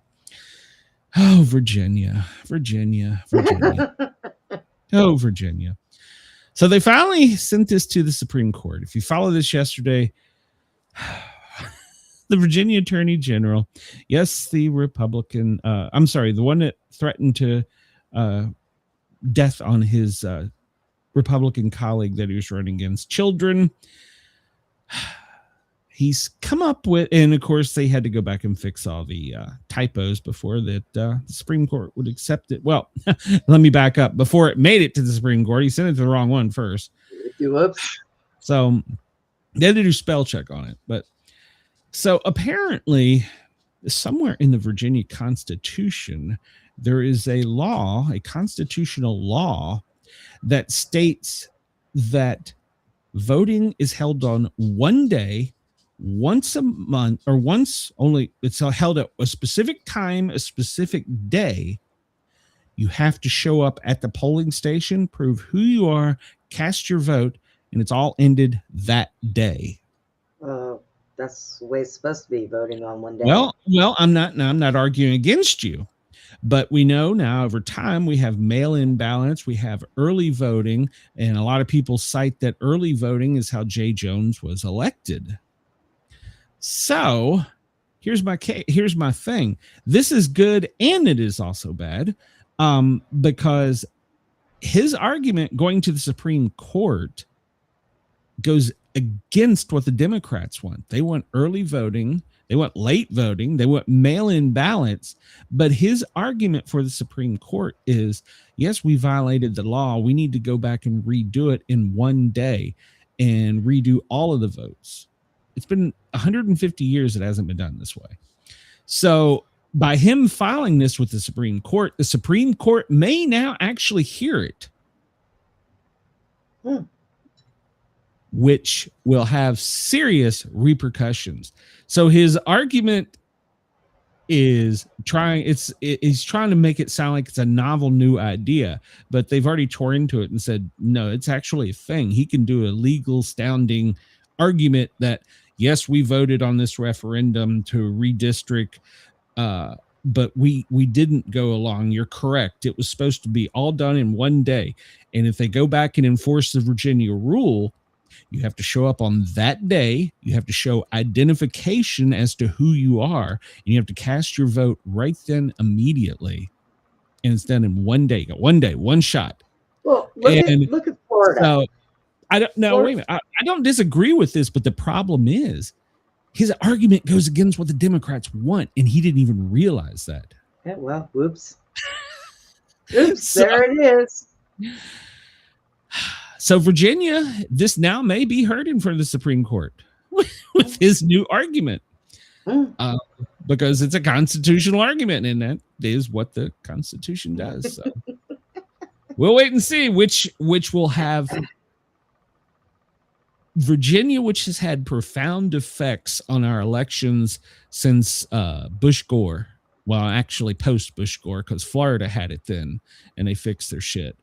Speaker 5: oh, Virginia. Oh, Virginia. So they finally sent this to the Supreme Court. If you follow this yesterday, the Virginia Attorney General, yes, the Republican, the one that threatened to death on his Republican colleague that he was running against, children. He's come up with, and of course they had to go back and fix all the typos before that the Supreme Court would accept it. Well, let me back up. Before it made it to the Supreme Court, he sent it to the wrong one first.
Speaker 6: Whoops.
Speaker 5: So they had to do spell check on it. But so apparently somewhere in the Virginia Constitution, there is a law, a constitutional law that states that voting is held on one day, once a month, or once only. It's held at a specific time, a specific day. You have to show up at the polling station, prove who you are, cast your vote, and it's all ended that day.
Speaker 6: That's the way it's supposed to be, voting on one day.
Speaker 5: Well, I'm not arguing against you, but we know now over time we have mail-in ballots, we have early voting, and a lot of people cite that early voting is how Jay Jones was elected. So here's my thing. This is good and it is also bad, because his argument going to the Supreme Court goes against what the Democrats want. They want early voting, they want late voting, they want mail-in ballots. But his argument for the Supreme Court is, yes, we violated the law. We need to go back and redo it in one day and redo all of the votes. It's been 150 years it hasn't been done this way. So by him filing this with the Supreme Court may now actually hear it. Which will have serious repercussions. So his argument is he's trying to make it sound like it's a novel new idea, but they've already tore into it and said, no, it's actually a thing. He can do a legal sounding argument that, yes, we voted on this referendum to redistrict, but we didn't go along. You're correct. It was supposed to be all done in one day. And if they go back and enforce the Virginia rule, you have to show up on that day. You have to show identification as to who you are. And you have to cast your vote right then immediately. And it's done in one day. One day, one shot.
Speaker 6: Well, look at Florida.
Speaker 5: So I don't know. Wait a minute. I don't disagree with this, but the problem is his argument goes against what the Democrats want. And he didn't even realize that.
Speaker 6: Yeah, well, whoops. Oops,
Speaker 5: So-
Speaker 6: there it is.
Speaker 5: So Virginia, this now may be heard in front of the Supreme Court with his new argument.
Speaker 6: Mm.
Speaker 5: Because it's a constitutional argument, and that is what the Constitution does. So we'll wait and see which will have Virginia, which has had profound effects on our elections since Bush Gore. Well, actually post Bush Gore, because Florida had it then, and they fixed their shit.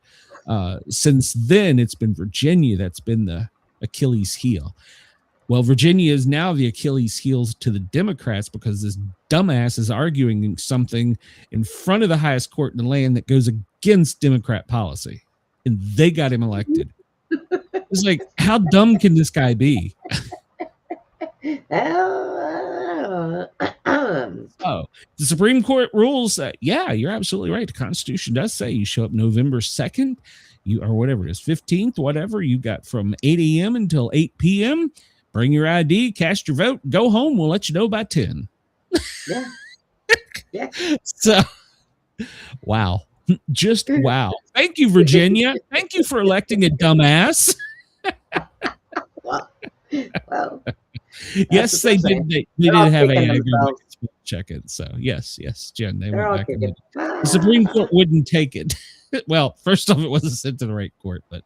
Speaker 5: Since then, it's been Virginia that's been the Achilles heel. Well, Virginia is now the Achilles heels to the Democrats because this dumbass is arguing something in front of the highest court in the land that goes against Democrat policy, and they got him elected. It's like, how dumb can this guy be? Oh, the Supreme Court rules that, yeah, you're absolutely right. The Constitution does say you show up November 2nd, or whatever it is, 15th, whatever. You got from 8 a.m. until 8 p.m. Bring your ID, cast your vote, go home. We'll let you know by 10.
Speaker 6: Yeah. Yeah.
Speaker 5: So, wow. Just wow. Thank you, Virginia. Thank you for electing a dumbass.
Speaker 6: Well,
Speaker 5: Yes, they
Speaker 6: what they're
Speaker 5: did. They
Speaker 6: They're all
Speaker 5: did have
Speaker 6: kicking
Speaker 5: a
Speaker 6: themselves.
Speaker 5: check it. So yes, Jen, they
Speaker 6: they're all
Speaker 5: went back. And
Speaker 6: kicking.
Speaker 5: the Supreme Court wouldn't take it. Well, first off, it wasn't sent to the right court, but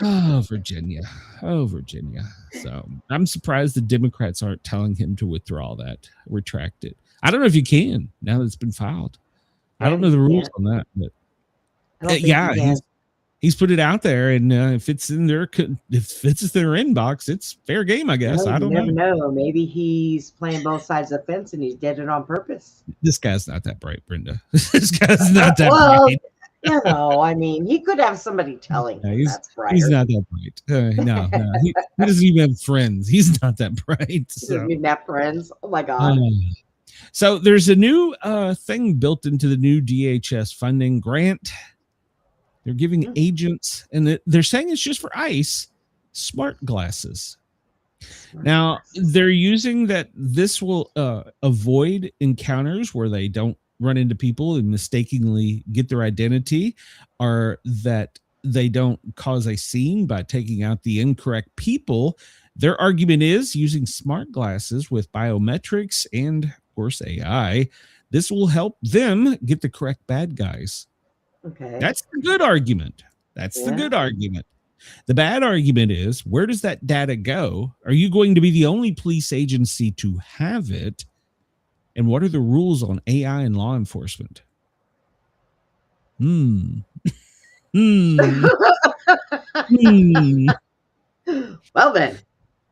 Speaker 5: Virginia. So I'm surprised the Democrats aren't telling him to withdraw that, retract it. I don't know if you can now that it's been filed. I don't know the rules on that, but
Speaker 6: I don't think
Speaker 5: yeah,
Speaker 6: you can.
Speaker 5: he's put it out there, and if it's in their inbox, it's fair game, I guess.
Speaker 6: Well,
Speaker 5: I don't
Speaker 6: you never
Speaker 5: know.
Speaker 6: know. Maybe he's playing both sides of the fence and he did it on purpose.
Speaker 5: This guy's not that bright, Brenda. This guy's not that
Speaker 6: Well,
Speaker 5: bright.
Speaker 6: you know, I mean, he could have somebody telling
Speaker 5: No,
Speaker 6: him that's right.
Speaker 5: He's not that bright. No. He doesn't even have friends. He's not that bright. So.
Speaker 6: We've met friends. Oh my God.
Speaker 5: So there's a new thing built into the new DHS funding grant. They're giving agents, and they're saying it's just for ICE, smart glasses. Now, they're using that this will avoid encounters where they don't run into people and mistakenly get their identity, or that they don't cause a scene by taking out the incorrect people. Their argument is using smart glasses with biometrics and, of course, AI. This will help them get the correct bad guys.
Speaker 6: Okay.
Speaker 5: That's the good argument. That's the good argument. The bad argument is, where does that data go? Are you going to be the only police agency to have it? And what are the rules on AI and law enforcement?
Speaker 6: Well then.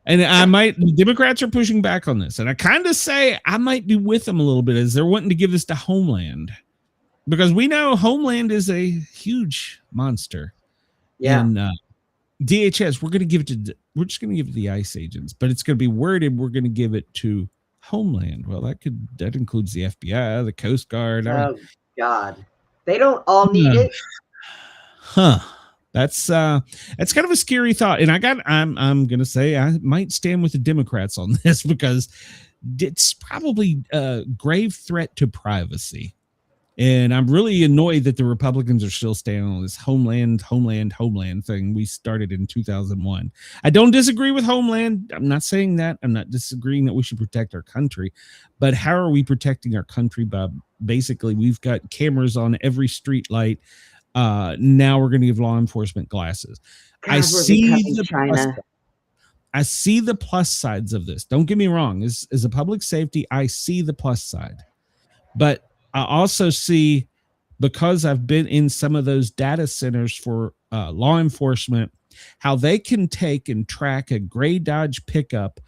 Speaker 5: And the Democrats are pushing back on this. And I kind of say I might be with them a little bit as they're wanting to give this to Homeland. Because we know Homeland is a huge monster.
Speaker 6: Yeah.
Speaker 5: And DHS, we're just going to give it to the ICE agents, but it's going to be worded, we're going to give it to Homeland. Well, that includes the FBI, the Coast Guard.
Speaker 6: Oh God. They don't all need it.
Speaker 5: Huh. That's kind of a scary thought. And I'm going to say I might stand with the Democrats on this because it's probably a grave threat to privacy. And I'm really annoyed that the Republicans are still standing on this Homeland thing we started in 2001. I don't disagree with Homeland. I'm not saying that. I'm not disagreeing that we should protect our country. But how are we protecting our country, Bob? Basically, we've got cameras on every street light. Now we're going to give law enforcement glasses. I see the plus sides of this. Don't get me wrong. As a public safety, I see the plus side. But I also see, because I've been in some of those data centers for law enforcement, how they can take and track a gray Dodge pickup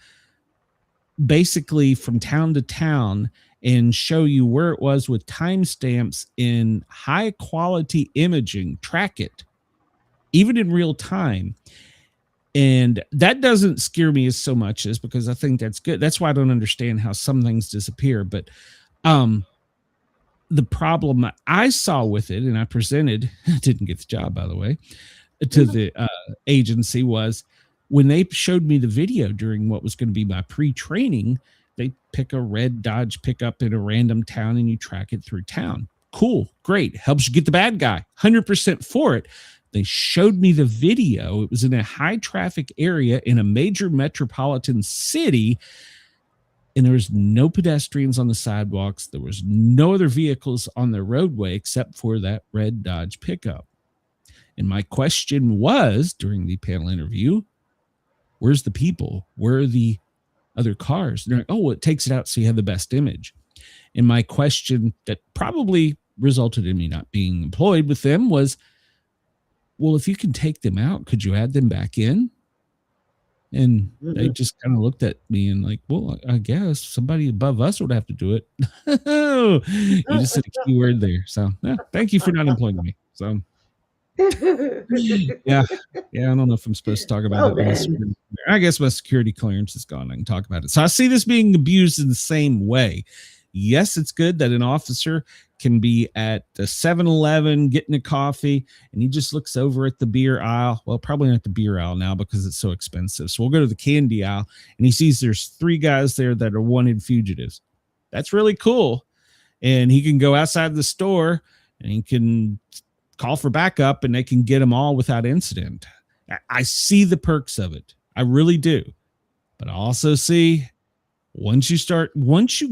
Speaker 5: basically from town to town and show you where it was with timestamps in high quality imaging, track it, even in real time. And that doesn't scare me as so much as because I think that's good. That's why I don't understand how some things disappear. But the problem I saw with it, and I presented, didn't get the job, by the way, to the agency, was when they showed me the video during what was going to be my pre-training, they pick a red Dodge pickup in a random town and you track it through town. Cool, great, helps you get the bad guy. 100% for it. They showed me the video. It was in a high traffic area in a major metropolitan city, and there was no pedestrians on the sidewalks. There was no other vehicles on the roadway except for that red Dodge pickup. And my question was during the panel interview, where's the people? Where are the other cars? And they're like, oh, well, it takes it out so you have the best image. And my question that probably resulted in me not being employed with them was, well, if you can take them out, could you add them back in? And they just kind of looked at me and like, well, I guess somebody above us would have to do it. You just said a key word there. So yeah, thank you for not employing me. So yeah, I don't know if I'm supposed to talk about it. I guess my security clearance is gone. I can talk about it. So I see this being abused in the same way. Yes, it's good that an officer can be at the 7-Eleven getting a coffee and he just looks over at the beer aisle. Well, probably not the beer aisle now because it's so expensive. So we'll go to the candy aisle and he sees there's 3 guys there that are wanted fugitives. That's really cool. And he can go outside the store and he can call for backup and they can get them all without incident. I see the perks of it. I really do. But I also see once you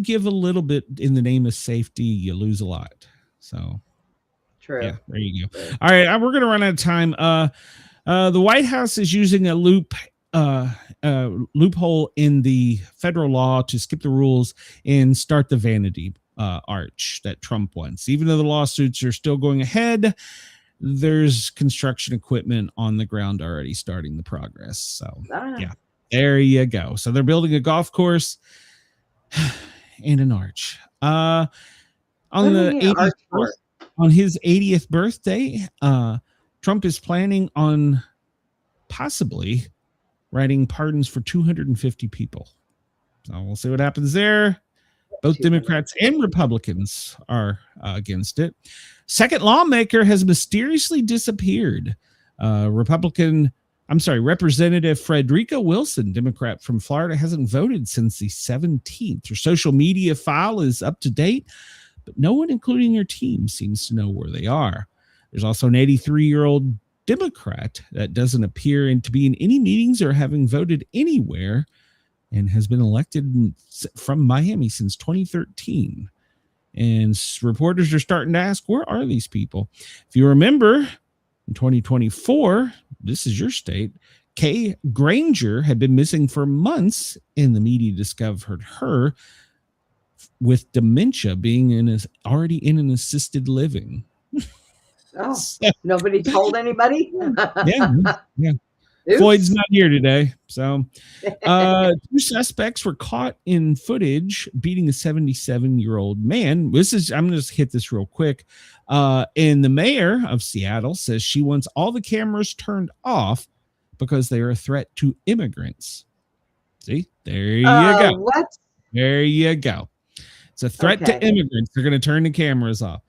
Speaker 5: give a little bit in the name of safety, you lose a lot. So
Speaker 6: True.
Speaker 5: Yeah, there you go. All right, we're going to run out of time. The White House is using a loophole in the federal law to skip the rules and start the vanity arch that Trump wants. Even though the lawsuits are still going ahead, there's construction equipment on the ground already starting the progress. So yeah, there you go. So they're building a golf course and an arch. On his 80th birthday, Trump is planning on possibly writing pardons for 250 people. So we'll see what happens there. Both Democrats and Republicans are against it. Second lawmaker has mysteriously disappeared. Representative Frederica Wilson, Democrat from Florida, hasn't voted since the 17th. Her social media file is up to date, but no one, including her team, seems to know where they are. There's also an 83-year-old Democrat that doesn't appear to be in any meetings or having voted anywhere and has been elected from Miami since 2013. And reporters are starting to ask, where are these people? If you remember, in 2024, this is your state, Kay Granger had been missing for months, and the media discovered her with dementia being already in an assisted living.
Speaker 6: Oh, nobody told anybody?
Speaker 5: Yeah. Floyd's not here today. So 2 suspects were caught in footage beating a 77-year-old man. I'm going to just hit this real quick. And the mayor of Seattle says she wants all the cameras turned off because they are a threat to immigrants. See, there you go.
Speaker 6: What?
Speaker 5: There you go. It's a threat to immigrants. They're going to turn the cameras off.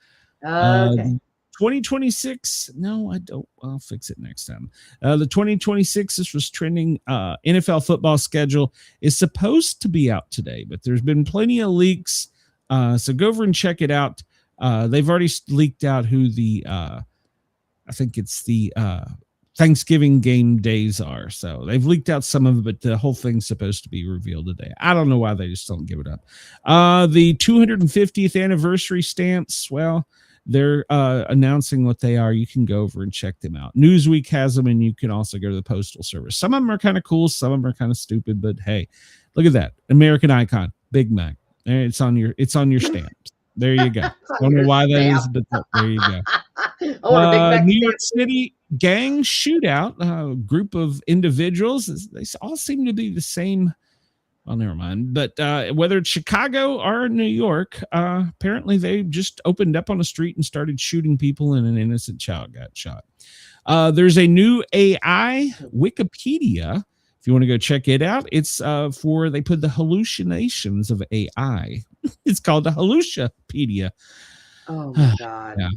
Speaker 6: Okay.
Speaker 5: 2026. No, I don't. I'll fix it next time. The 2026, this was trending. NFL football schedule is supposed to be out today, but there's been plenty of leaks. So go over and check it out. They've already leaked out who the, I think it's the Thanksgiving game days are. So they've leaked out some of it, but the whole thing's supposed to be revealed today. I don't know why they just don't give it up. The 250th anniversary stamps. Well, they're announcing what they are. You can go over and check them out. Newsweek has them, and you can also go to the Postal Service. Some of them are kind of cool. Some of them are kind of stupid, but hey, look at that. American icon, Big Mac. It's on your stamps. There you go. Don't know why that is, but there you go. New York City gang shootout. A group of individuals. They all seem to be the same. Well, never mind. But whether it's Chicago or New York, apparently they just opened up on a street and started shooting people, and an innocent child got shot. There's a new AI Wikipedia. If you want to go check it out, it's they put the hallucinations of AI. It's called the Hallucipedia.
Speaker 6: Oh my God.
Speaker 5: Yeah.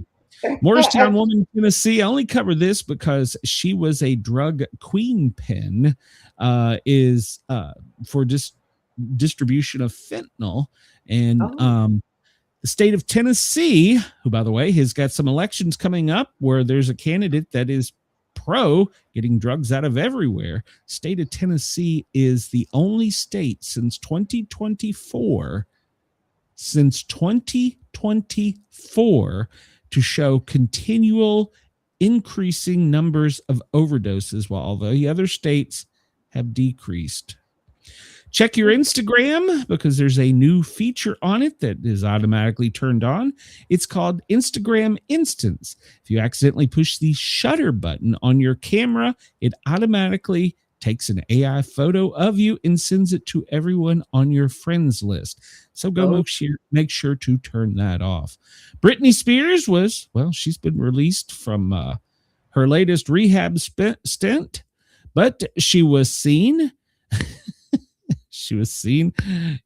Speaker 5: Morristown woman, Tennessee. I only cover this because she was a drug queen pin. Is for just distribution of fentanyl. And
Speaker 6: Oh.
Speaker 5: the state of Tennessee, who, by the way, has got some elections coming up where there's a candidate that is pro getting drugs out of everywhere. State of Tennessee is the only state since 2024 to show continual increasing numbers of overdoses, while all the other states have decreased. Check your Instagram because there's a new feature on it that is automatically turned on. It's called Instagram Instance. If you accidentally push the shutter button on your camera, it automatically takes an AI photo of you and sends it to everyone on your friends list. So go make sure to turn that off. Britney Spears she's been released from her latest rehab stint, but she was seen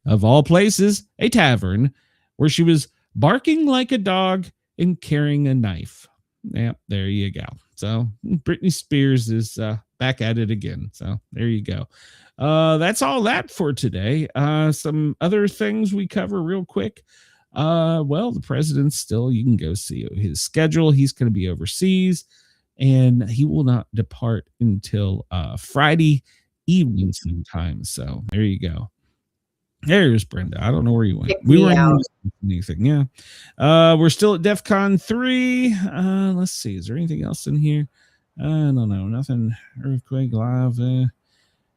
Speaker 5: of all places, a tavern where she was barking like a dog and carrying a knife. Yeah, there you go. So Britney Spears is back at it again. So there you go. That's all that for today. Some other things we cover real quick. The president's still, you can go see his schedule. He's going to be overseas and he will not depart until Friday evening sometime. So there you go. There's Brenda. I don't know where you went. We weren't anything. Yeah. We're still at DEF CON 3. Let's see. Is there anything else in here? I don't know. Nothing. Earthquake live.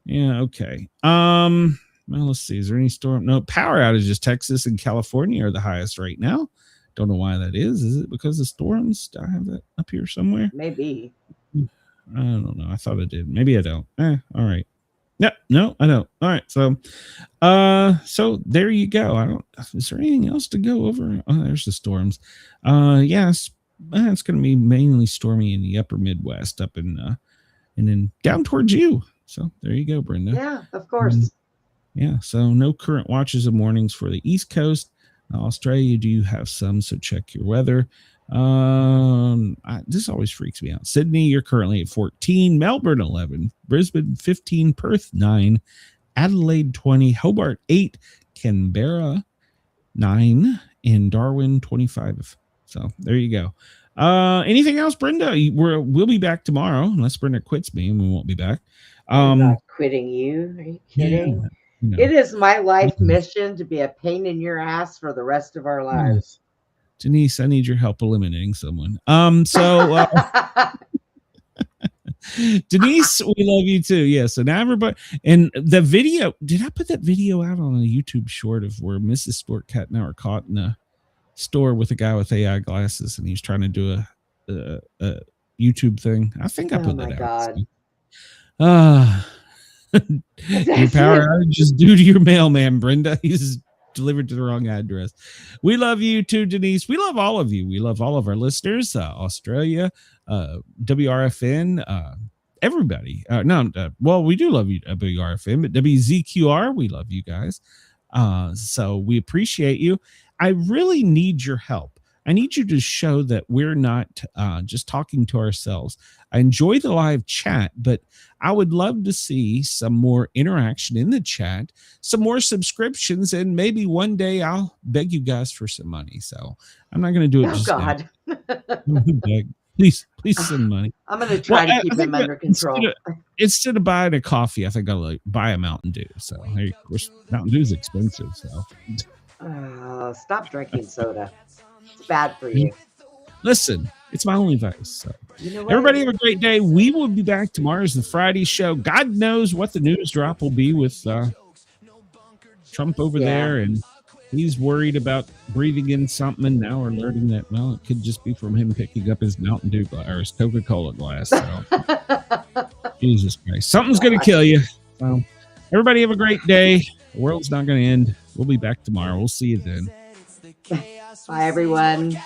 Speaker 5: Yeah. Okay. Well, let's see. Is there any storm? No, power outages. Texas and California are the highest right now. Don't know why that is. Is it because of storms? Do I have that up here somewhere?
Speaker 6: Maybe.
Speaker 5: I don't know. I thought I did. Maybe I don't. All right. Yep. No, I don't. All right. So there you go. Is there anything else to go over? Oh, there's the storms. Yes. It's going to be mainly stormy in the upper Midwest up in, and then down towards you. So there you go, Brenda.
Speaker 6: Yeah, of course.
Speaker 5: Yeah. So no current watches of mornings for the East Coast. Australia, you do have some, so check your weather. This always freaks me out. Sydney, you're currently at 14, Melbourne 11, Brisbane 15, Perth 9, Adelaide 20, Hobart 8, Canberra 9, and Darwin 25. So there you go. Anything else, Brenda? We'll be back tomorrow unless Brenda quits me, and we won't be back.
Speaker 6: I'm not quitting you. Are you kidding?
Speaker 5: Yeah, no.
Speaker 6: It is my life mission to be a pain in your ass for the rest of our lives.
Speaker 5: Denise, I need your help eliminating someone. Denise, we love you too. Yes. And everybody, and the video, did I put that video out on a YouTube short of where Mrs. Sportcat and I are caught in a store with a guy with AI glasses and he's trying to do a YouTube thing? I think I put that out.
Speaker 6: God.
Speaker 5: Your power outages due to your mailman, Brenda. He's delivered to the wrong address. We love you too, Denise. We love all of you. We love all of our listeners, Australia, WRFN, everybody. We do love you, WRFN, but WZQR, we love you guys. So we appreciate you. I really need your help. I need you to show that we're not just talking to ourselves. I enjoy the live chat, but I would love to see some more interaction in the chat, some more subscriptions, and maybe one day I'll beg you guys for some money. So I'm not going to do it. Please send money.
Speaker 6: I'm going to try to keep them under control.
Speaker 5: Instead of buying a coffee, I think I'll buy a Mountain Dew. So hey, of course, Mountain Dew is expensive. So
Speaker 6: stop drinking soda. It's bad for you.
Speaker 5: Listen, it's my only vice. So everybody have a great day. We will be back tomorrow. Is the Friday show. God knows what the news drop will be with Trump over there, and he's worried about breathing in something, and now we're learning that, well, it could just be from him picking up his Mountain Dew or his Coca-Cola glass. So Jesus Christ, something's going to kill you. So everybody have a great day. The world's not going to end. We'll be back tomorrow. We'll see you then.
Speaker 6: Bye, everyone.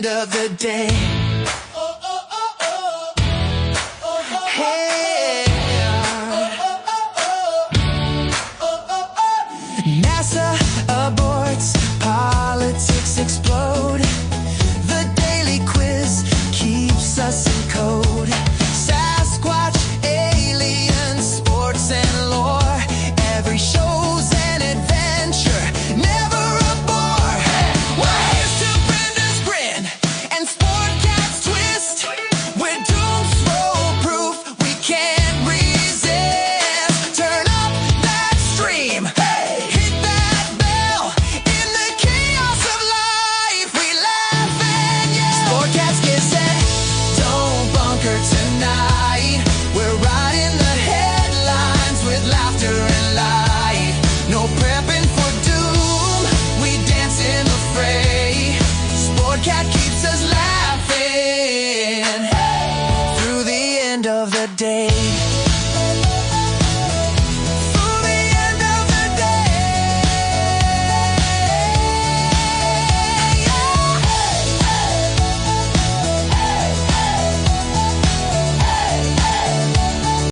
Speaker 1: Of the day. day.